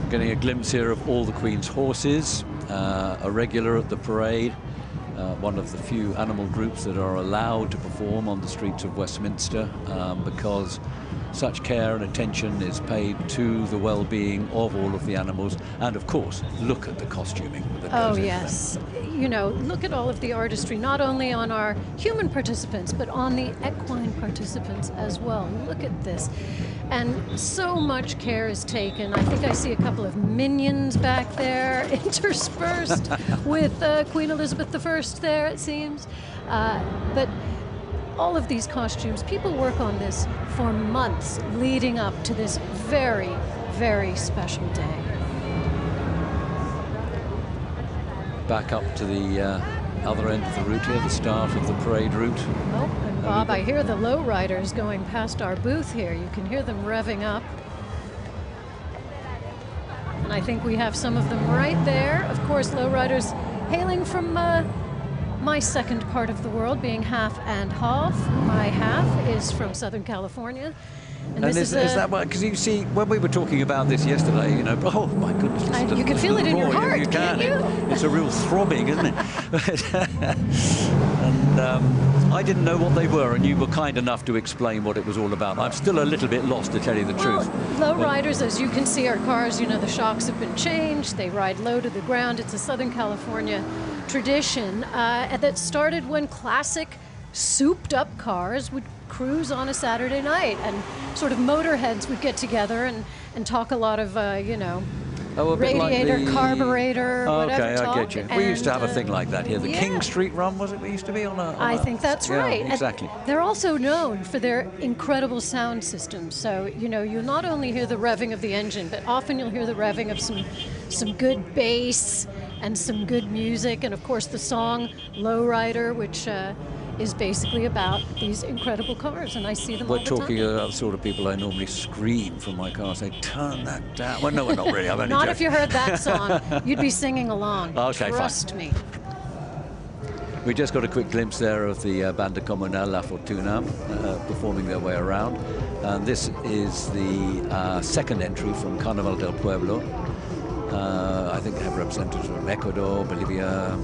Getting a glimpse here of all the Queen's horses, a regular at the parade, one of the few animal groups that are allowed to perform perform on the streets of Westminster, because such care and attention is paid to the well-being of all of the animals. And of course, look at the costuming that goes into yes. You know, look at all of the artistry, not only on our human participants, but on the equine participants as well. Look at this. And so much care is taken. I think I see a couple of minions back there interspersed with Queen Elizabeth I there, it seems. But all of these costumes, people work on this for months leading up to this very, very special day. Back up to the other end of the route here, the start of the parade route. Oh, and Bob, I hear the lowriders going past our booth here. You can hear them revving up. And I think we have some of them right there. Of course, lowriders hailing from my second part of the world, being half and half. My half is from Southern California. And is that why? Because you see, when we were talking about this yesterday, you know, oh my goodness, you can feel it in your heart, you can't you? It's a real throbbing, isn't it? And I didn't know what they were, and you were kind enough to explain what it was all about. I'm still a little bit lost, to tell you the truth. Low riders, as you can see, our cars, you know, the shocks have been changed. They ride low to the ground. It's a Southern California tradition that started when classic souped-up cars would cruise on a Saturday night, and sort of motorheads would get together and talk a lot of, you know, radiator, like carburetor, whatever Okay, talk. I get you. We used to have a thing like that here. The yeah. King Street Run, was it? We used to be on a... I think that's right. Yeah, exactly. And they're also known for their incredible sound systems. So, you know, you'll not only hear the revving of the engine, but often you'll hear the revving of some good bass and some good music. And, of course, the song Lowrider, which... is basically about these incredible cars, and I see them all the time. We're talking about the sort of people I normally scream from my car, say, turn that down. Well, no, we're not really. I'm only Not joking. if you heard that song. You'd be singing along. Okay, Trust me. We just got a quick glimpse there of the Banda Comunal La Fortuna performing their way around. And this is the second entry from Carnaval del Pueblo. I think they have representatives from Ecuador, Bolivia,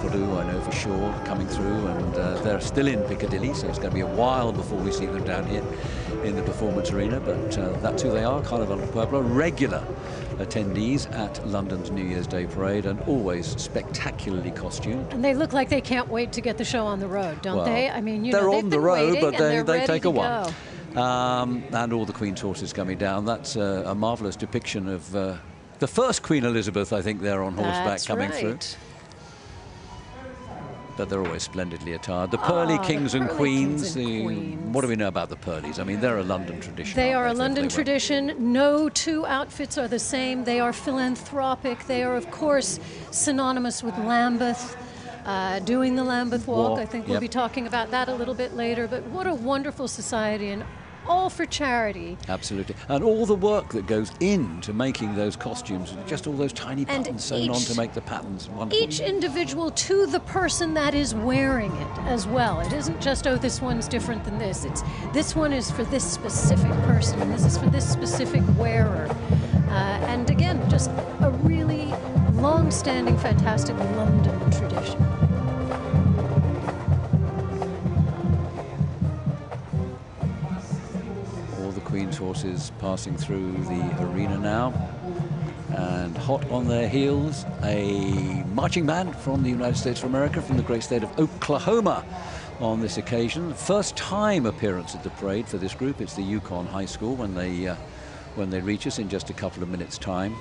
Peru, I know for sure, coming through, and they're still in Piccadilly, so it's going to be a while before we see them down here in the performance arena, but that's who they are, Carnaval del Pueblo, regular attendees at London's New Year's Day Parade, and always spectacularly costumed. And they look like they can't wait to get the show on the road, don't they? I mean, you they're know, on the road, but they take a while. And all the Queen's horses coming down. That's a marvellous depiction of the first Queen Elizabeth, I think, there on horseback coming through. But they're always splendidly attired. The Pearly Kings and Queens. What do we know about the Pearlies? I mean, they're a London tradition. They are a London tradition. No two outfits are the same. They are philanthropic. They are, of course, synonymous with Lambeth. Doing the Lambeth Walk. I think we'll be talking about that a little bit later. But what a wonderful society, and all for charity. Absolutely. And all the work that goes into making those costumes, just all those tiny buttons sewn on to make the patterns. Wonderful. Each individual to the person that is wearing it as well. It isn't just, oh, this one's different than this. It's this one is for this specific person, and this is for this specific wearer. And again, just a really long-standing, fantastic London tradition. Queen's horses passing through the arena now, and hot on their heels, a marching band from the United States of America, from the great state of Oklahoma on this occasion. First time appearance at the parade for this group. It's the Yukon High School when they reach us in just a couple of minutes' time.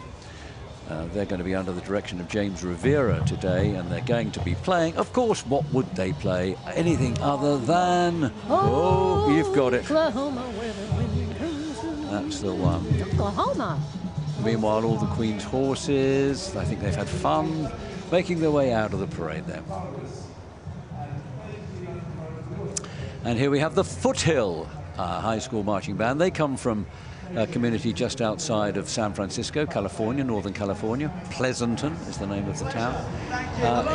They're going to be under the direction of James Rivera today, and they're going to be playing, of course, what would they play? Anything other than... Oh, you've got it. Oklahoma, where the wind comes from. That's the one. Oklahoma. Meanwhile, all the Queen's horses, I think they've had fun making their way out of the parade there. And here we have the Foothill High School Marching Band. They come from a community just outside of San Francisco, California, Northern California. Pleasanton is the name of the town.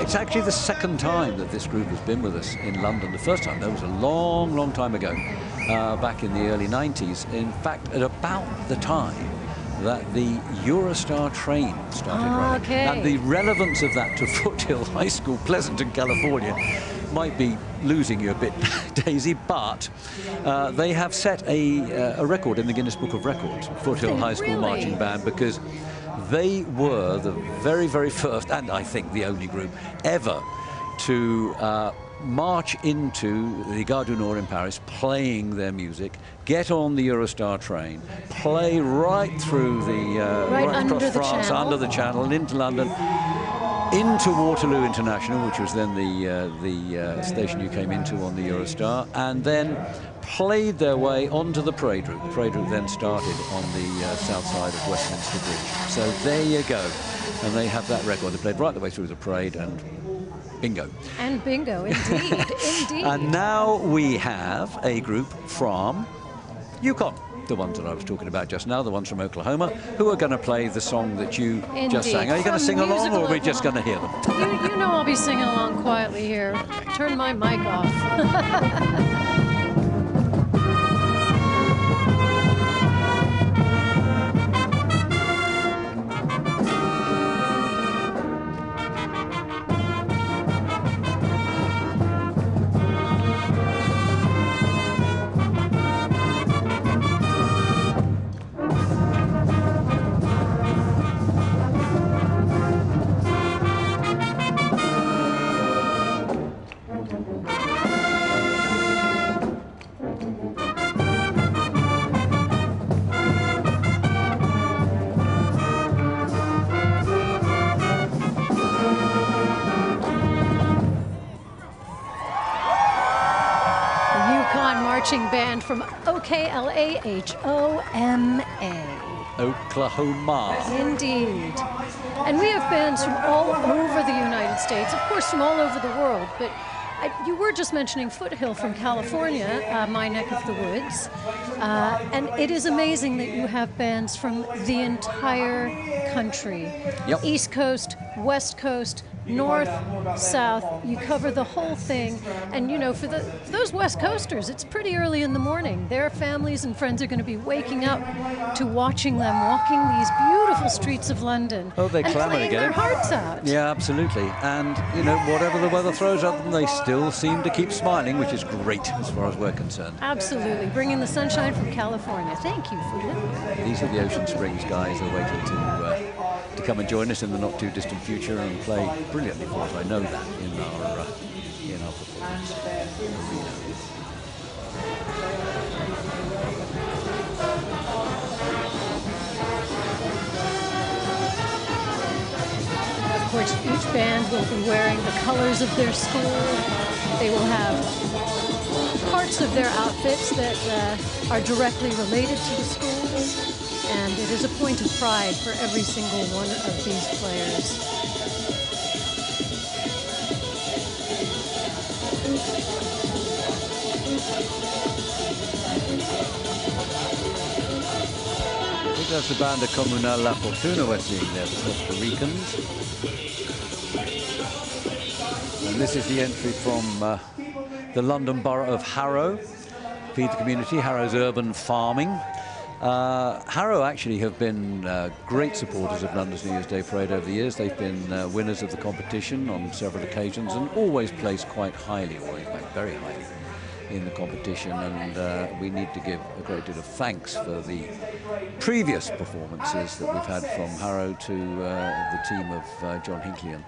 It's actually the second time that this group has been with us in London. The first time, that was a long, long time ago, back in the early 90s. In fact, at about the time that the Eurostar train started running. And the relevance of that to Foothill High School, Pleasanton, California, might be losing you a bit, Daisy, but they have set a record in the Guinness Book of Records, Foothill High School Marching Band, because they were the very, very first, and I think the only group ever, to march into the Gare du Nord in Paris, playing their music, get on the Eurostar train, play right through the right across France, under the Channel, and into London, into Waterloo International, which was then the station you came into on the Eurostar, and then played their way onto the parade route. The parade route then started on the south side of Westminster Bridge. So there you go. And they have that record. They played right the way through the parade, and bingo. And bingo, indeed, indeed. And now we have a group from Yukon, the ones that I was talking about just now, the ones from Oklahoma, who are going to play the song that you just sang. Are you going to sing along, or are we just going to hear them? You know I'll be singing along quietly here. Turn my mic off. Marching band from Oklahoma. Oklahoma. Indeed. And we have bands from all over the United States, of course from all over the world, but you were just mentioning Foothill from California, my neck of the woods, and it is amazing that you have bands from the entire country. Yep. East Coast, West Coast, North, South, you cover the whole thing. And you know, for those West Coasters, it's pretty early in the morning. Their families and friends are going to be waking up to watching them walking these beautiful streets of London. Oh, they clamour to get their it. hearts out. Yeah, absolutely. And, you know, whatever the weather throws at them, they still seem to keep smiling, which is great as far as we're concerned. Absolutely. Bringing the sunshine from California. Thank you for that. These are the Ocean Springs guys who are waiting to come and join us in the not too distant future and play brilliantly for us. I know that in our performance arena. Of course, each band will be wearing the colors of their school. They will have parts of their outfits that are directly related to the schools. And it is a point of pride for every single one of these players. I think that's the Banda Comunal La Fortuna we're seeing there, the Costa Ricans. And this is the entry from the London Borough of Harrow. Feed the community, Harrow's urban farming. Harrow actually have been great supporters of London's New Year's Day Parade over the years. They've been winners of the competition on several occasions and always placed quite highly, or in fact very highly, in the competition. And we need to give a great deal of thanks for the previous performances that we've had from Harrow to the team of John Hinckley and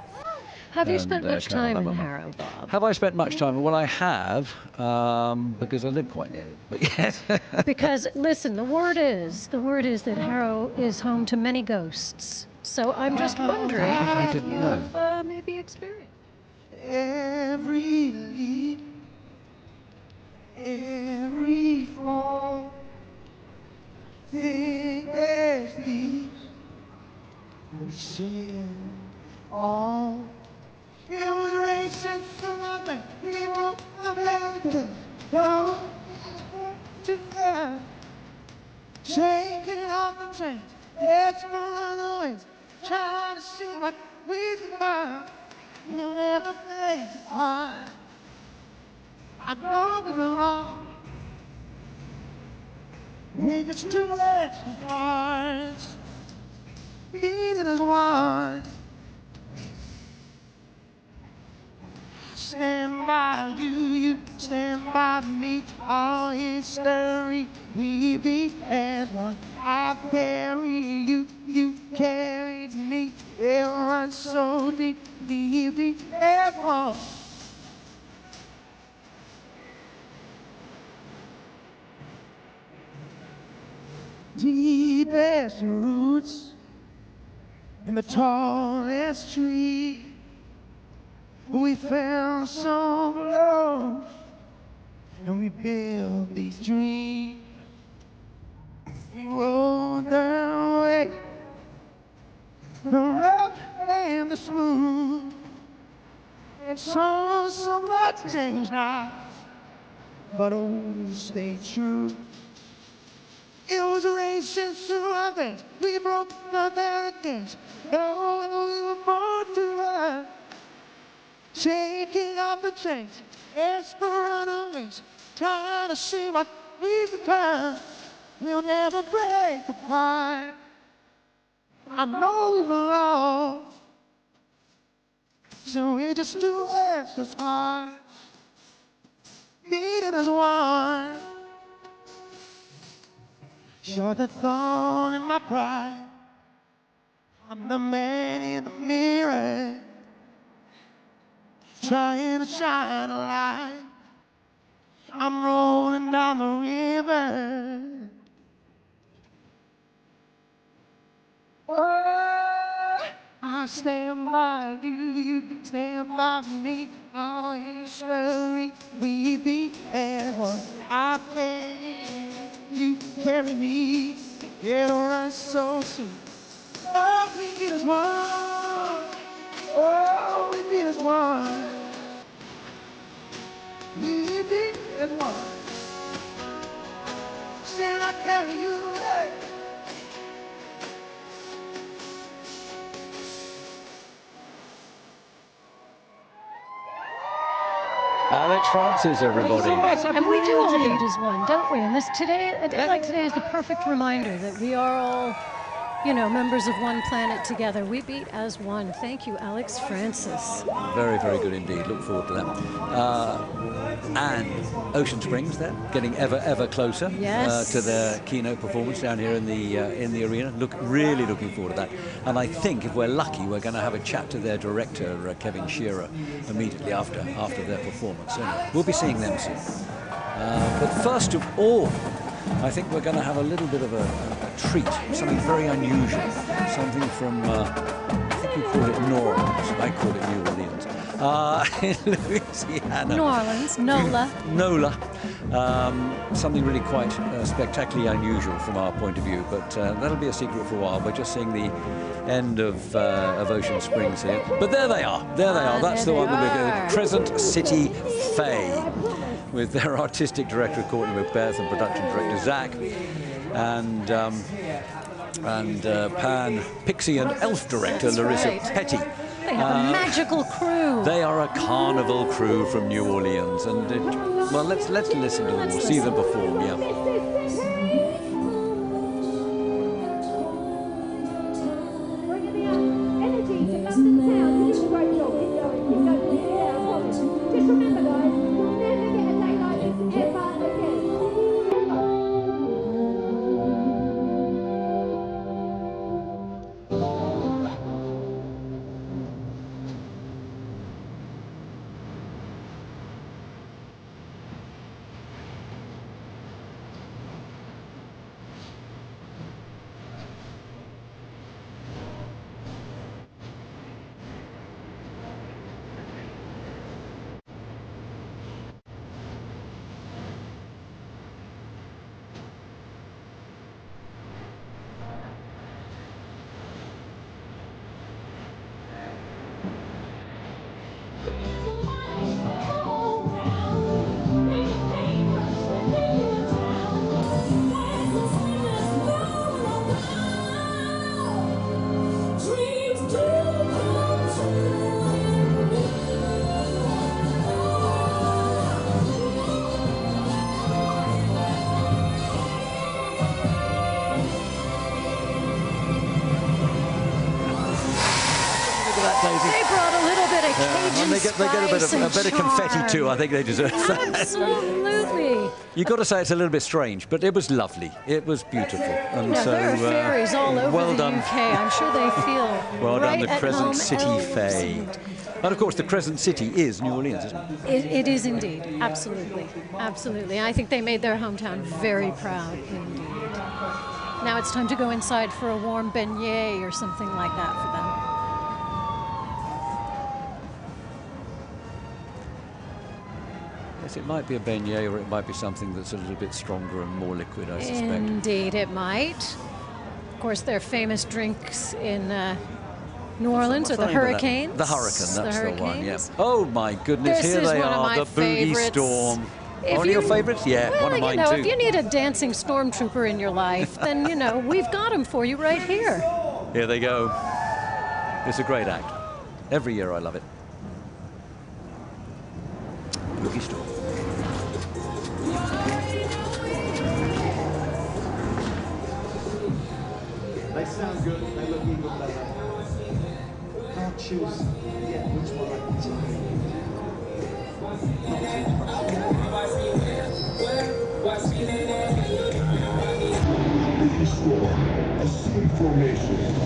Have you spent much time in Harrow, Bob? Have I spent much time? Well, I have, because I live quite near it. But yes. Because, listen, the word is that Harrow is home to many ghosts. So I'm just wondering I didn't if know. you've maybe experienced. Every leaf, every fall, thing that leaves, we see all. It was racing for nothing, people abandoned, no, to God. Shaking off the fence, it's my noise, trying to see what we find. You'll never play hard. I know we're wrong. It's too late for us. Even as one. stand by you, you stand by me. All history, we be as one. I carry you, you carried me. It runs so deep, deep as one. Deep as the roots in the tallest tree. We fell so low, and we built these dreams. We rode the way, the rough and the smooth, and so much change now, but oh, stay true. It was a race to others. We broke the barricades. Oh, we were born to run. Shaking off the chains, Esperanto, trying to see what we become. We'll never break apart. I know we belong, so we just do as hard, beating as one. You're the thorn in my pride. I'm the man in the mirror, trying to shine a light. I'm rolling down the river. Oh, I stand by you, you stand by me. Oh, history, we be as one. I carry you, carry me. It'll run so soon. Oh, we be as one. Oh, we be as one. We be as one. Still I carry you. Hey. Alex Francis, everybody. And we do all beat as one, don't we? And a day like today is the perfect reminder that we are all, members of one planet together. We beat as one. Thank you, Alex Francis. Very, very good indeed. Look forward to that. And Ocean Springs, there, getting ever closer to their keynote performance down here in the arena. Really looking forward to that. And I think if we're lucky, we're going to have a chat to their director, Kevin Shearer, immediately after their performance. So we'll be seeing them soon. But first of all, I think we're going to have a little bit of a treat, something very unusual, something from, I think we call it New Orleans, I call it New Orleans, in Louisiana. New Orleans, NOLA. NOLA. Something really quite spectacularly unusual from our point of view, but that'll be a secret for a while. We're just seeing the end of Ocean Springs here. But there they are. That's the one that we're going to. Crescent City Faye, with their artistic director Courtney Macbeth and production director Zach, and Pan, Pixie and Elf director Larissa Petty. They have a magical crew. They are a carnival crew from New Orleans, and well, let's listen to them. We'll see them perform. They brought a little bit of Cajun they get a bit of confetti too. I think they deserve that. Absolutely. You've got to say it's a little bit strange, but it was lovely. It was beautiful. And You know, so, there are fairies all over well the done. UK. I'm sure they feel Well right done, the at Crescent home City elves. Fae. And of course, the Crescent City is New Orleans, isn't it? It is indeed. Absolutely. Absolutely. I think they made their hometown very proud indeed. Now it's time to go inside for a warm beignet or something like that for them. Yes, it might be a beignet, or it might be something that's a little bit stronger and more liquid, I suspect. Indeed, it might. Of course, their famous drinks in New Orleans are the Hurricanes. The Hurricane, that's the one, yeah. Hurricanes. Oh my goodness, This here is they one of are, my the Boogie favorites. Storm. If One of your you- favorites? Yeah, Well, one of mine you know, too. if you need a dancing stormtrooper in your life, then, you know, we've got him for you right here. Here they go. It's a great act. Every year I love it. Boogie Storm. They sound good, they look even better. Can't choose yet which one I can Boogie Storm, a sweet formation.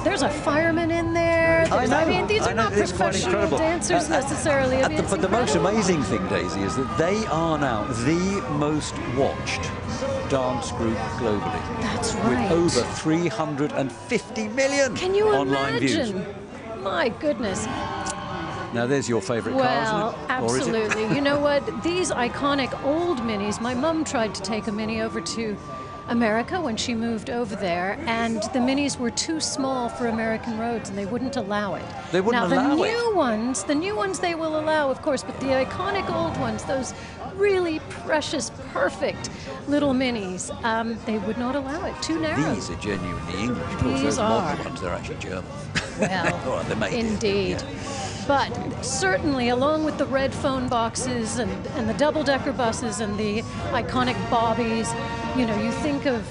There's a fireman in there. I mean, these are not professional dancers necessarily. I mean, but the most amazing thing, Daisy, is that they are now the most watched dance group globally. That's right. With over 350 million Can you online views. imagine? My goodness. Now, there's your favorite car, isn't Well, it? Or is it? absolutely. You know what? These iconic old minis, my mum tried to take a mini over to America when she moved over there, and the minis were too small for American roads, and they wouldn't allow it. They wouldn't now, allow the new ones they will allow, of course, but the iconic old ones, those really precious, perfect little minis, they would not allow it. Too narrow. These are genuinely English. Of course, These those modern are. ones, they're actually German. Well, Well, they're made here. indeed. Yeah. But certainly, along with the red phone boxes and the double-decker buses and the iconic bobbies, you know, you think of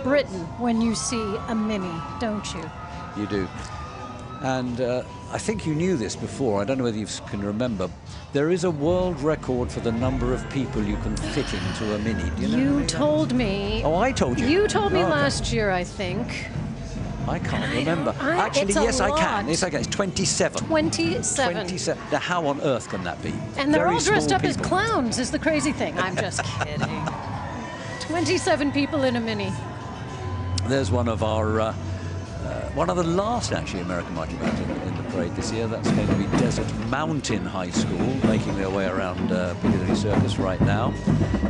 Britain when you see a Mini, don't you? You do. And I think you knew this before. I don't know whether you can remember. There is a world record for the number of people you can fit into a Mini. Do you know? You told me. Oh, I told you. You told me Oh, okay. last year, I think. I can't remember. I- Actually, it's a yes, I lot. can. Yes, I can. It's 27. 27. 27. Now, how on earth can that be? And they're Very all dressed small up as people. clowns, is the crazy thing. I'm just kidding. 27 people in a Mini. There's one of our, one of the last actually American marching bands in the parade this year. That's going to be Desert Mountain High School, making their way around Piccadilly Circus right now.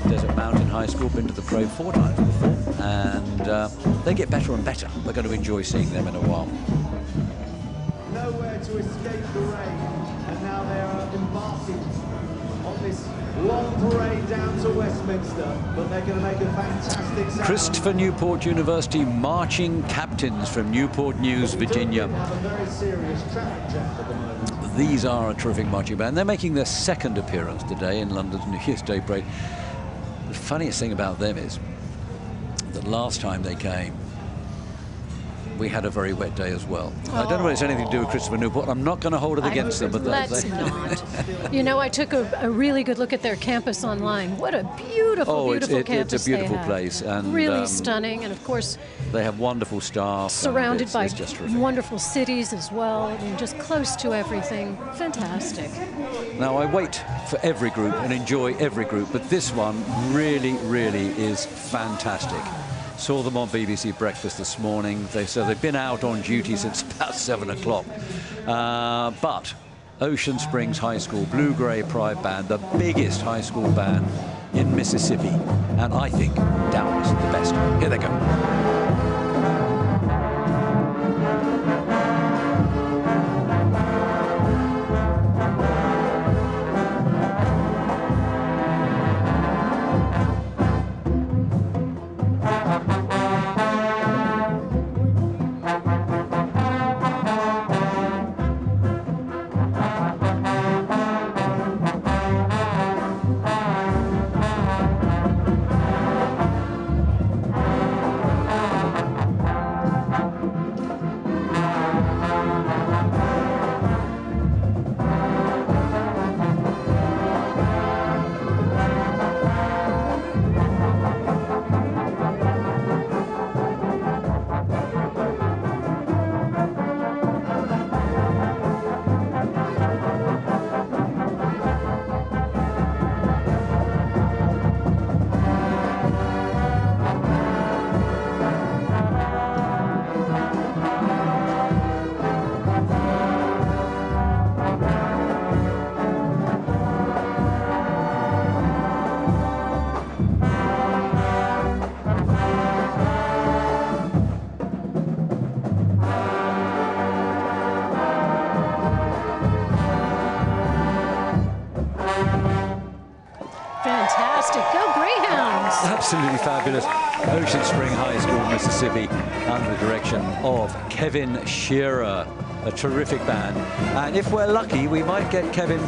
Desert Mountain High School, been to the parade 4 times before, and they get better and better. We're going to enjoy seeing them in a while. Nowhere to escape the rain, and now they are embarking on this long parade down to Westminster, but they're going to make a fantastic sound. Christopher Newport University marching captains from Newport News, Virginia. We have a very serious traffic jam at the moment. These are a terrific marching band. They're making their second appearance today in London's New Year's Day parade. The funniest thing about them is that last time they came, we had a very wet day as well. I don't know if it's anything to do with Christopher Newport. I'm not going to hold it against them. But let's not. You know, I took a really good look at their campus online. What a beautiful, beautiful campus it's a beautiful they have. place. And, really stunning. And, of course, they have wonderful staff. Surrounded by just wonderful cities as well. I mean, just close to everything. Fantastic. Now, I wait for every group and enjoy every group, but this one really, really is fantastic. Saw them on BBC Breakfast this morning. So they've been out on duty since about 7 o'clock. But Ocean Springs High School Blue Gray Pride Band, the biggest high school band in Mississippi, and I think doubtless the best. Here they go. Absolutely fabulous. Ocean Spring High School, Mississippi, under the direction of Kevin Shearer, a terrific band. And if we're lucky, we might get Kevin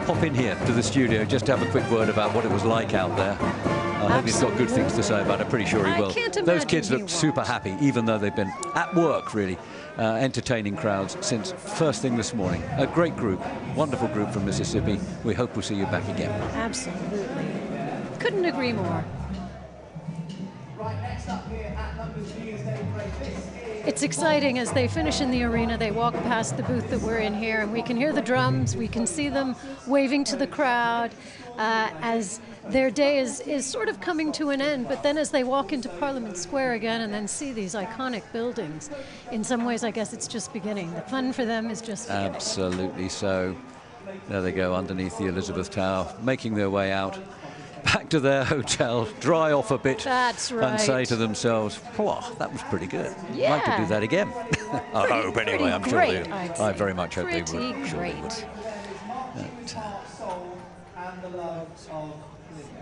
pop in here to the studio just to have a quick word about what it was like out there. I hope he's got good things to say about it. Pretty sure he will. Those kids look super happy, even though they've been at work, really, entertaining crowds since first thing this morning. A great group, wonderful group from Mississippi. We hope we'll see you back again. Absolutely. Couldn't agree more. It's exciting as they finish in the arena. They walk past the booth that we're in here, and we can hear the drums. We can see them waving to the crowd as their day is sort of coming to an end. But then as they walk into Parliament Square again and then see these iconic buildings, in some ways, I guess it's just beginning. The fun for them is just beginning. Absolutely so. There they go underneath the Elizabeth Tower, making their way out back to their hotel, dry off a bit. That's right. And say to themselves, oh, that was pretty good. Yeah. I'd like to do that again. I hope anyway. I'm sure they would. I very much hope they would. Pretty great.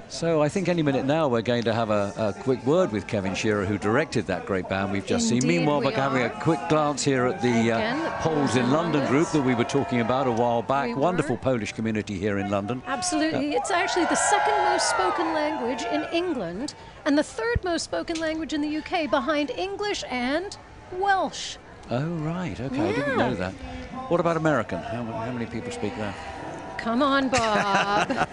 So I think any minute now we're going to have a quick word with Kevin Shearer, who directed that great band we've just seen. Meanwhile, we're having a quick glance here at the Poles in London group that we were talking about a while back. Wonderful Polish community here in London. Absolutely. It's actually the second most spoken language in England and the third most spoken language in the UK, behind English and Welsh. Oh, right. Okay, I didn't know that. What about American? How many people speak that? Come on, Bob.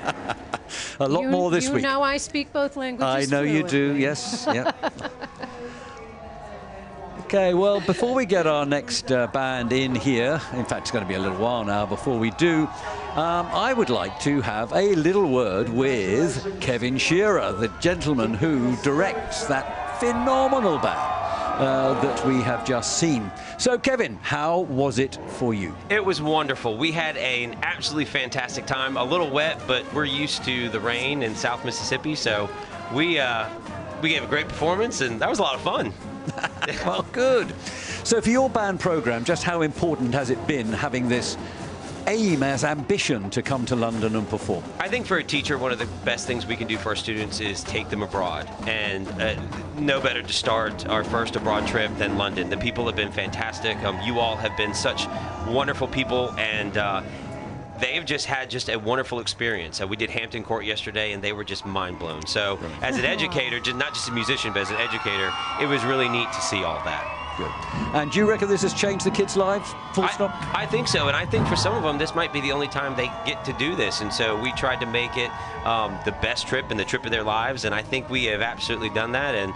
A lot more this week. You know I speak both languages I know you do, yes. Yep. Okay, well, before we get our next band in here, in fact, it's going to be a little while now before we do, I would like to have a little word with Kevin Shearer, the gentleman who directs that phenomenal band that we have just seen. So, Kevin, how was it for you? It was wonderful. We had an absolutely fantastic time. A little wet, but we're used to the rain in South Mississippi, so we gave a great performance, and that was a lot of fun. Well, good. So, for your band program, just how important has it been having this aim as ambition to come to London and perform? I think for a teacher, one of the best things we can do for our students is take them abroad, and no better to start our first abroad trip than London. The people have been fantastic. You all have been such wonderful people, and they've just had a wonderful experience. We did Hampton Court yesterday, and they were just mind blown. So as an educator, not just a musician, but as an educator, it was really neat to see all that. Good. And do you reckon this has changed the kids' lives? Full stop? I think so, and I think for some of them, this might be the only time they get to do this. And so we tried to make it the best trip and the trip of their lives, and I think we have absolutely done that. And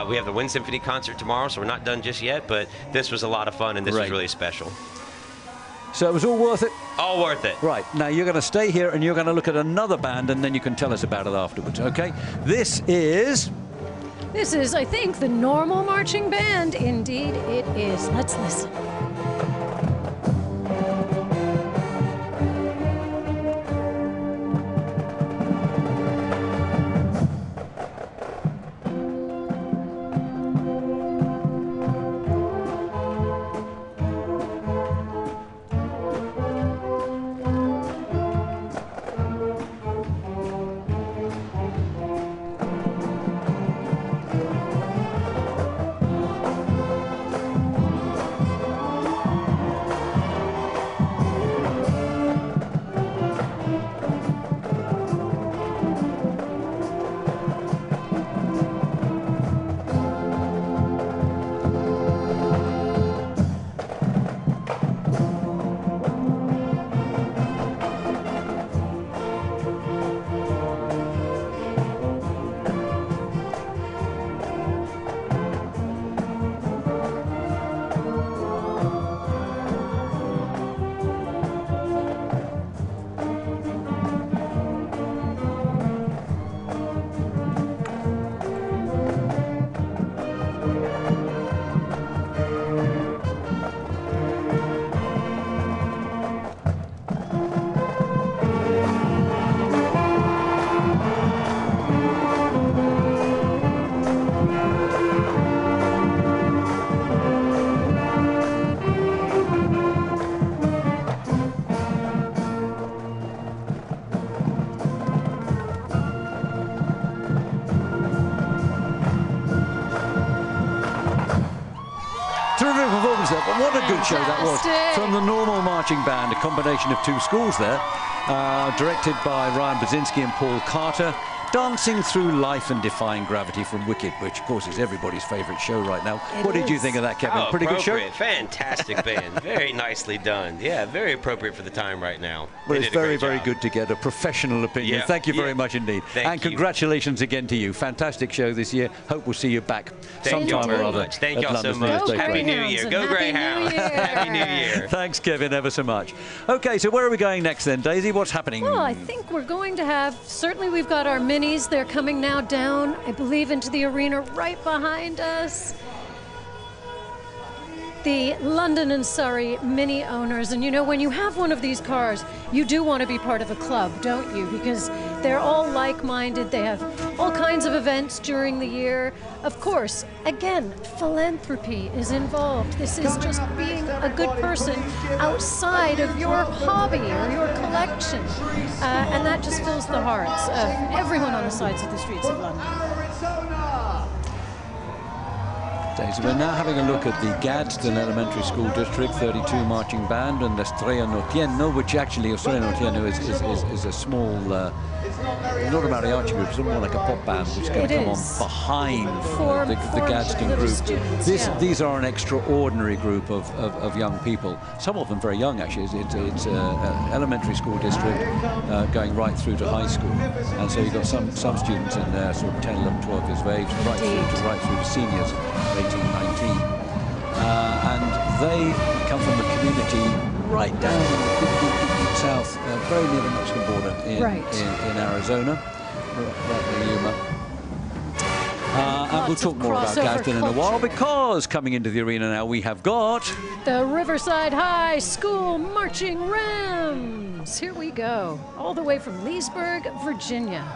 we have the Wind Symphony concert tomorrow, so we're not done just yet, but this was a lot of fun, and this was really special. So it was all worth it? All worth it. Right. Now you're going to stay here, and you're going to look at another band, and then you can tell us about it afterwards, okay? This is, I think, the normal marching band. Indeed, it is. Let's listen. Terrific performance there, but what a good show that was from the normal marching band, a combination of two schools there, directed by Ryan Brzezinski and Paul Carter, dancing through life and defying gravity from Wicked, which of course is everybody's favourite show right now. What did you think of that, Kevin? Pretty good show? Fantastic band. Very nicely done. Yeah, very appropriate for the time right now. Well, it's very, very good to get a professional opinion. Yeah, Thank you very much indeed. Thank you. Congratulations again to you. Fantastic show this year. Hope we'll see you back sometime or other. Thank y'all so much. Happy New Year. Go Greyhounds. Happy New Year. Thanks, Kevin, ever so much. Okay, so where are we going next then, Daisy? What's happening? Well, I think we're going to have, certainly we've got our minis. They're coming now down, I believe, into the arena right behind us. The London and Surrey Mini owners, and you know, when you have one of these cars, you do want to be part of a club, don't you? Because they're all like-minded. They have all kinds of events during the year. Of course, again, philanthropy is involved. This is just being a good person outside of your hobby or your collection. And that just fills the hearts of everyone on the sides of the streets of London. So we're now having a look at the Gadsden Elementary School District 32 marching band and the Estrella Nortiano, which actually Estrella Nortiano is a small, not a mariachi group, it's more like a pop band which is going to come on behind the Gadsden group. These are an extraordinary group of young people, some of them very young actually. It's an elementary school district going right through to high school, and so you've got some students in there, sort of 10, 11, 12 years of age, right through to seniors, 18, 19. And they come from a community right down south, very near the Mexican border in Arizona, right near Yuma. And we'll talk more about Gadsden in a while, because coming into the arena now we have got the Riverside High School Marching Rams. Here we go, all the way from Leesburg, Virginia.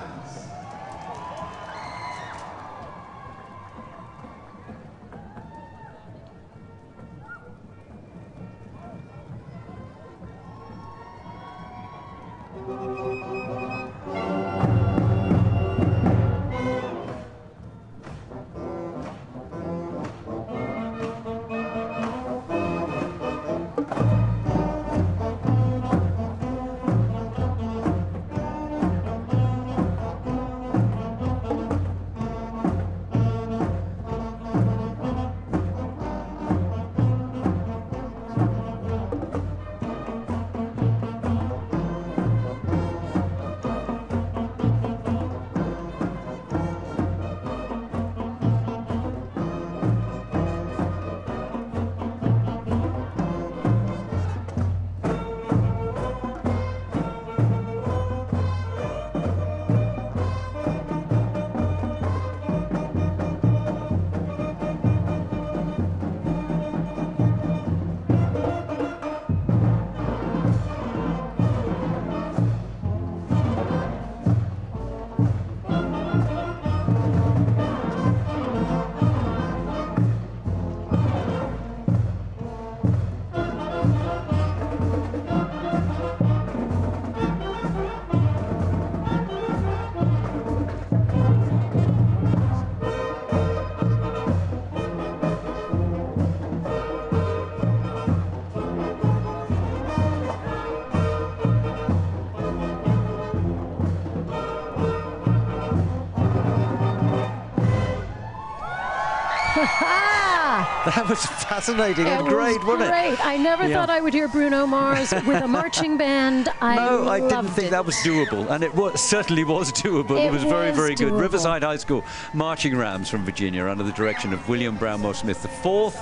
That was fascinating and great, wasn't it? Great. I never thought I would hear Bruno Mars with a marching band. No, I didn't think that was doable, and it certainly was doable. It was very, very good. Riverside High School marching rams from Virginia under the direction of William Brownmore Smith IV.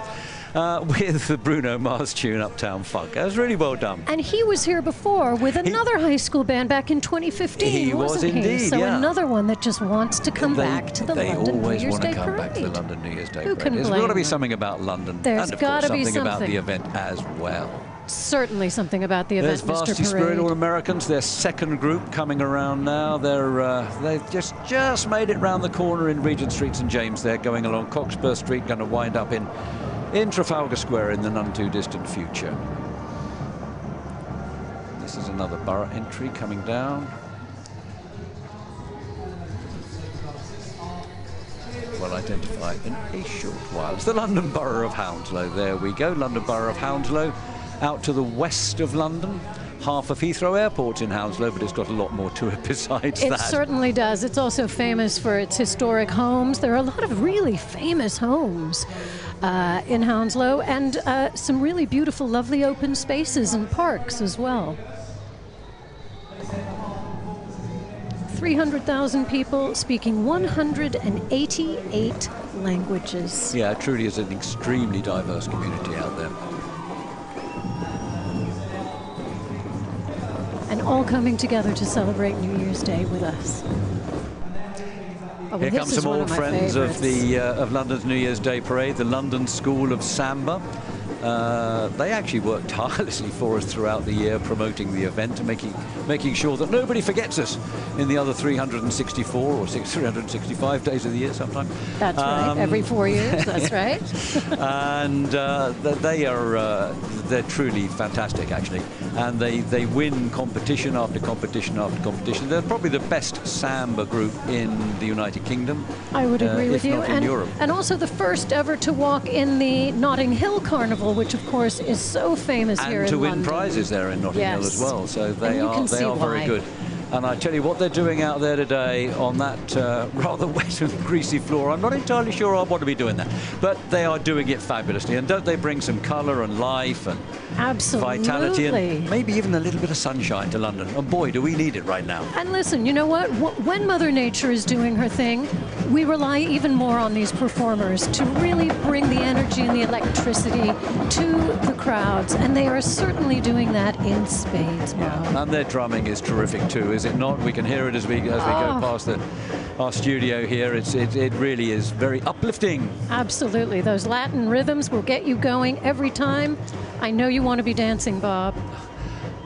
With the Bruno Mars tune Uptown Funk. That was really well done. And he was here before with another high school band back in 2015, he was indeed, So yeah. another one that just wants to come back to the London New Year's Day Parade. They always want to come back to the London New Year's Day Who Parade. can There's blame got to be them? something about London. There's and of gotta course be something about something. the event as well. Certainly something about the event, There's Varsity Mr. Spirit Parade. All-Americans, their second group coming around now. They've just made it round the corner in Regent Street, St James. They're going along Cockspur Street, going to wind up in Trafalgar Square in the none too distant future. This is another borough entry coming down. Well identified in a short while. It's the London Borough of Hounslow. There we go, London Borough of Hounslow, out to the west of London. Half of Heathrow Airport's in Hounslow, but it's got a lot more to it besides that. It certainly does. It's also famous for its historic homes. There are a lot of really famous homes in Hounslow, and some really beautiful, lovely open spaces and parks as well. 300,000 people speaking 188 languages. Yeah, it truly is an extremely diverse community out there. And all coming together to celebrate New Year's Day with us. Oh, well, Here come some old friends of of London's New Year's Day Parade, the London School of Samba. They actually work tirelessly for us throughout the year, promoting the event and making sure that nobody forgets us in the other 364 or 365 days of the year sometime. That's right, every 4 years, that's right. And they're truly fantastic, actually. And they win competition after competition after competition. They're probably the best samba group in the United Kingdom. I would agree with you. If not in Europe. And also the first ever to walk in the Notting Hill Carnival, which of course is so famous here in London. And to win prizes there in Notting Hill as well. So they are very good. And I tell you what they're doing out there today on that rather wet and greasy floor. I'm not entirely sure I want to be doing that, but they are doing it fabulously. And don't they bring some colour and life and vitality and maybe even a little bit of sunshine to London? And boy, do we need it right now. And listen, you know what? When Mother Nature is doing her thing, we rely even more on these performers to really bring the energy and the electricity to the crowds. And they are certainly doing that in spades, Bob. And their drumming is terrific too, is it not? We can hear it as we go past our studio here. It really is very uplifting. Absolutely. Those Latin rhythms will get you going every time. I know you want to be dancing, Bob.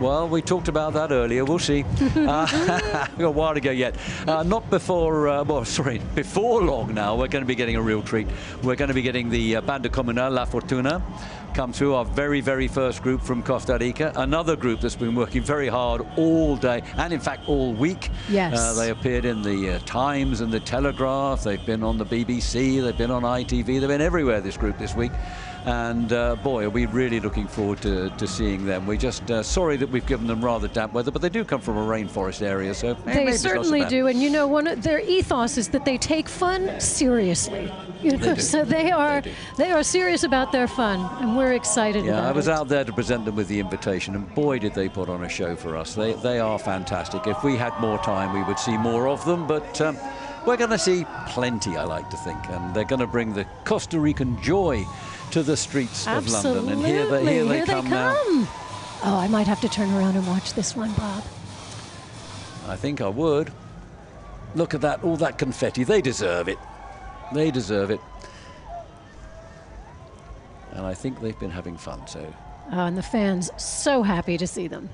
Well, we talked about that earlier. We'll see. A while to go yet. Not before, before long now, we're going to be getting a real treat. We're going to be getting the Banda Comunal La Fortuna come through, our very, very first group from Costa Rica. Another group that's been working very hard all day and, in fact, all week. Yes. They appeared in the Times and the Telegraph. They've been on the BBC. They've been on ITV. They've been everywhere, this group, this week. And boy, are we really looking forward to seeing them. We're just sorry that we've given them rather damp weather, but they do come from a rainforest area, so they certainly do. And you know, one of their ethos is that they take fun seriously. You know, so they are serious about their fun, and we're excited about it. Yeah, I was out there to present them with the invitation, and boy, did they put on a show for us. They are fantastic. If we had more time, we would see more of them, but we're going to see plenty, I like to think, and they're going to bring the Costa Rican joy to the streets of London. And here they come now. Oh, I might have to turn around and watch this one, Bob. I think I would. Look at that, all that confetti. They deserve it. They deserve it. And I think they've been having fun, so. Oh, and the fans so happy to see them.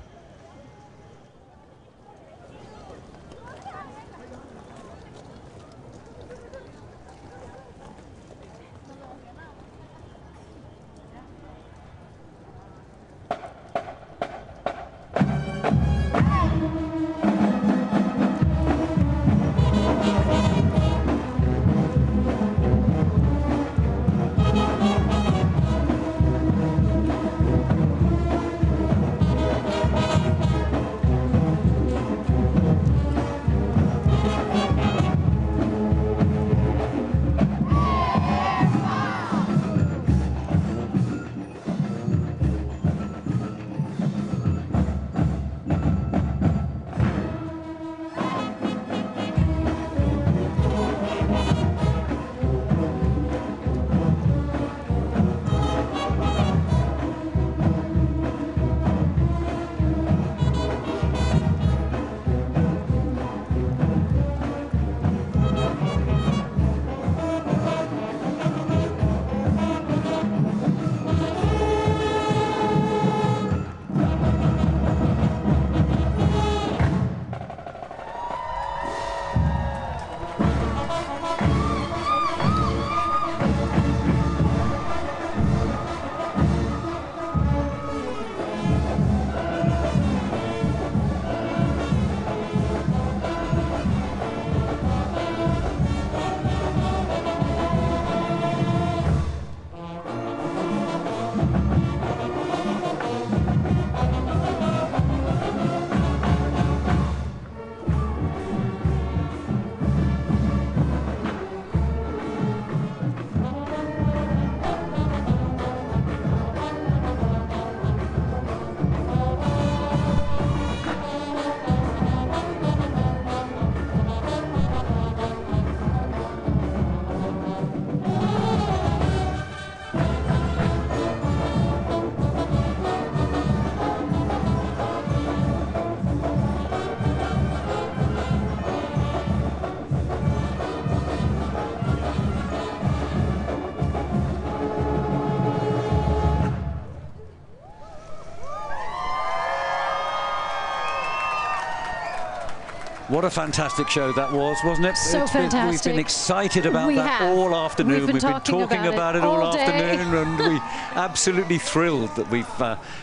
What a fantastic show that was, wasn't it? So fantastic. We've been excited about that all afternoon. We've been talking about it all afternoon, and we're absolutely thrilled that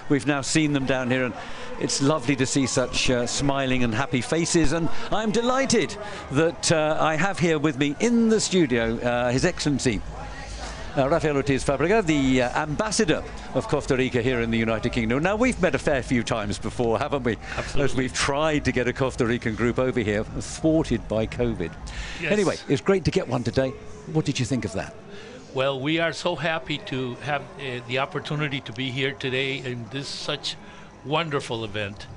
we've now seen them down here, and it's lovely to see such smiling and happy faces. And I'm delighted that I have here with me in the studio His Excellency Rafael Ortiz Fabrega, the ambassador of Costa Rica here in the United Kingdom. Now, we've met a fair few times before, haven't we? Absolutely. As we've tried to get a Costa Rican group over here, thwarted by COVID. Yes. Anyway, it's great to get one today. What did you think of that? Well, we are so happy to have the opportunity to be here today in this such wonderful event.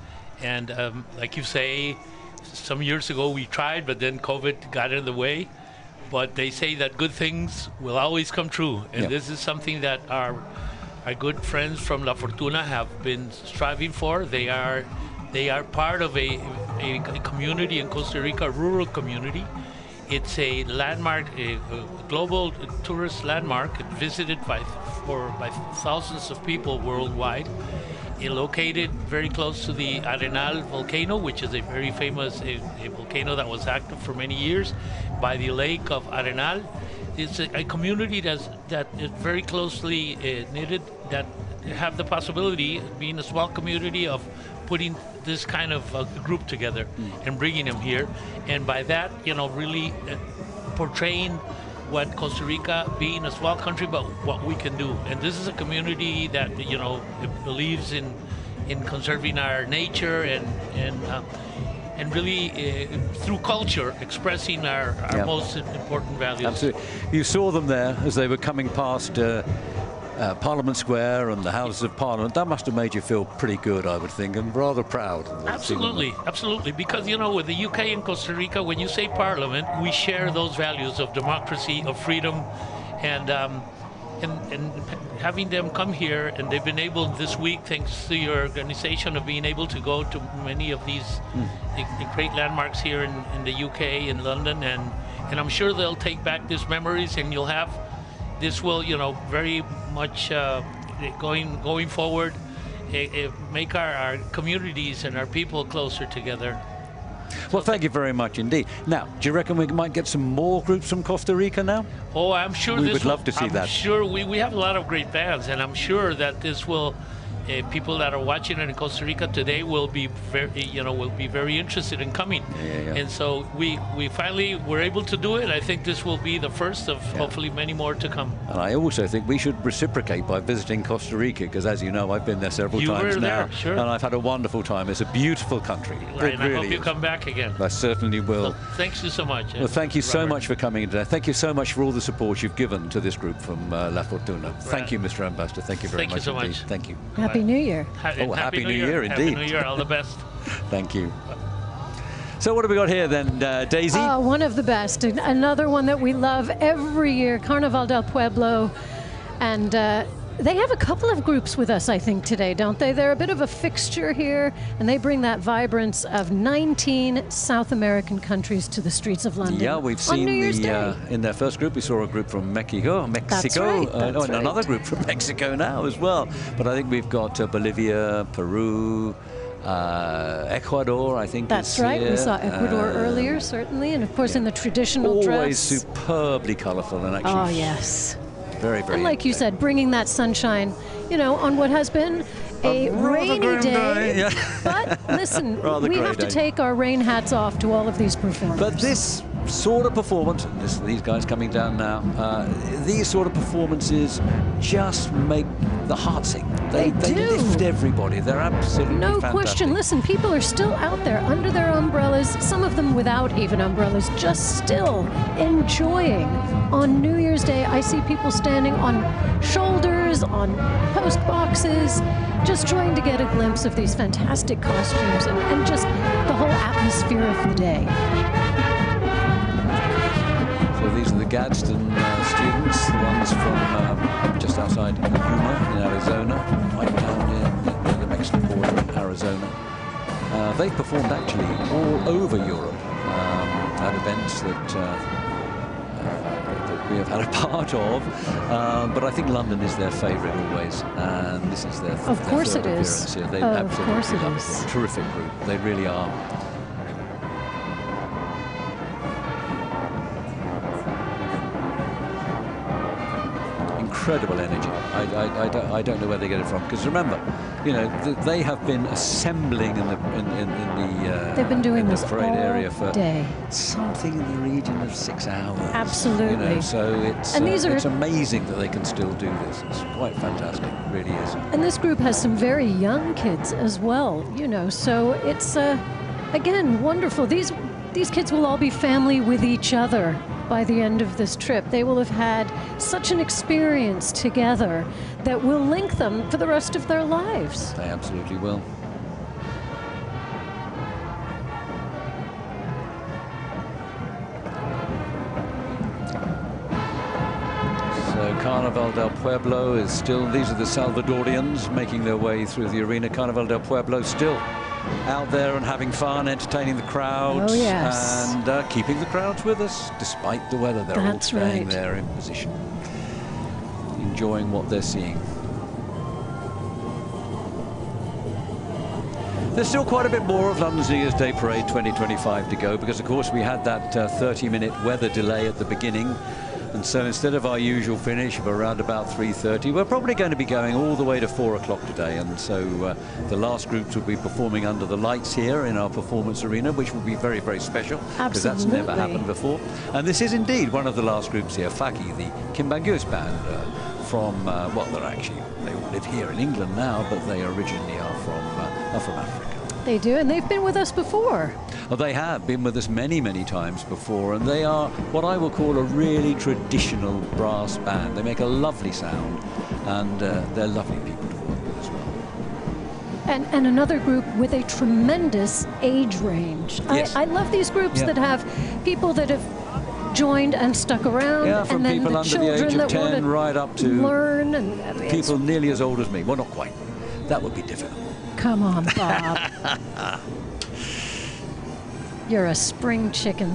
And like you say, some years ago we tried, but then COVID got in the way. But they say that good things will always come true, and this is something that our good friends from La Fortuna have been striving for. They are part of a community in Costa Rica, a rural community. It's a landmark, a global tourist landmark, visited by thousands of people worldwide. Located very close to the Arenal volcano, which is a very famous a volcano that was active for many years, by the lake of Arenal. It's a community that is very closely knitted, that have the possibility, being a small community, of putting this kind of group together and bringing them here, and by that, really portraying what Costa Rica, being a small country, but what we can do. And this is a community that believes in conserving our nature and really through culture expressing our most important values. Absolutely. You saw them there as they were coming past Parliament Square and the Houses of Parliament. That must have made you feel pretty good, I would think, and rather proud. Absolutely, absolutely. Because, with the UK and Costa Rica, when you say Parliament, we share those values of democracy, of freedom, and having them come here, and they've been able this week, thanks to your organization, of being able to go to many of these the great landmarks here in the UK, in London, and I'm sure they'll take back these memories, and you'll have. This will, very much going forward, make our communities and our people closer together. Well, thank you very much indeed. Now, do you reckon we might get some more groups from Costa Rica now? Oh, I'm sure we would love to see that. I'm sure we have a lot of great bands, and I'm sure that this will. People that are watching it in Costa Rica today will be very interested in coming. And so we finally were able to do it. I think this will be the first of hopefully many more to come. And I also think we should reciprocate by visiting Costa Rica, because as you know, I've been there several times now, sure. And I've had a wonderful time. It's a beautiful country. Right, it really really I hope you is. come back again. I certainly will. So, thanks you so much. Well, thank you so Robert. much for coming today. Thank you so much for all the support you've given to this group from La Fortuna. Thank you, Mr. Ambassador. Thank you very much so indeed. much. Thank you. Happy New Year. Happy New Year indeed. Happy New Year, all the best. Thank you. So what have we got here then, Daisy? One of the best. Another one that we love every year, Carnaval del Pueblo. And they have a couple of groups with us, I think, today, don't they? They're a bit of a fixture here, and they bring that vibrance of 19 South American countries to the streets of London. Yeah, we've seen in their first group, we saw a group from Mexico. That's right, that's and another group from Mexico now as well. But I think we've got Bolivia, Peru, Ecuador, I think. That's right. Here. We saw Ecuador earlier, certainly, and of course in the traditional always dress. Superbly colourful and actually. Oh yes. Very, very. And like you said, bringing that sunshine, on what has been a rainy day. Yeah. But listen, Rather we grey have to day. take our rain hats off to all of these performers. But this sort of performance, these guys coming down now, these sort of performances just make the heart sing. They lift everybody. They're absolutely no fantastic. question. Listen, people are still out there under their umbrellas, some of them without even umbrellas, just still enjoying. On New Year's Day, I see people standing on shoulders, on post boxes, just trying to get a glimpse of these fantastic costumes and just the whole atmosphere of the day. So these are the Gadsden students, the ones from just outside Yuma in Arizona, right down near the Mexican border in Arizona. They've performed actually all over Europe at events that we have had a part of, but I think London is their favourite always, and this is their Of course third it is. appearance here. They Of absolutely course it love is. it. Terrific group, they really are. incredible energy. I don't know where they get it from, because remember, you know, they have been assembling in the they've been doing this parade all area for day. Something in the region of 6 hours. Absolutely. You know, so it's And these are, it's amazing that they can still do this. It's quite fantastic, it really is. And this group has some very young kids as well, you know, so it's again wonderful. These kids will all be family with each other by the end of this trip. They will have had such an experience together that will link them for the rest of their lives. They absolutely will. So Carnaval del Pueblo is still, these are the Salvadorians making their way through the arena. Carnaval del Pueblo still out there and having fun, entertaining the crowds, oh, yes. and keeping the crowds with us despite the weather. They're all staying there in position, enjoying what they're seeing. There's still quite a bit more of London's New Year's Day Parade 2025 to go, because of course we had that 30-minute weather delay at the beginning. And so instead of our usual finish of around about 3:30, we're probably going to be going all the way to 4 o'clock today. And so the last groups will be performing under the lights here in our performance arena, which will be very, very special, because that's never happened before. And this is indeed one of the last groups here, Faki, the Kimbangus band from, well, they all live here in England now, but they originally are from Africa. They do, and they've been with us before. Well, they have been with us many, many times before, and they are what I will call a really traditional brass band. They make a lovely sound, and they're lovely people to work with as well. And another group with a tremendous age range. Yes. I love these groups that have people that have joined and stuck around, from and then people the under the children age of that 10 want to right up to learn, and people nearly as old as me. Well, not quite. That would be difficult. Come on, Bob. You're a spring chicken.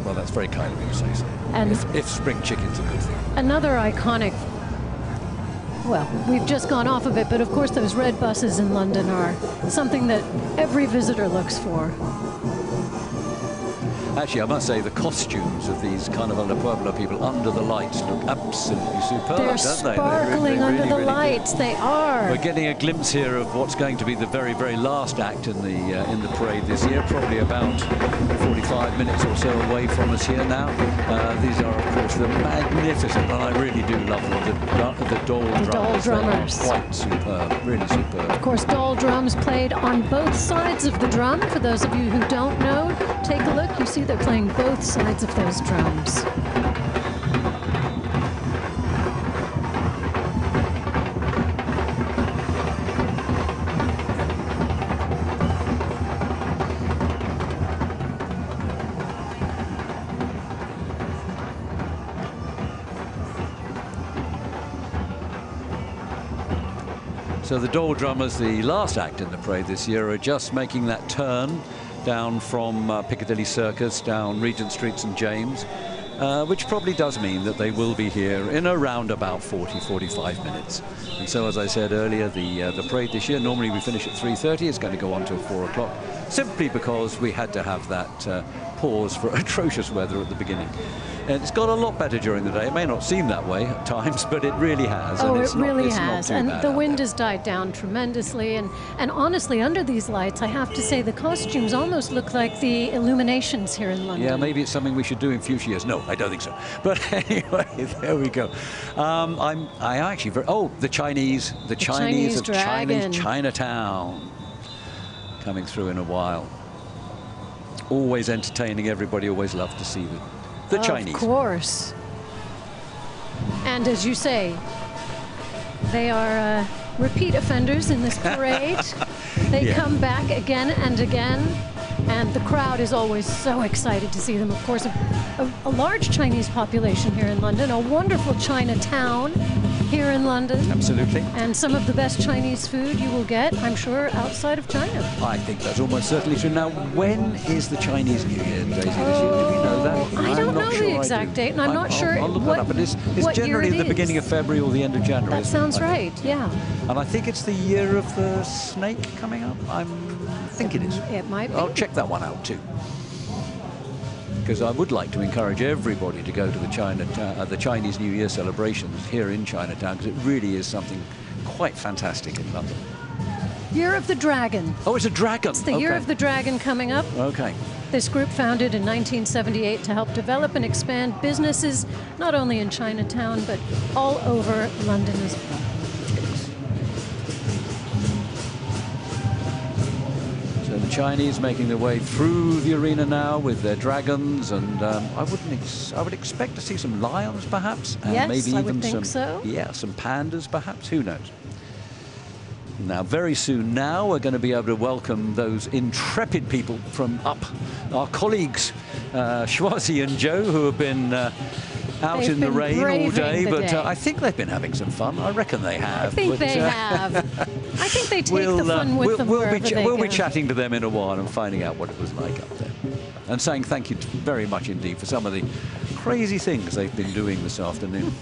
Well, that's very kind of you to say so. And if spring chicken's a good thing. Another iconic, well, we've just gone off of it, but of course those red buses in London are something that every visitor looks for. Actually, I must say the costumes of these Carnaval de Pueblo people under the lights look absolutely superb, They're don't they? sparkling under the really lights. They are. We're getting a glimpse here of what's going to be the very, very last act in the parade this year, probably about 45 minutes or so away from us here now. These are, of course, the magnificent, and I really do love them, the Dole drummers. Dole drummers. They are quite superb, really superb. Of course, Dole drums played on both sides of the drum. For those of you who don't know, take a look. You see they're playing both sides of those drums. So the Dole drummers, the last act in the parade this year, are just making that turn down from Piccadilly Circus, down Regent Street St James, which probably does mean that they will be here in around about 40-45 minutes. And so, as I said earlier, the parade this year, normally we finish at 3:30, it's going to go on till 4 o'clock, simply because we had to have that pause for atrocious weather at the beginning. And it's got a lot better during the day. It may not seem that way at times, but it really has. Oh, and it's it really not has. too And bad the out wind there. has died down tremendously. And honestly, under these lights, I have to say the costumes almost look like the illuminations here in London. Yeah, maybe it's something we should do in future years. No, I don't think so. But anyway, there we go. I actually the Chinese of Dragon. Chinatown coming through in a while. Always entertaining. Everybody always loved to see the Chinese. Of course. And as you say, they are repeat offenders in this parade. They come back again and again, and the crowd is always so excited to see them. Of course, a large Chinese population here in London, a wonderful Chinatown here in London. Absolutely. And some of the best Chinese food you will get, I'm sure, outside of China. I think that's almost certainly true. Now, when is the Chinese New Year, Daisy, this year? Do we know that? I don't know the exact date, and I'm not sure I'll look what, that up. But it's what generally year it the beginning is. of February or the end of January. That sounds right, yeah. And I think it's the year of the snake coming up. I think it is. It might be. I'll check that one out too. because I would like to encourage everybody to go to the Chinese New Year celebrations here in Chinatown, because it really is something quite fantastic in London. Year of the Dragon. Oh, it's a dragon. It's the Year of the Dragon coming up. Okay. This group founded in 1978 to help develop and expand businesses not only in Chinatown but all over London as well. So the Chinese making their way through the arena now with their dragons, and I would expect to see some lions perhaps, and yes, maybe I even would think so. Yeah, some pandas perhaps. Who knows? Now, very soon now, we're going to be able to welcome those intrepid people from up, our colleagues, Schwazi and Joe, who have been out in the rain all day, but I think they've been having some fun. I reckon they have. I think they have. I think they take the fun with them wherever they We'll go. be chatting to them in a while and finding out what it was like up there. And saying thank you very much indeed for some of the crazy things they've been doing this afternoon.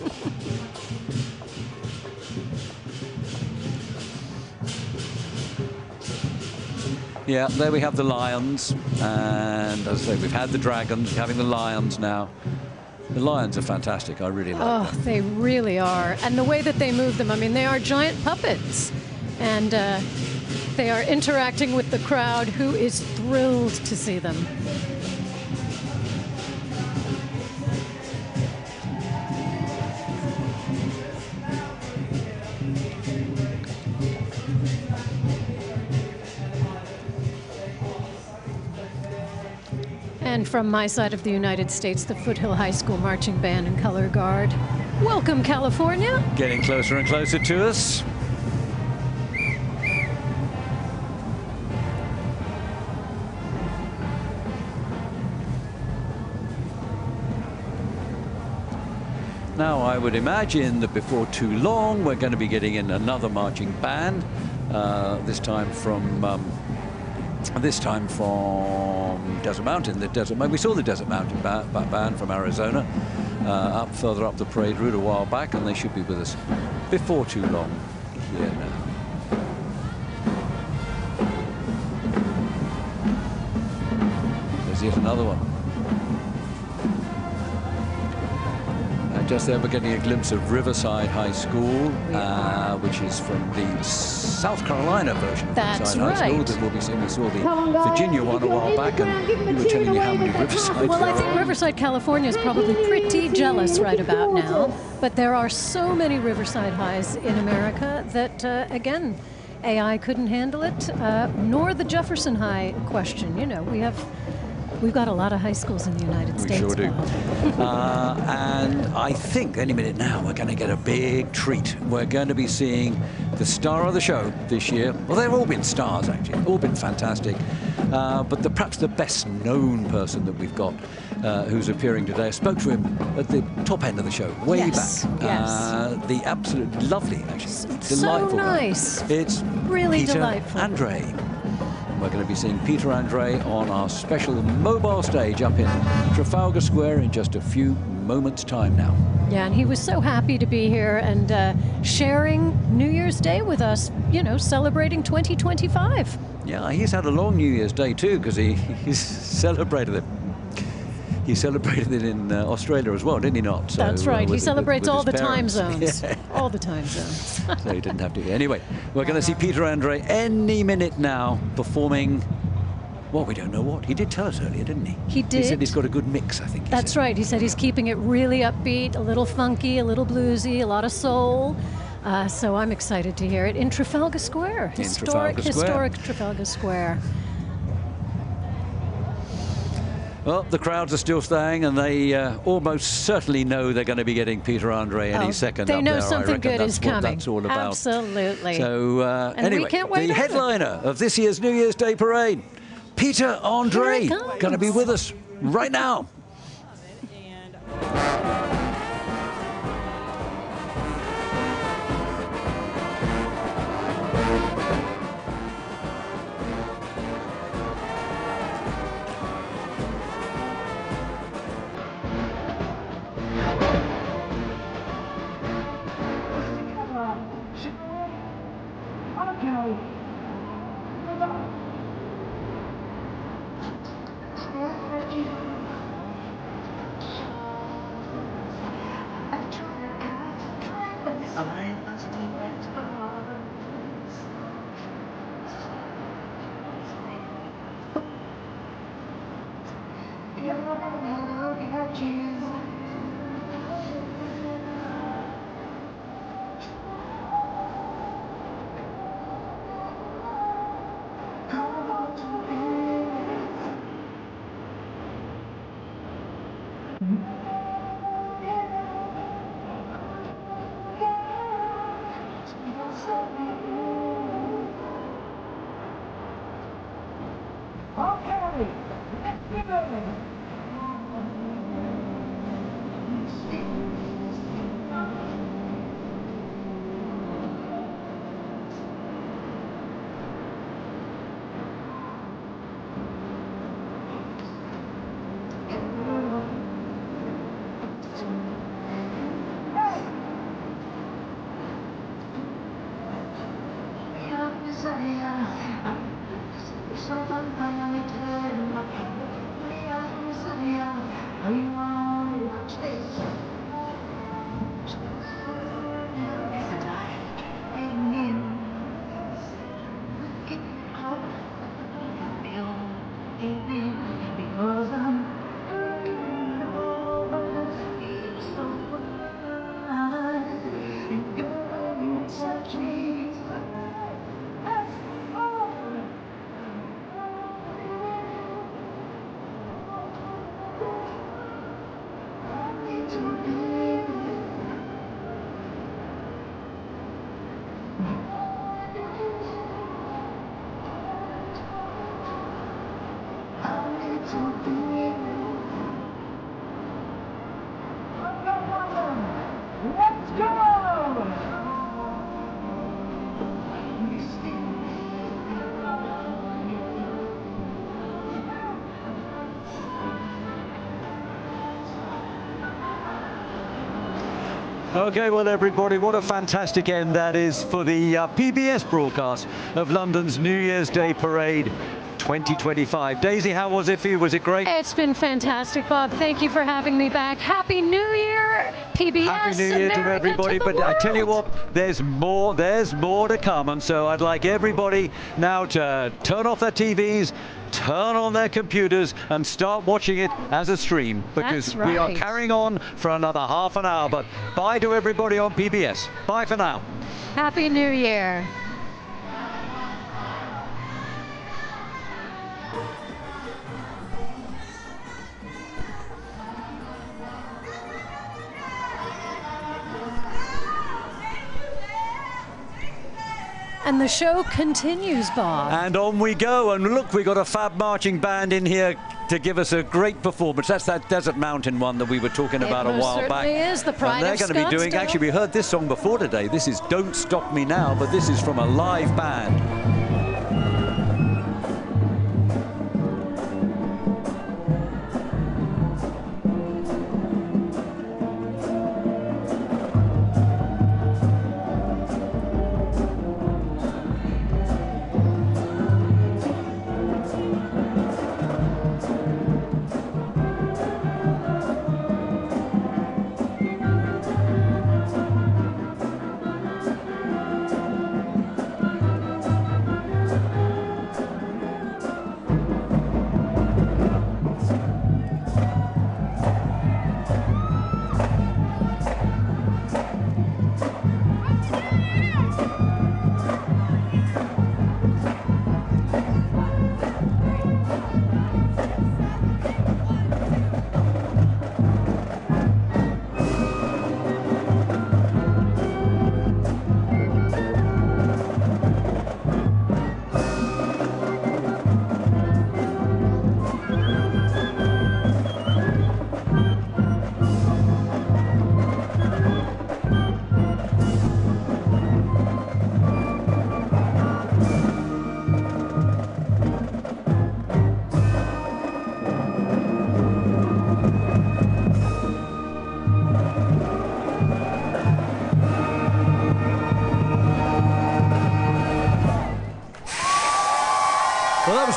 Yeah, there we have the lions, and as I say, we've had the dragons, we're having the lions now. The lions are fantastic, I really like them. They really are. And the way that they move them, I mean, they are giant puppets. And they are interacting with the crowd, who is thrilled to see them. And from my side of the United States, the Foothill High School Marching Band and Color Guard. Welcome, California. Getting closer and closer to us. Now, I would imagine that before too long, we're going to be getting in another marching band, this time from Desert Mountain. We saw the Desert Mountain band from Arizona further up the parade route a while back, and they should be with us before too long here now. There's yet another one. Just there, we're getting a glimpse of Riverside High School, which is from the South Carolina version of Riverside High School that we'll be seeing. We saw the Virginia one a while back, and you were telling me how many Riverside. Well, I think Riverside, California is probably pretty jealous right about now. But there are so many Riverside Highs in America that, again, AI couldn't handle it, nor the Jefferson High question. You know, we've got a lot of high schools in the United States. We sure do. And I think any minute now we're going to get a big treat. We're going to be seeing the star of the show this year. Well, they've all been stars, actually. All been fantastic. But perhaps the best known person that we've got who's appearing today, I spoke to him at the top end of the show, way back. Yes. The absolute lovely, actually. So delightful nice. Guy. It's really Peter delightful. Andre. We're going to be seeing Peter Andre on our special mobile stage up in Trafalgar Square in just a few moments' time now. Yeah, and he was so happy to be here and sharing New Year's Day with us, you know, celebrating 2025. Yeah, he's had a long New Year's Day too, because he's celebrated it. He celebrated it in Australia as well, didn't he not? So, that's right. He celebrates all the time parents. zones. Yeah. All the time zones. So he didn't have to. Anyway, we're going to see Peter Andre any minute now performing. Well, we don't know what. He did tell us earlier, didn't he? He did. He said he's got a good mix, I think. That's right. He said he's keeping it really upbeat, a little funky, a little bluesy, a lot of soul. So I'm excited to hear it in Trafalgar Square. Historic Trafalgar Square. Well, the crowds are still staying, and they almost certainly know they're going to be getting Peter Andre any second. They up know there. something good is coming. That's all about. Absolutely. So anyway, we can't wait the headliner of this year's New Year's Day parade, Peter Andre, going to be with us right now. Okay, well, everybody, what a fantastic end that is for the PBS broadcast of London's New Year's Day Parade 2025. Daisy, how was it for you? Was it great? It's been fantastic, Bob. Thank you for having me back. Happy New Year, PBS. Happy New Year to everybody. But I tell you what, there's more to come. And so I'd like everybody now to turn off their TVs, turn on their computers and start watching it as a stream, because we are carrying on for another half an hour. But bye to everybody on PBS. Bye for now. Happy New Year. And the show continues, Bob. And on we go. And look, we got a fab marching band in here to give us a great performance. That's that Desert Mountain one that we were talking about a while back. It is the pride and they're going to be doing, actually, we heard this song before today. This is Don't Stop Me Now, but this is from a live band.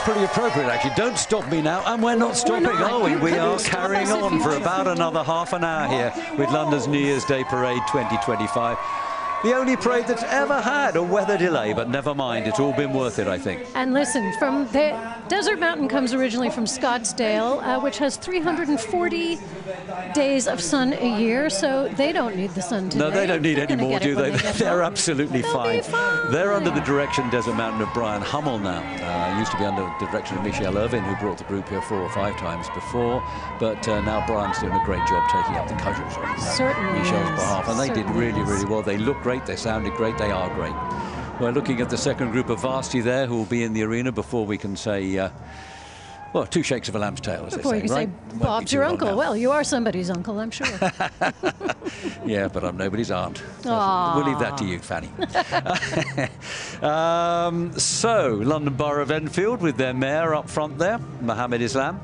Pretty appropriate, actually. Don't stop me now, and we're not stopping, are we? We are carrying on for about another half an hour here with London's New Year's Day Parade 2025. The only parade that's ever had a weather delay, but never mind, it's all been worth it, I think. And listen, from the Desert Mountain comes originally from Scottsdale, which has 340 days of sun a year, so they don't need the sun today. No, they don't need any more, do they? They're absolutely fine. fine. They're under the direction, Desert Mountain, of Brian Hummel now. Used to be under the direction of Michelle Irvin, who brought the group here 4 or 5 times before, but now Brian's doing a great job taking up the cudgels on Certainly Michelle's is. behalf, and they did really, really well. They look great, they sounded great, they are great. We're looking at the second group of Varsity there, who will be in the arena before we can say, well, 2 shakes of a lamb's tail, as Before they you say, can right? say, Bob's your uncle. Well, you are somebody's uncle, I'm sure. Yeah, but I'm nobody's aunt. Aww. We'll leave that to you, Fanny. So, London Borough of Enfield with their mayor up front there, Mohammed Islam.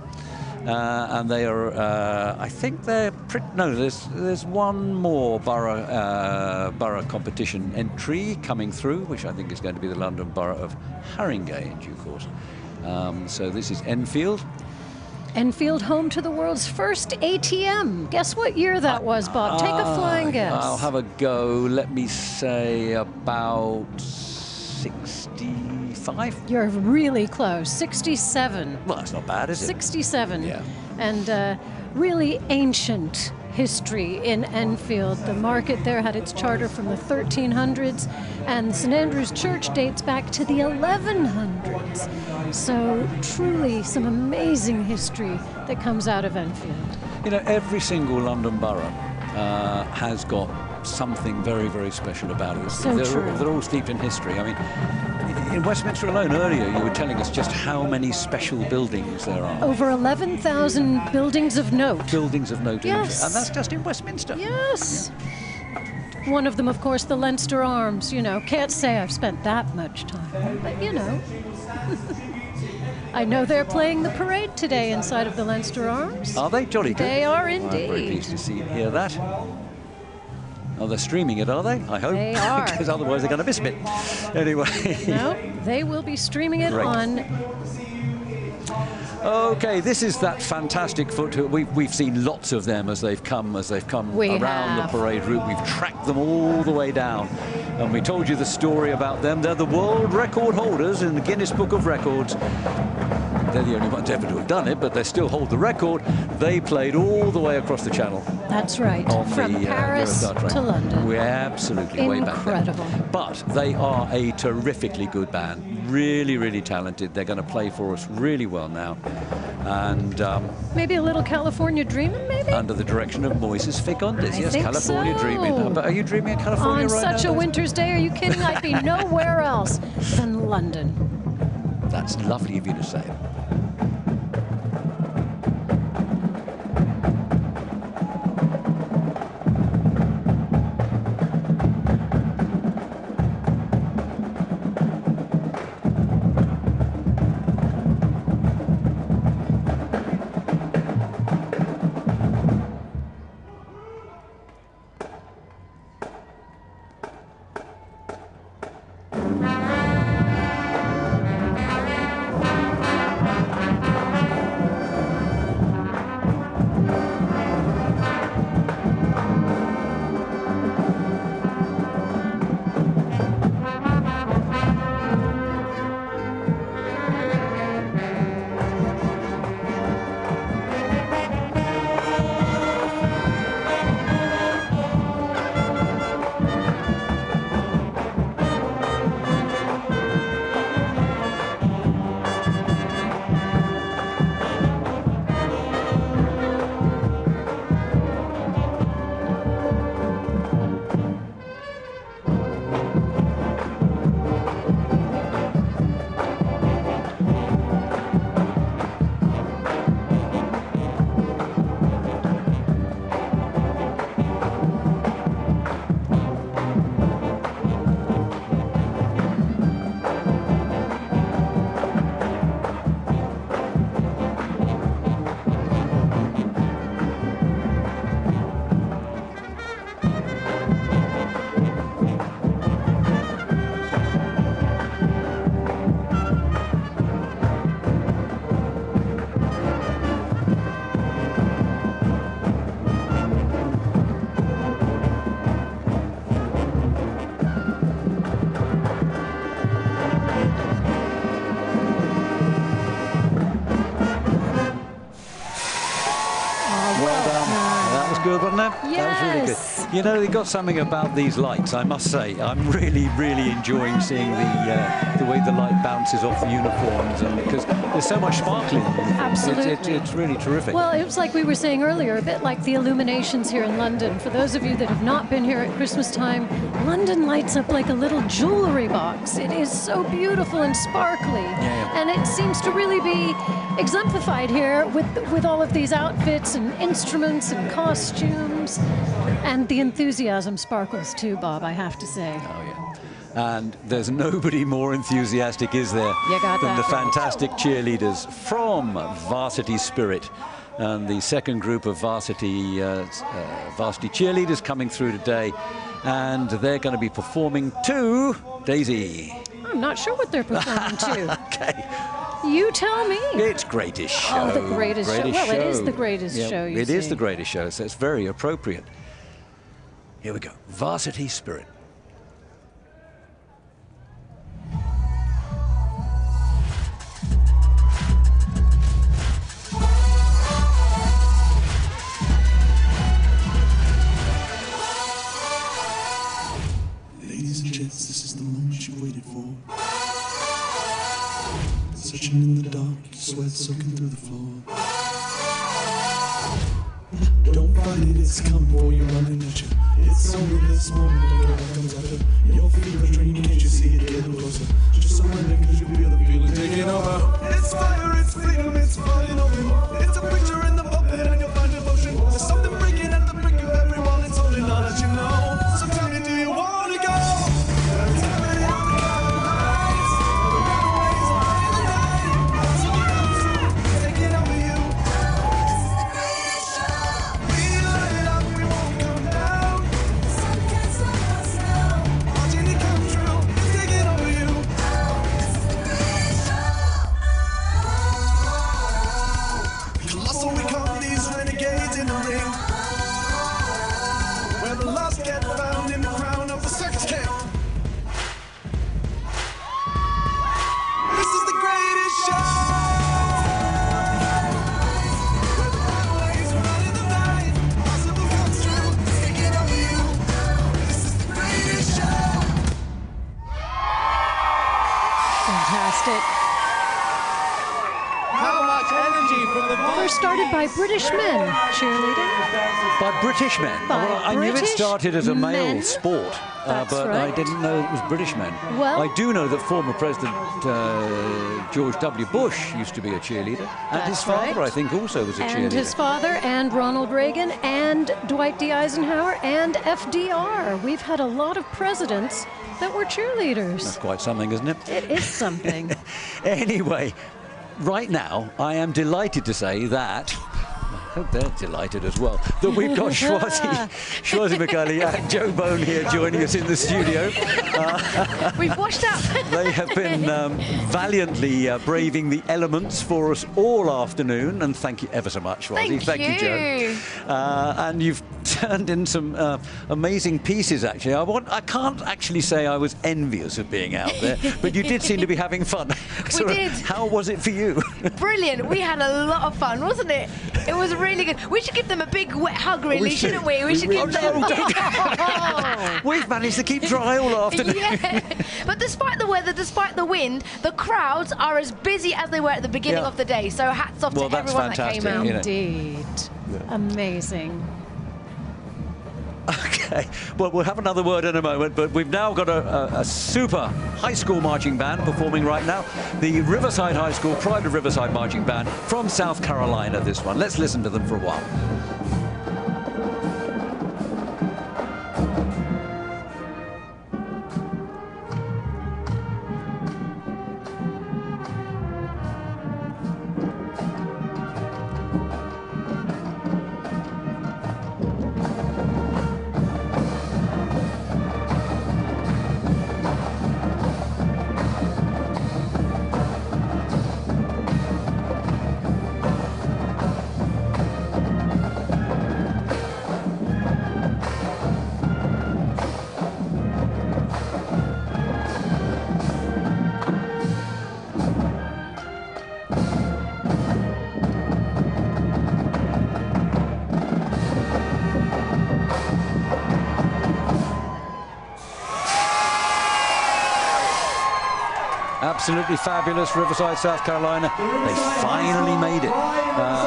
And they are, I think they're, no, there's one more borough competition entry coming through, which I think is going to be the London Borough of Haringey in due course. So this is Enfield. Enfield, home to the world's first ATM. Guess what year that was, Bob? Take a flying guess. I'll have a go. Let me say about 65. You're really close. 67. Well, that's not bad, is it? 67. Yeah. And really ancient history in Enfield. The market there had its charter from the 1300s, and St. Andrew's Church dates back to the 1100s. So truly some amazing history that comes out of Enfield. You know, every single London borough has got something very, very special about it. So They're all steeped in history. I mean, in Westminster alone earlier, you were telling us just how many special buildings there are. Over 11,000 buildings of note. Buildings of note. Yes. And that's just in Westminster. Yes. One of them, of course, the Leinster Arms. You know, can't say I've spent that much time, but you know. I know they're playing the parade today inside of the Leinster Arms. Are they? Jolly good. They are I'm very indeed. pleased to see hear that. Oh, they're streaming it, are they? I hope. They are. Because otherwise they're going to miss it. Anyway. No, they will be streaming it Great. on. Okay, this is that fantastic foot. We've seen lots of them as they've come We around have. the parade route. We've tracked them all the way down, and we told you the story about them. They're the world record holders in the Guinness Book of Records. They're the only ones ever to have done it, but they still hold the record. They played all the way across the channel. That's right. On From the Paris Eurostar train. to London. We're absolutely way back there. Incredible. But they are a terrifically good band. Really, really talented. They're going to play for us really well now. And Maybe a little California dreaming, maybe? under the direction of Moises Fecundis. I Yes, think California so. dreaming. But are you dreaming of California On right such now? a winter's day, are you kidding? I'd be nowhere else than London. That's lovely of you to say. good, wasn't it? Yes. That was really good. You know, they got something about these lights, I must say. I'm really, really enjoying seeing the way the light bounces off the uniforms, and because there's so much sparkling. Absolutely. It's really terrific. Well, it was like we were saying earlier, a bit like the illuminations here in London. For those of you that have not been here at Christmas time, London lights up like a little jewelry box. It is so beautiful and sparkly. And it seems to really be exemplified here with all of these outfits and instruments and costumes. And the enthusiasm sparkles too, Bob, I have to say. Oh, yeah. And there's nobody more enthusiastic, is there, than the fantastic cheerleaders from Varsity Spirit. And the second group of varsity cheerleaders coming through today. And they're going to be performing to Daisy. I'm not sure what they're performing to. Okay. You tell me. It's Greatest Show. Oh, the greatest show. Well, it is the greatest show, you It is see. the greatest show, so it's very appropriate. Here we go. Varsity Spirit. Ladies and gents, this is the moment you waited for. Searching in the dark, sweat soaking through the floor. Don't fight it, it's coming for you, running at you. It's only this moment, don't care what comes after. Your fever dream, can't you see it getting closer? Just surrender, cause you feel the feeling taking over. It's fire, it's freedom, it's flying open. It's a picture in the puppet and you'll find devotion. There's something breaking at the brink of everyone that's holding on, as you know. So tell me, do you want to go? Fantastic. How much energy from the First started by British men cheerleading. By British men? By Well, I knew it British started as a male men. sport, That's but I right. didn't know it was British men. Well- I do know that former President George W. Bush used to be a cheerleader, and his That's father, right. I think, also was a And cheerleader. his father, and Ronald Reagan, and Dwight D. Eisenhower, and FDR. We've had a lot of presidents that were cheerleaders. That's quite something, isn't it? It is something. Anyway, right now, I am delighted to say that, I hope they're delighted as well, that we've got Schwazi McCulley and Joe Bone here joining us in the studio. We've washed up. They have been valiantly braving the elements for us all afternoon, and thank you ever so much, Schwazi. Thank you, Joe. And you've turned in some amazing pieces, actually. I can't actually say I was envious of being out there, but you did seem to be having fun. We did. How was it for you? Brilliant. We had a lot of fun, wasn't it? It was really good. We should give them a big wet hug, really, shouldn't we? We should give them. We've managed to keep dry all afternoon. Yeah. But despite the weather, despite the wind, the crowds are as busy as they were at the beginning Yeah. of the day. So hats off Well, to that's everyone that came fantastic, out. you know. Indeed. Amazing. Okay, well, we'll have another word in a moment, but we've now got a super high school marching band performing right now. The Riverside High School, private Riverside Marching Band from South Carolina, this one. Let's listen to them for a while. Absolutely fabulous, Riverside, South Carolina. They finally made it.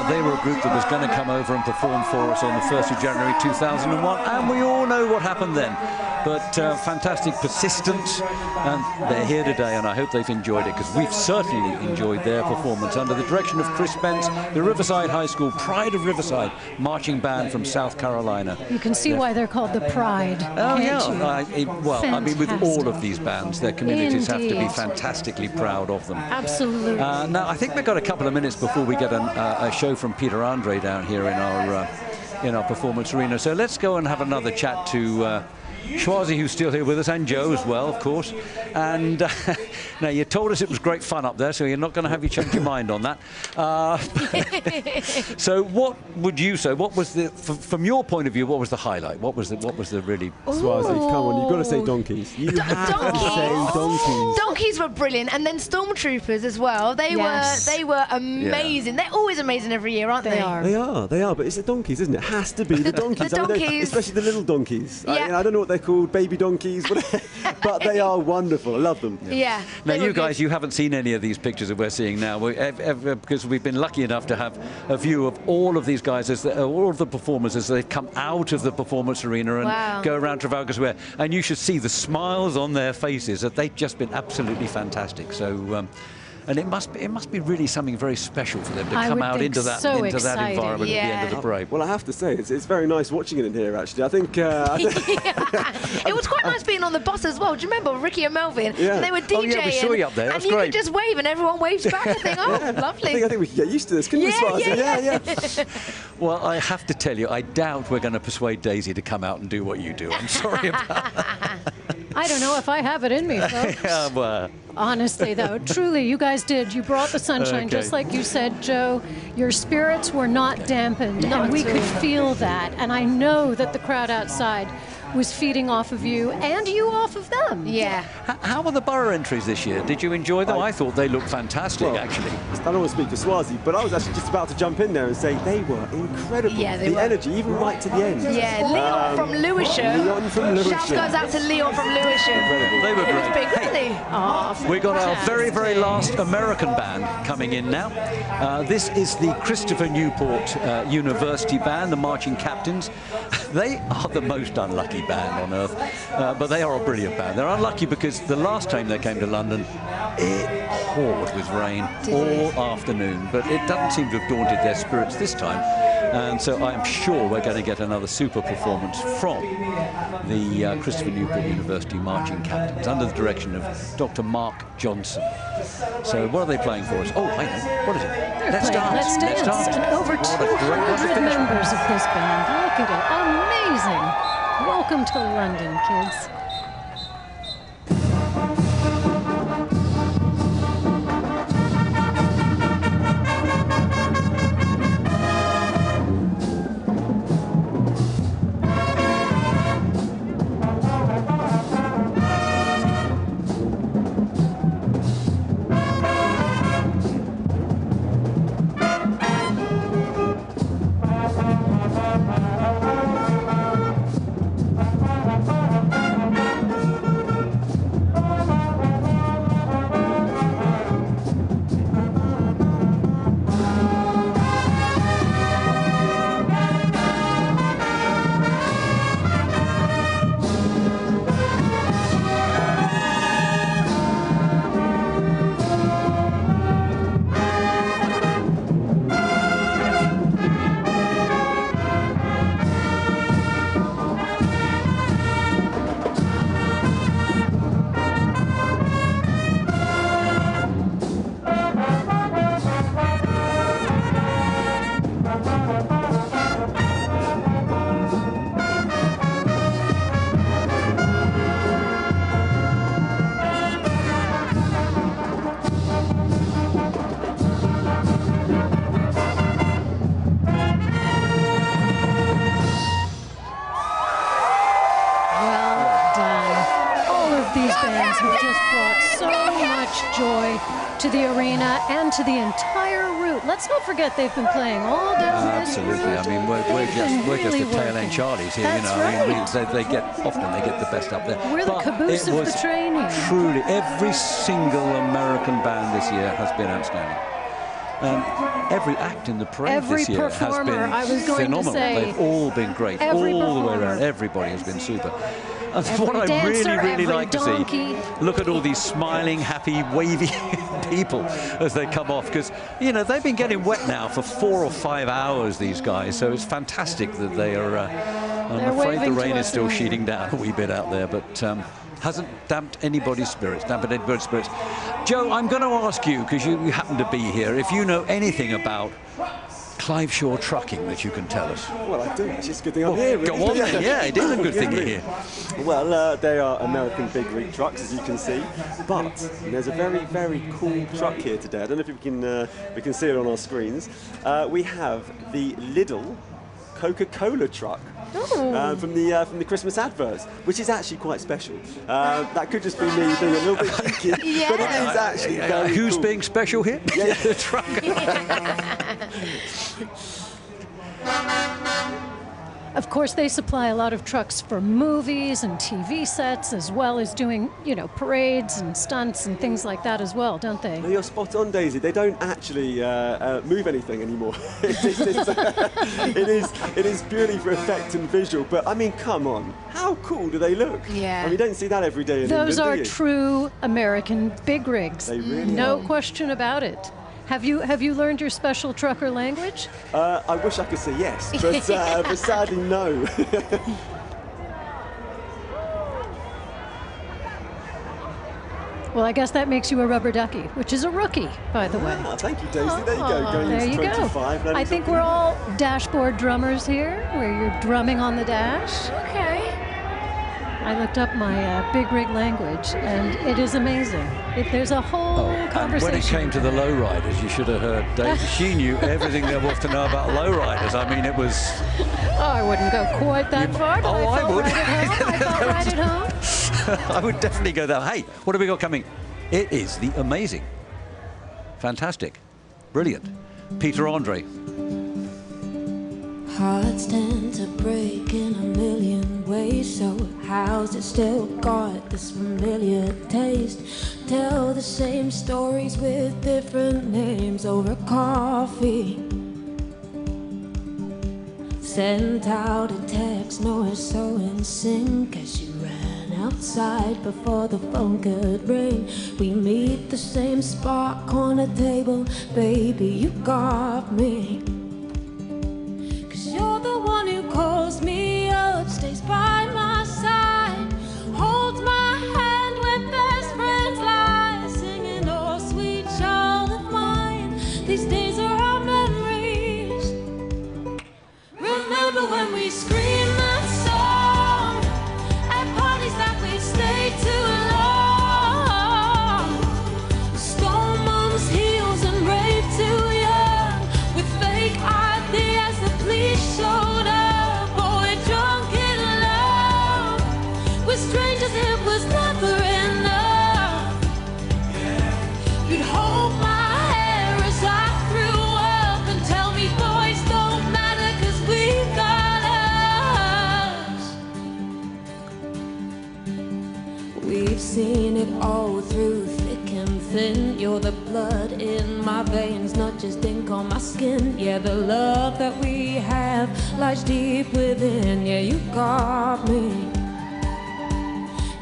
They were a group that was going to come over and perform for us on the 1st of January 2001, and we all know what happened then. But fantastic persistence, and they're here today, and I hope they've enjoyed it, because we've certainly enjoyed their performance under the direction of Chris Spence, the Riverside High School Pride of Riverside marching band from South Carolina. You can see why they're called the Pride. Oh, yeah. Well, I mean, with all of these bands, their communities have to be fantastically proud of them. Absolutely. Now, I think we've got a couple of minutes before we get a show from Peter Andre down here in our performance arena. So let's go and have another chat to Schwarzy, who's still here with us, and Joe as well, of course. And now, you told us it was great fun up there, so you're not going to have you change your mind on that. So what would you say? What was the, from your point of view, what was the highlight? What was the really... Schwarzy, come on, you've got to say donkeys. You have to say donkeys. Donkeys were brilliant, and then stormtroopers as well. They were amazing. Yeah. They're always amazing every year, aren't they? They are, but it's the donkeys, isn't it? It has to be the donkeys. The donkeys. Especially the little donkeys. Yeah. I don't know what they're called, baby donkeys, but they are wonderful. I love them. Yeah. Now, you guys, you haven't seen any of these pictures that we're seeing now, because we've been lucky enough to have a view of all of these guys, all of the performers as they've come out of the performance arena and go around Trafalgar Square. And you should see the smiles on their faces. That they've just been absolutely fantastic. So. And it must be really something very special for them to come out into that environment at the end of the parade. Well, I have to say, it's very nice watching it in here, actually. I think... It was quite nice being on the bus as well. Do you remember Ricky and Melvin? Yeah. And they were DJing. Oh, yeah, we saw you up there. And you could just wave and everyone waves back. I think, lovely. I think we could get used to this, couldn't we, Schwarzy? Yeah. Well, I have to tell you, I doubt we're going to persuade Daisy to come out and do what you do. I'm sorry about that. I don't know if I have it in me, folks. Honestly, though, truly, you guys did. You brought the sunshine, just like you said, Joe. Your spirits were not dampened, and we could feel that. And I know that the crowd outside was feeding off of you, and you off of them. Yeah. How were the borough entries this year? Did you enjoy them? I thought they looked fantastic, actually. I don't want to speak for Schwarzy, but I was actually just about to jump in there and say they were incredible. Yeah, they were. Energy, even right to the end. Yeah, Leon from Lewisham. Shouts goes out to Leon from Lewisham. Incredible. They were great. It was big, wasn't he? We got our very, very last American band coming in now. This is the Christopher Newport University Band, the Marching Captains. They are the most unlucky band on earth, but they are a brilliant band. They're unlucky because the last time they came to London, it poured with rain all afternoon, but it doesn't seem to have daunted their spirits this time. And so I'm sure we're going to get another super performance from the Christopher Newport University Marching Captains under the direction of Dr. Mark Johnson. So what are they playing for us? Oh, I know. What is it? Let's dance. Let's dance. And over 200 members of this band. Look at it. Amazing. Welcome to London, kids. joy to the arena and to the entire route. Let's not forget they've been playing all down this route. Absolutely. I mean, we're just the tail end Charlies here. That's you know, right. I mean, they get the best up there. We're the But caboose it of was the train here. Truly, every single American band this year has been outstanding. Every act in the parade Every this year has performer, been I was going to phenomenal. say, They've all been great, every all the way performer. around. Everybody has been super. And Every what I dancer, really every like donkey. to see, look at all these smiling, happy, wavy people as they come off, because, you know, they've been getting wet now for 4 or 5 hours, these guys, so it's fantastic that they are, I'm They're afraid the waving to rain is us still now. sheeting down a wee bit out there, but hasn't dampened anybody's spirits, Joe, I'm going to ask you, because you happen to be here, if you know anything about Clive Shaw trucking that you can tell us. Well, I do. Actually, it's a good thing I'm here. Go on then. Yeah, it is a good thing you're here. Well, they are American big rig trucks, as you can see. But there's a very, very cool truck here today. I don't know if we can see it on our screens. We have the Lidl Coca-Cola truck. From the Christmas adverts, which is actually quite special. That could just be me being a little bit cheeky, but it is actually very Who's cool. being special here? Yeah. The truck. Of course, they supply a lot of trucks for movies and TV sets, as well as doing, you know, parades and stunts and things like that as well, don't they? No, you're spot on, Daisy. They don't actually move anything anymore. It is purely for effect and visual. But I mean, come on, how cool do they look? Yeah. I mean, you don't see that every day in Those England, are do you? true American big rigs. They really no are. question about it. Have you learned your special trucker language? I wish I could say yes, but sadly no. Well, I guess that makes you a rubber ducky, which is a rookie, by the way. Ah, thank you, Daisy. There you go. Going There into you 25. go. I think we're all dashboard drummers here, where you're drumming on the dash. Okay. I looked up my big rig language, and it is amazing. There's a whole And conversation. when it came to the lowriders, you should have heard Daisy. She knew everything there was to know about lowriders. I mean, it was... Oh, I wouldn't go quite that far, but I felt would. right at home. I felt right at home. I would definitely go there. Hey, what have we got coming? It is the amazing, fantastic, brilliant Peter Andre. Hearts tend to break in a million ways, so how's it still got this familiar taste? Tell the same stories with different names over coffee. Sent out a text, no, it's so in sync as you ran outside before the phone could ring. We meet the same spot on a table, baby, you got me. You're the one who calls me up, stays by my side, holds my hand when best friends lie, singing, oh sweet child of mine, these days are our memories. Remember when we screamed that song at parties that we'd stay too long, stole mom's heels and raved too young with fake ideas. Police showed up, boy, drunk in love. With strangers, it was never enough. You'd hold my hair as I threw up and tell me boys don't matter 'cause we got us. We've seen it all through thick and thin. You're the blood in my veins, not just ink on my skin. Yeah, the love that we have lies deep within. Yeah, you got me.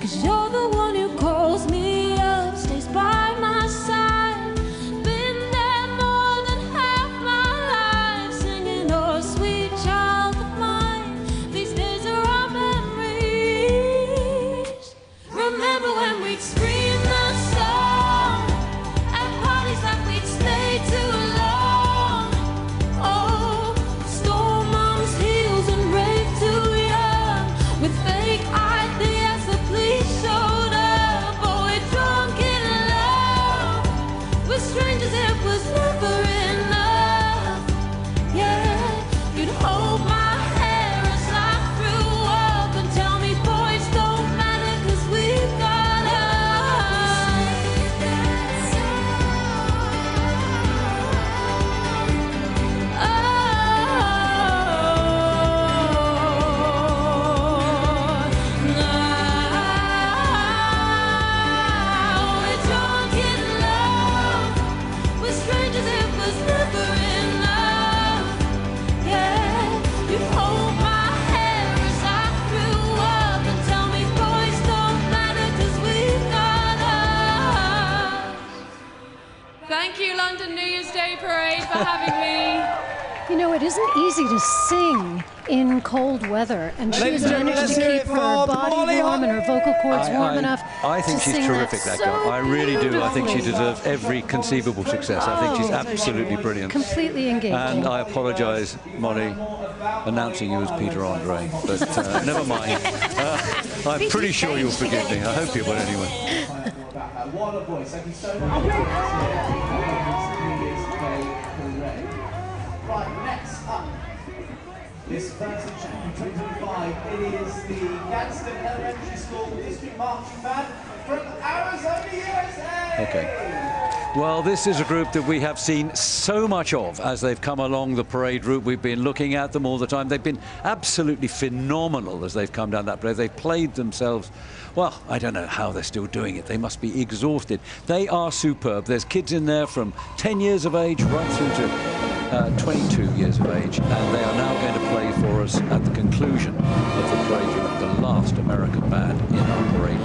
'Cause you're the one who calls me up, stays by my side. Been there more than half my life, singing, oh sweet child of mine. These days are our memories. Remember when we'd scream that song at parties that we'd stay too long. Oh, stole mom's heels and raved too young with fake ideas. The police showed up, boy, drunk in love. was never enough. Yeah, you hold my hair as I grew up and tell me boys don't matter 'cause we've got us. Thank you, London New Year's Day Parade, for having me. You know, it isn't easy to sing in cold weather, and she's managed to keep her body warm and her vocal cords warm enough. I think to she's sing terrific, that girl. I really do. I think she deserves every conceivable success. I think she's absolutely brilliant. Completely engaging. And I apologise, Molly, announcing you as Peter Andre, but never mind. I'm pretty sure you'll forgive me. I hope you will anyway. What a voice. Thank you so much. Right, next up, this first champion 2025, it is the Gadsden Elementary School District Marching Band from Arizona, USA. Okay. Well, this is a group that we have seen so much of as they've come along the parade route. We've been looking at them all the time. They've been absolutely phenomenal as they've come down that parade. They've played themselves. Well, I don't know how they're still doing it. They must be exhausted. They are superb. There's kids in there from 10 years of age right through to 22 years of age, and they are now going to play for us at the conclusion of the parade route, the last American band in our parade.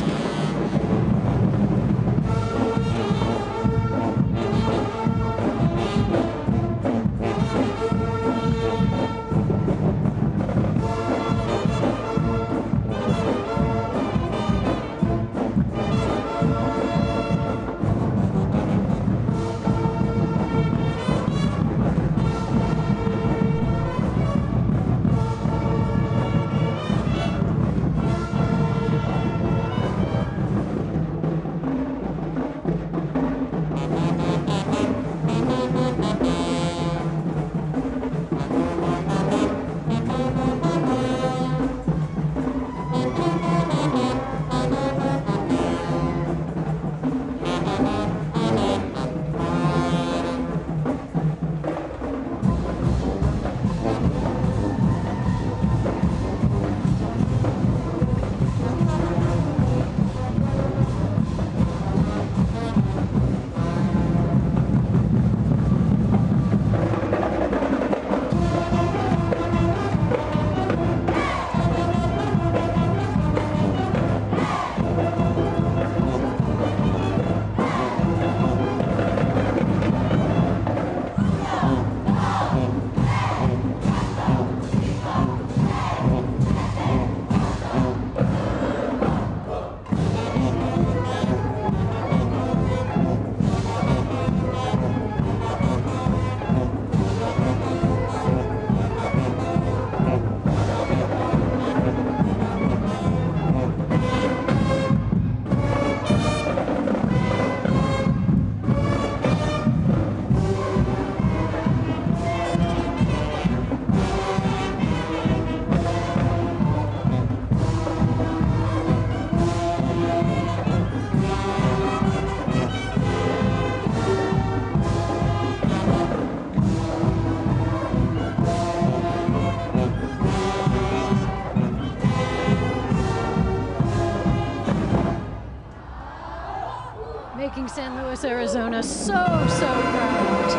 Making San Luis, Arizona so proud.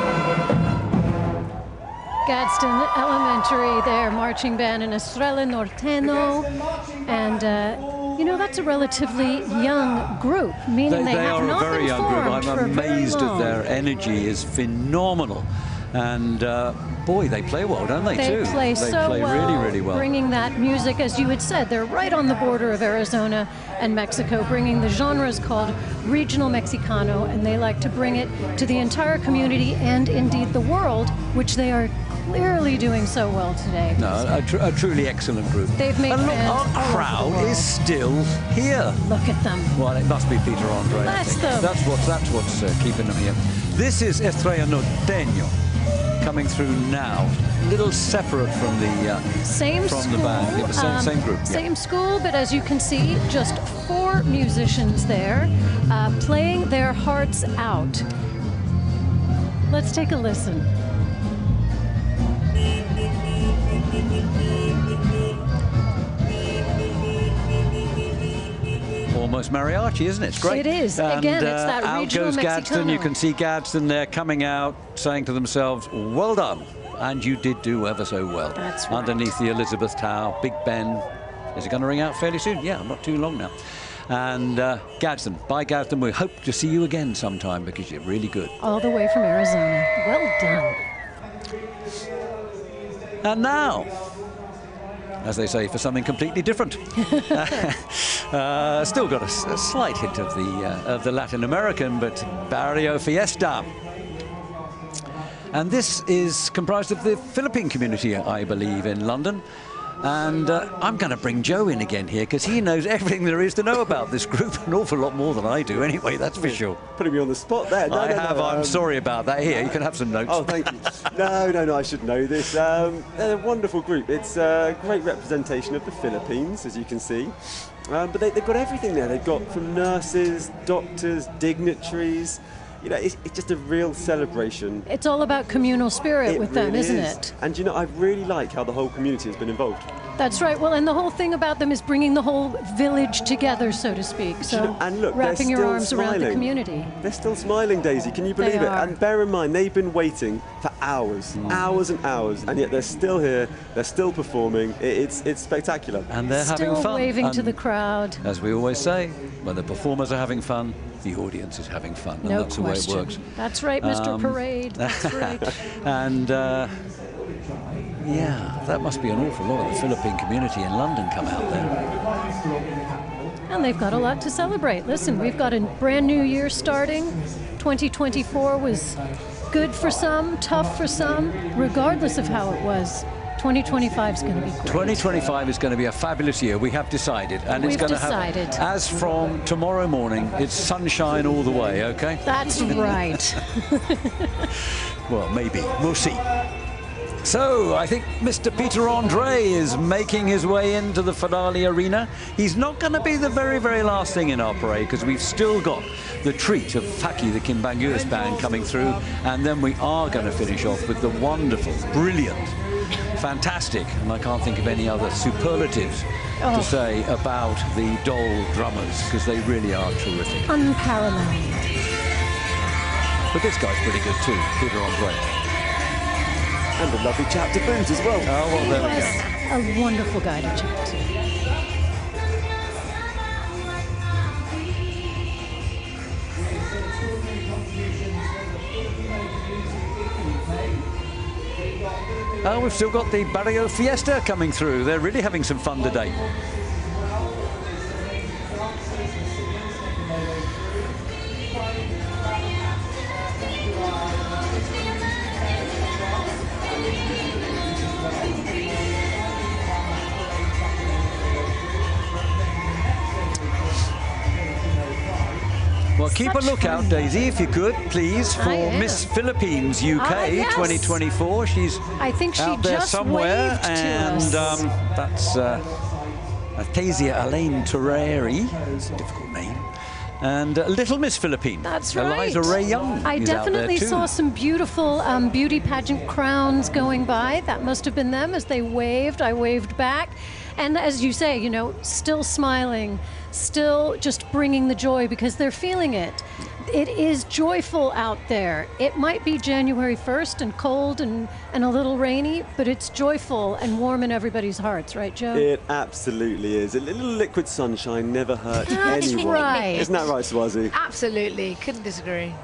Gadsden Elementary, their marching band in Estrella Norteño, and you know, that's a relatively young group, meaning they have not been formed for very long. They are a very young group. I'm amazed at their energy is phenomenal. And boy, they play well, don't they, too? They play so well, really, really well. Bringing that music, as you had said, they're right on the border of Arizona and Mexico, bringing the genres called regional Mexicano, and they like to bring it to the entire community and indeed the world, which they are clearly doing so well today. No, a truly excellent group. They've made and look, fans our crowd is still here. Look at them. Well, it must be Peter Andre. That's them. That's what's keeping them here. This is Estrella Norteño coming through now, a little separate from the band. Yeah, same group. Yeah. Same school, but as you can see, just 4 musicians there playing their hearts out. Let's take a listen. almost mariachi, isn't it? It's great. It is. And, again, it's that out regional goes Gadsden. Mexicano. You can see Gadsden there coming out, saying to themselves, well done. And you did do ever so well. That's right. Underneath the Elizabeth Tower, Big Ben. Is it going to ring out fairly soon? Yeah, not too long now. And Gadsden, bye Gadsden. We hope to see you again sometime because you're really good. All the way from Arizona. Well done. And now, as they say, for something completely different. Still got a slight hint of the Latin American, but Barrio Fiesta. And this is comprised of the Philippine community, I believe, in London. And I'm going to bring Joe in again here because he knows everything there is to know about this group, an awful lot more than I do anyway, that's for sure. Putting me on the spot there. No, I'm sorry about that. Here, you can have some notes. Oh, thank you. No, I should know this. They're a wonderful group. It's a great representation of the Philippines, as you can see. But they've got everything there. They've got from nurses, doctors, dignitaries. You know, it's just a real celebration. It's all about communal spirit with them, isn't it? And you know, I really like how the whole community has been involved. That's right. Well, and the whole thing about them is bringing the whole village together, so to speak. So, and look, wrapping your arms smiling. around the community. They're still smiling, Daisy. Can you believe They it? are. And bear in mind, they've been waiting for hours, hours and hours, and yet they're still here. They're still performing. It's spectacular. And they're Still having fun. waving to And the crowd. as we always say, when the performers are having fun, the audience is having fun, and No that's question. the way it works. That's right, Mr. Parade. That's right. And yeah, that must be an awful lot of the Philippine community in London come out there. And they've got a lot to celebrate. Listen, we've got a brand new year starting. 2024 was good for some, tough for some, regardless of how it was. 2025 is going to be great. 2025 is going to be a fabulous year. We have decided, and We've it's going decided. to have. As from tomorrow morning, it's sunshine all the way. Okay. That's right. Well, maybe we'll see. So I think Mr. Peter Andre is making his way into the finale arena. He's not going to be the very, very last thing in our parade because we've still got the treat of Faki, the Kimbanguis band, coming through, and then we are going to finish off with the wonderful, brilliant, fantastic, and I can't think of any other superlatives to say about the Dole drummers because they really are terrific. Unparalleled. But this guy's pretty good too, Peter Andre. And a lovely chap to boot as well. Oh, well, there we go. A wonderful guy to chat to. Oh, we've still got the Barrio Fiesta coming through. They're really having some fun today. Well, keep a lookout, Daisy, if you could, please, for Miss Philippines UK 2024. She's I think she out there just somewhere, waved to and us. that's Athasia Elaine Terreri. It's a difficult name. And Little Miss Philippine. That's right. Eliza Ray Young. I is out there definitely too. saw some beautiful beauty pageant crowns going by. That must have been them as they waved. I waved back. And as you say, you know, still smiling, still just bringing the joy because they're feeling it. It is joyful out there. It might be January 1st and cold and a little rainy, but it's joyful and warm in everybody's hearts, right, Joe? It absolutely is. A little liquid sunshine never hurt That's anyone. right. Isn't that right, Swazi? Absolutely. Couldn't disagree.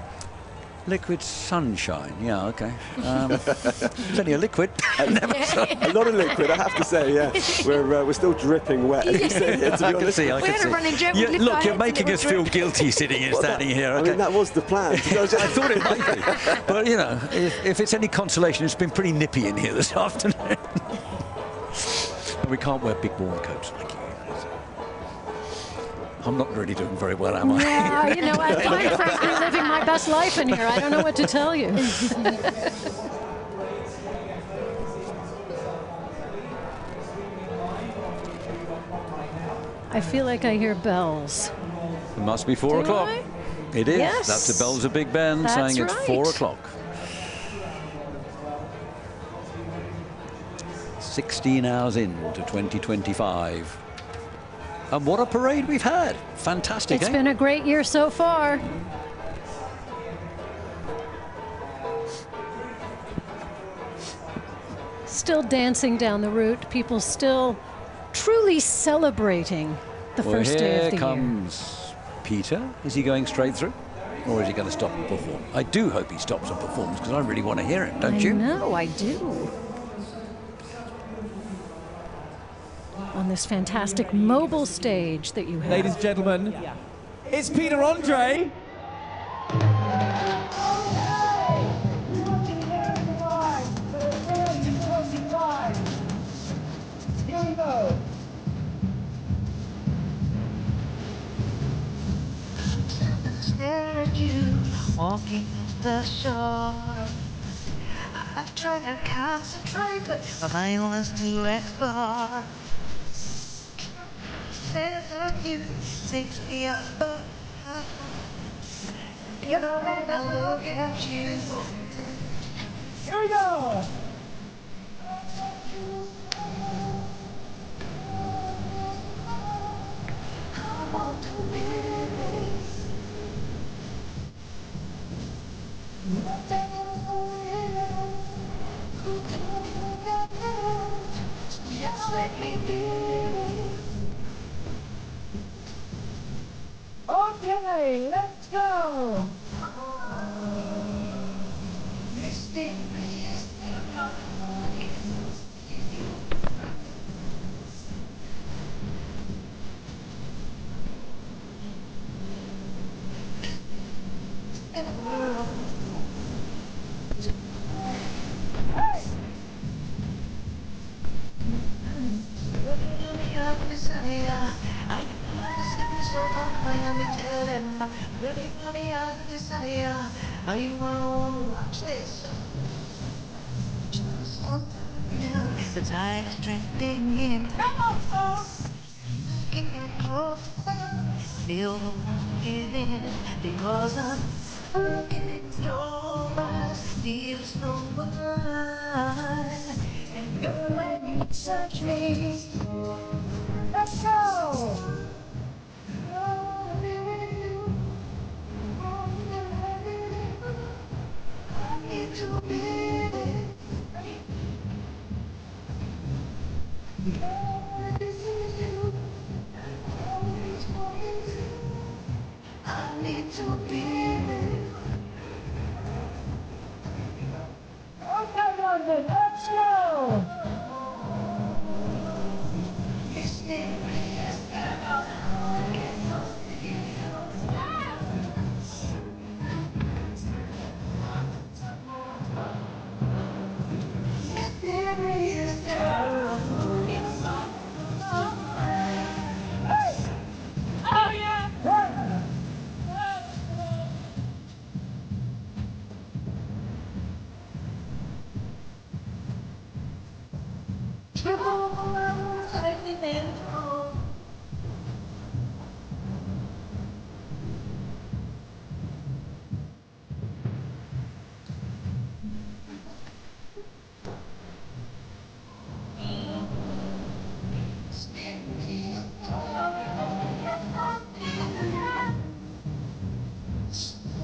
Liquid sunshine, yeah, okay. It's only a liquid. A lot of liquid, I have to say, yeah. We're still dripping wet, as you say here, to be I can honest. see, I can see. running joke. Yeah, look, you're making us feel guilty sitting here, standing here. Okay? I mean, that was the plan. I thought it might be. But, you know, if it's any consolation, it's been pretty nippy in here this afternoon. We can't wear big warm coats like you. I'm not really doing very well, am I? Yeah, you know, I'm frankly living my best life in here. I don't know what to tell you. I feel like I hear bells. It must be 4 Do o'clock. I? It is. Yes. That's the bells of Big Ben That's saying it's right. 4 o'clock. 16 hours into 2025. And what a parade we've had. Fantastic, It's been a great year so far. Still dancing down the route. People still truly celebrating the first day of the year. Here comes Peter. Is he going straight through? Or is he going to stop and perform? I do hope he stops and performs, because I really want to hear him, don't you? No, I do. On this fantastic mobile stage that you have. Ladies and gentlemen, it's Peter Andre. Here we go. Stare at you walking the shore. I try to concentrate, but my mind wants to explore. Stare at you takes me up, but you know when I look at you. Here we go. I want to live. Just let me be. Okay, let's go. I wanna watch this. The tide's drifting in. Feel it in because I'm looking in your eyes. Feels no mine. And girl, when you touch me, let's go. I need to be there. I need to be there. Okay, London, let's go.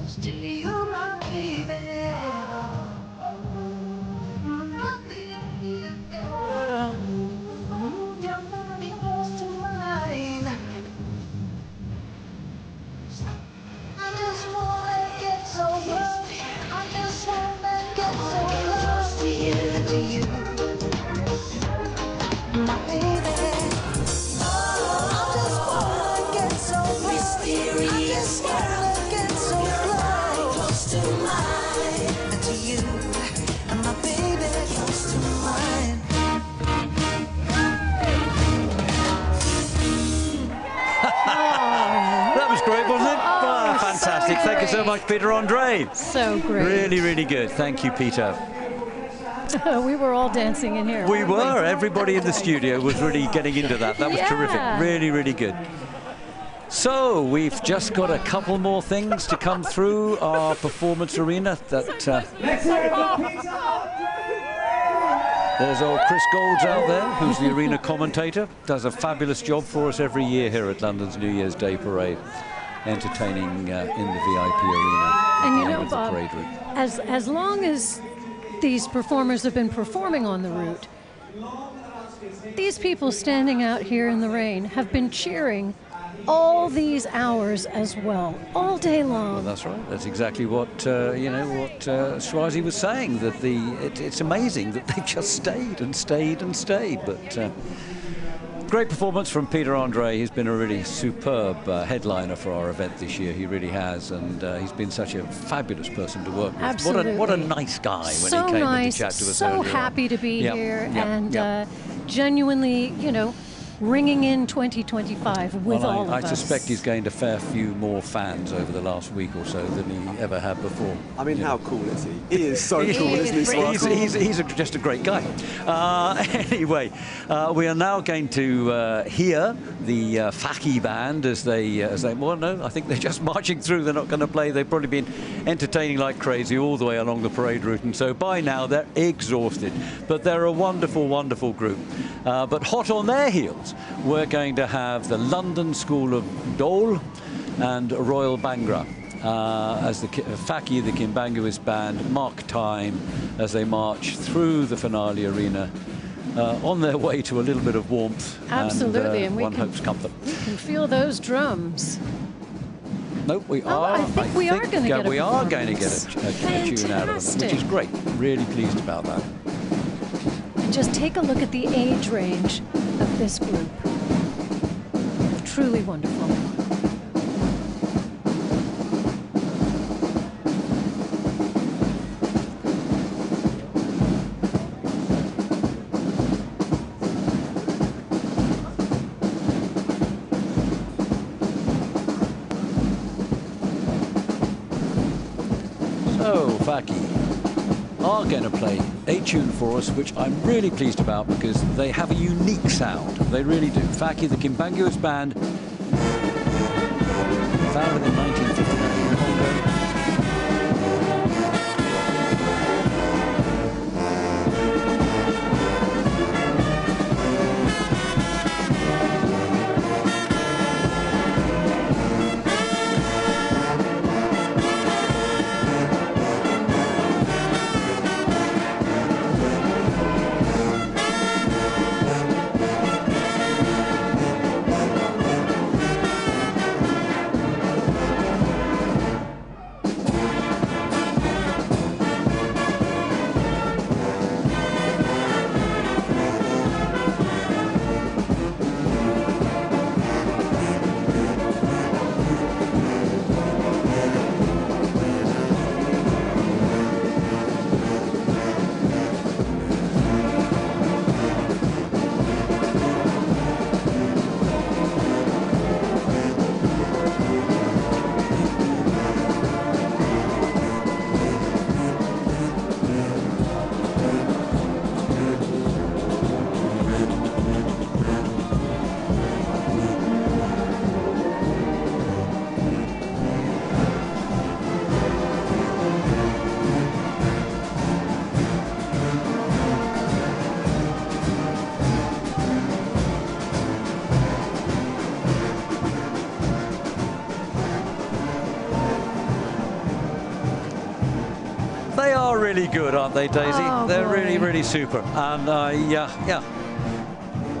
Still you're my baby. Your body close to mine. I just wanna get so close. I just wanna get so close to you, my baby. I just wanna get so close. I just wanna get so close to mine, to you, and my baby close to mine. That was great, wasn't it? Oh, fantastic. Thank you so much, Peter Andre. So great. Really, really good. Thank you, Peter. We were all dancing in here. We weren't were. Everybody in the studio was really getting into that. That was terrific. Really, really good. So we've just got a couple more things to come through our performance arena that There's old Chris Golds out there, who's the arena commentator. Does a fabulous job for us every year here at London's New Year's Day Parade, entertaining in the VIP arena. And you know, with the Bob, parade route. as long as these performers have been performing on the route, these people standing out here in the rain have been cheering all these hours as well, all day long. Well, that's right. That's exactly what Swazi was saying. That it's amazing that they just stayed and stayed and stayed. But great performance from Peter Andre. He's been a really superb headliner for our event this year. He really has, and he's been such a fabulous person to work with. Absolutely. What a nice guy when so he came nice, in to chat to us. so earlier happy on. to be here, Yep, and yep. genuinely, ringing in 2025 with Well, all of I us. suspect he's gained a fair few more fans over the last week or so than he ever had before. I mean, how cool is he? He is so cool, isn't he? He's just a great guy. Anyway, we are now going to hear the Faki band as they well, no, I think they're just marching through. They're not going to play. They've probably been entertaining like crazy all the way along the parade route, and so by now they're exhausted. But they're a wonderful, wonderful group. But hot on their heels, we're going to have the London School of Dole and Royal Bangra as the Faki, the Kimbanguist band, mark time as they march through the finale arena on their way to a little bit of warmth. Absolutely, and one hopes comfort. We can feel those drums. No, we are. I think we are going to get a we are going to get a tune out of them, Fantastic. which is great. Really pleased about that. And just take a look at the age range of this group. Truly wonderful. So, Faki are going to play a tune for us, which I'm really pleased about because they have a unique sound. They really do. Faki, the Kimbanguist band, founded in 1959 in Congo. They are really good, aren't they, Daisy? Oh, They're boy. really, really super. And yeah,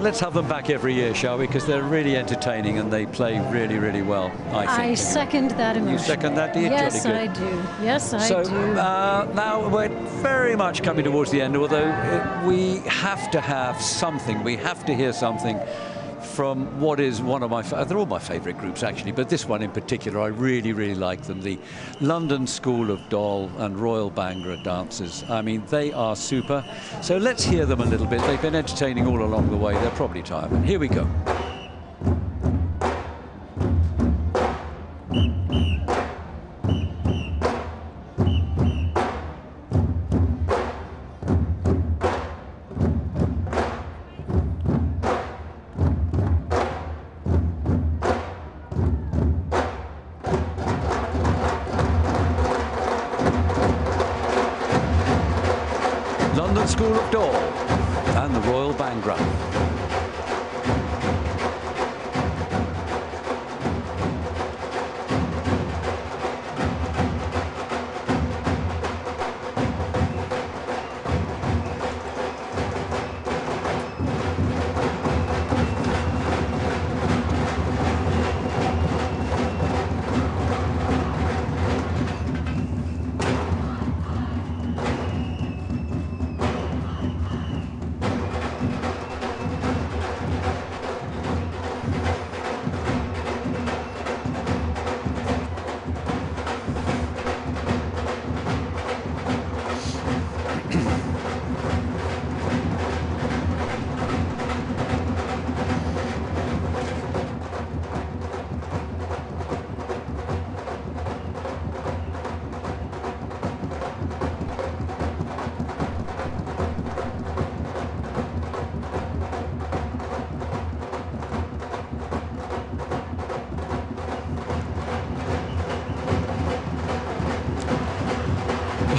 let's have them back every year, shall we? Because they're really entertaining and they play really, really well, I think. I second that emotion. You second that, do you? Yes, Jolly I good. do. Yes, I So do. now we're very much coming towards the end, although we have to have something. We have to hear something from what is one of my, they're all my favourite groups actually, but this one in particular, I really, really like them. The London School of Dole and Royal Bangra dancers. I mean, they are super. So let's hear them a little bit. They've been entertaining all along the way. They're probably tired. But here we go. London School of Dore and the Royal Bangra.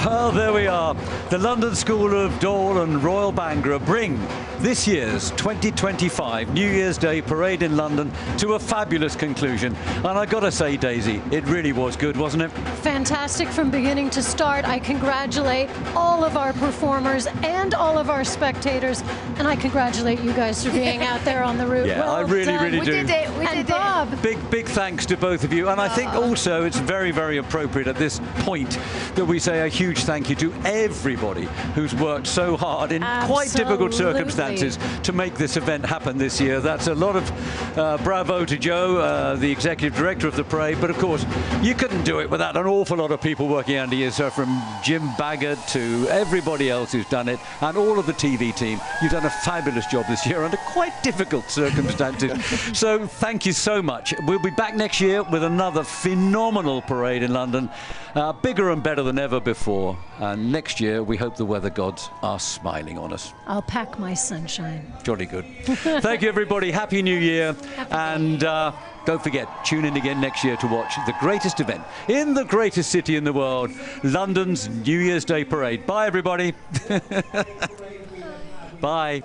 Well, there we are. The London School of Dore and Royal Bangra bring this year's 2025 New Year's Day Parade in London to a fabulous conclusion. And I got to say, Daisy, it really was good, wasn't it? Fantastic from beginning to start. I congratulate all of our performers and all of our spectators. And I congratulate you guys for being out there on the route. Yeah, well I really done. do. We did it. We did Bob. Big thanks to both of you. And I think also it's very, very appropriate at this point that we say a huge thank you to everybody who's worked so hard in quite difficult circumstances to make this event happen this year. That's a lot of bravo to Joe, the executive director of the parade. But of course, you couldn't do it without an awful lot of people working under you. So from Jim Baggott to everybody else who's done it, and all of the TV team, you've done a fabulous job this year under quite difficult circumstances. So thank you so much. We'll be back next year with another phenomenal parade in London, bigger and better than ever before. And next year, we hope the weather gods are smiling on us. I'll pack my sunshine. Jolly good. Thank you, everybody. Happy New Year. And don't forget, tune in again next year to watch the greatest event in the greatest city in the world, London's New Year's Day Parade. Bye, everybody. Bye.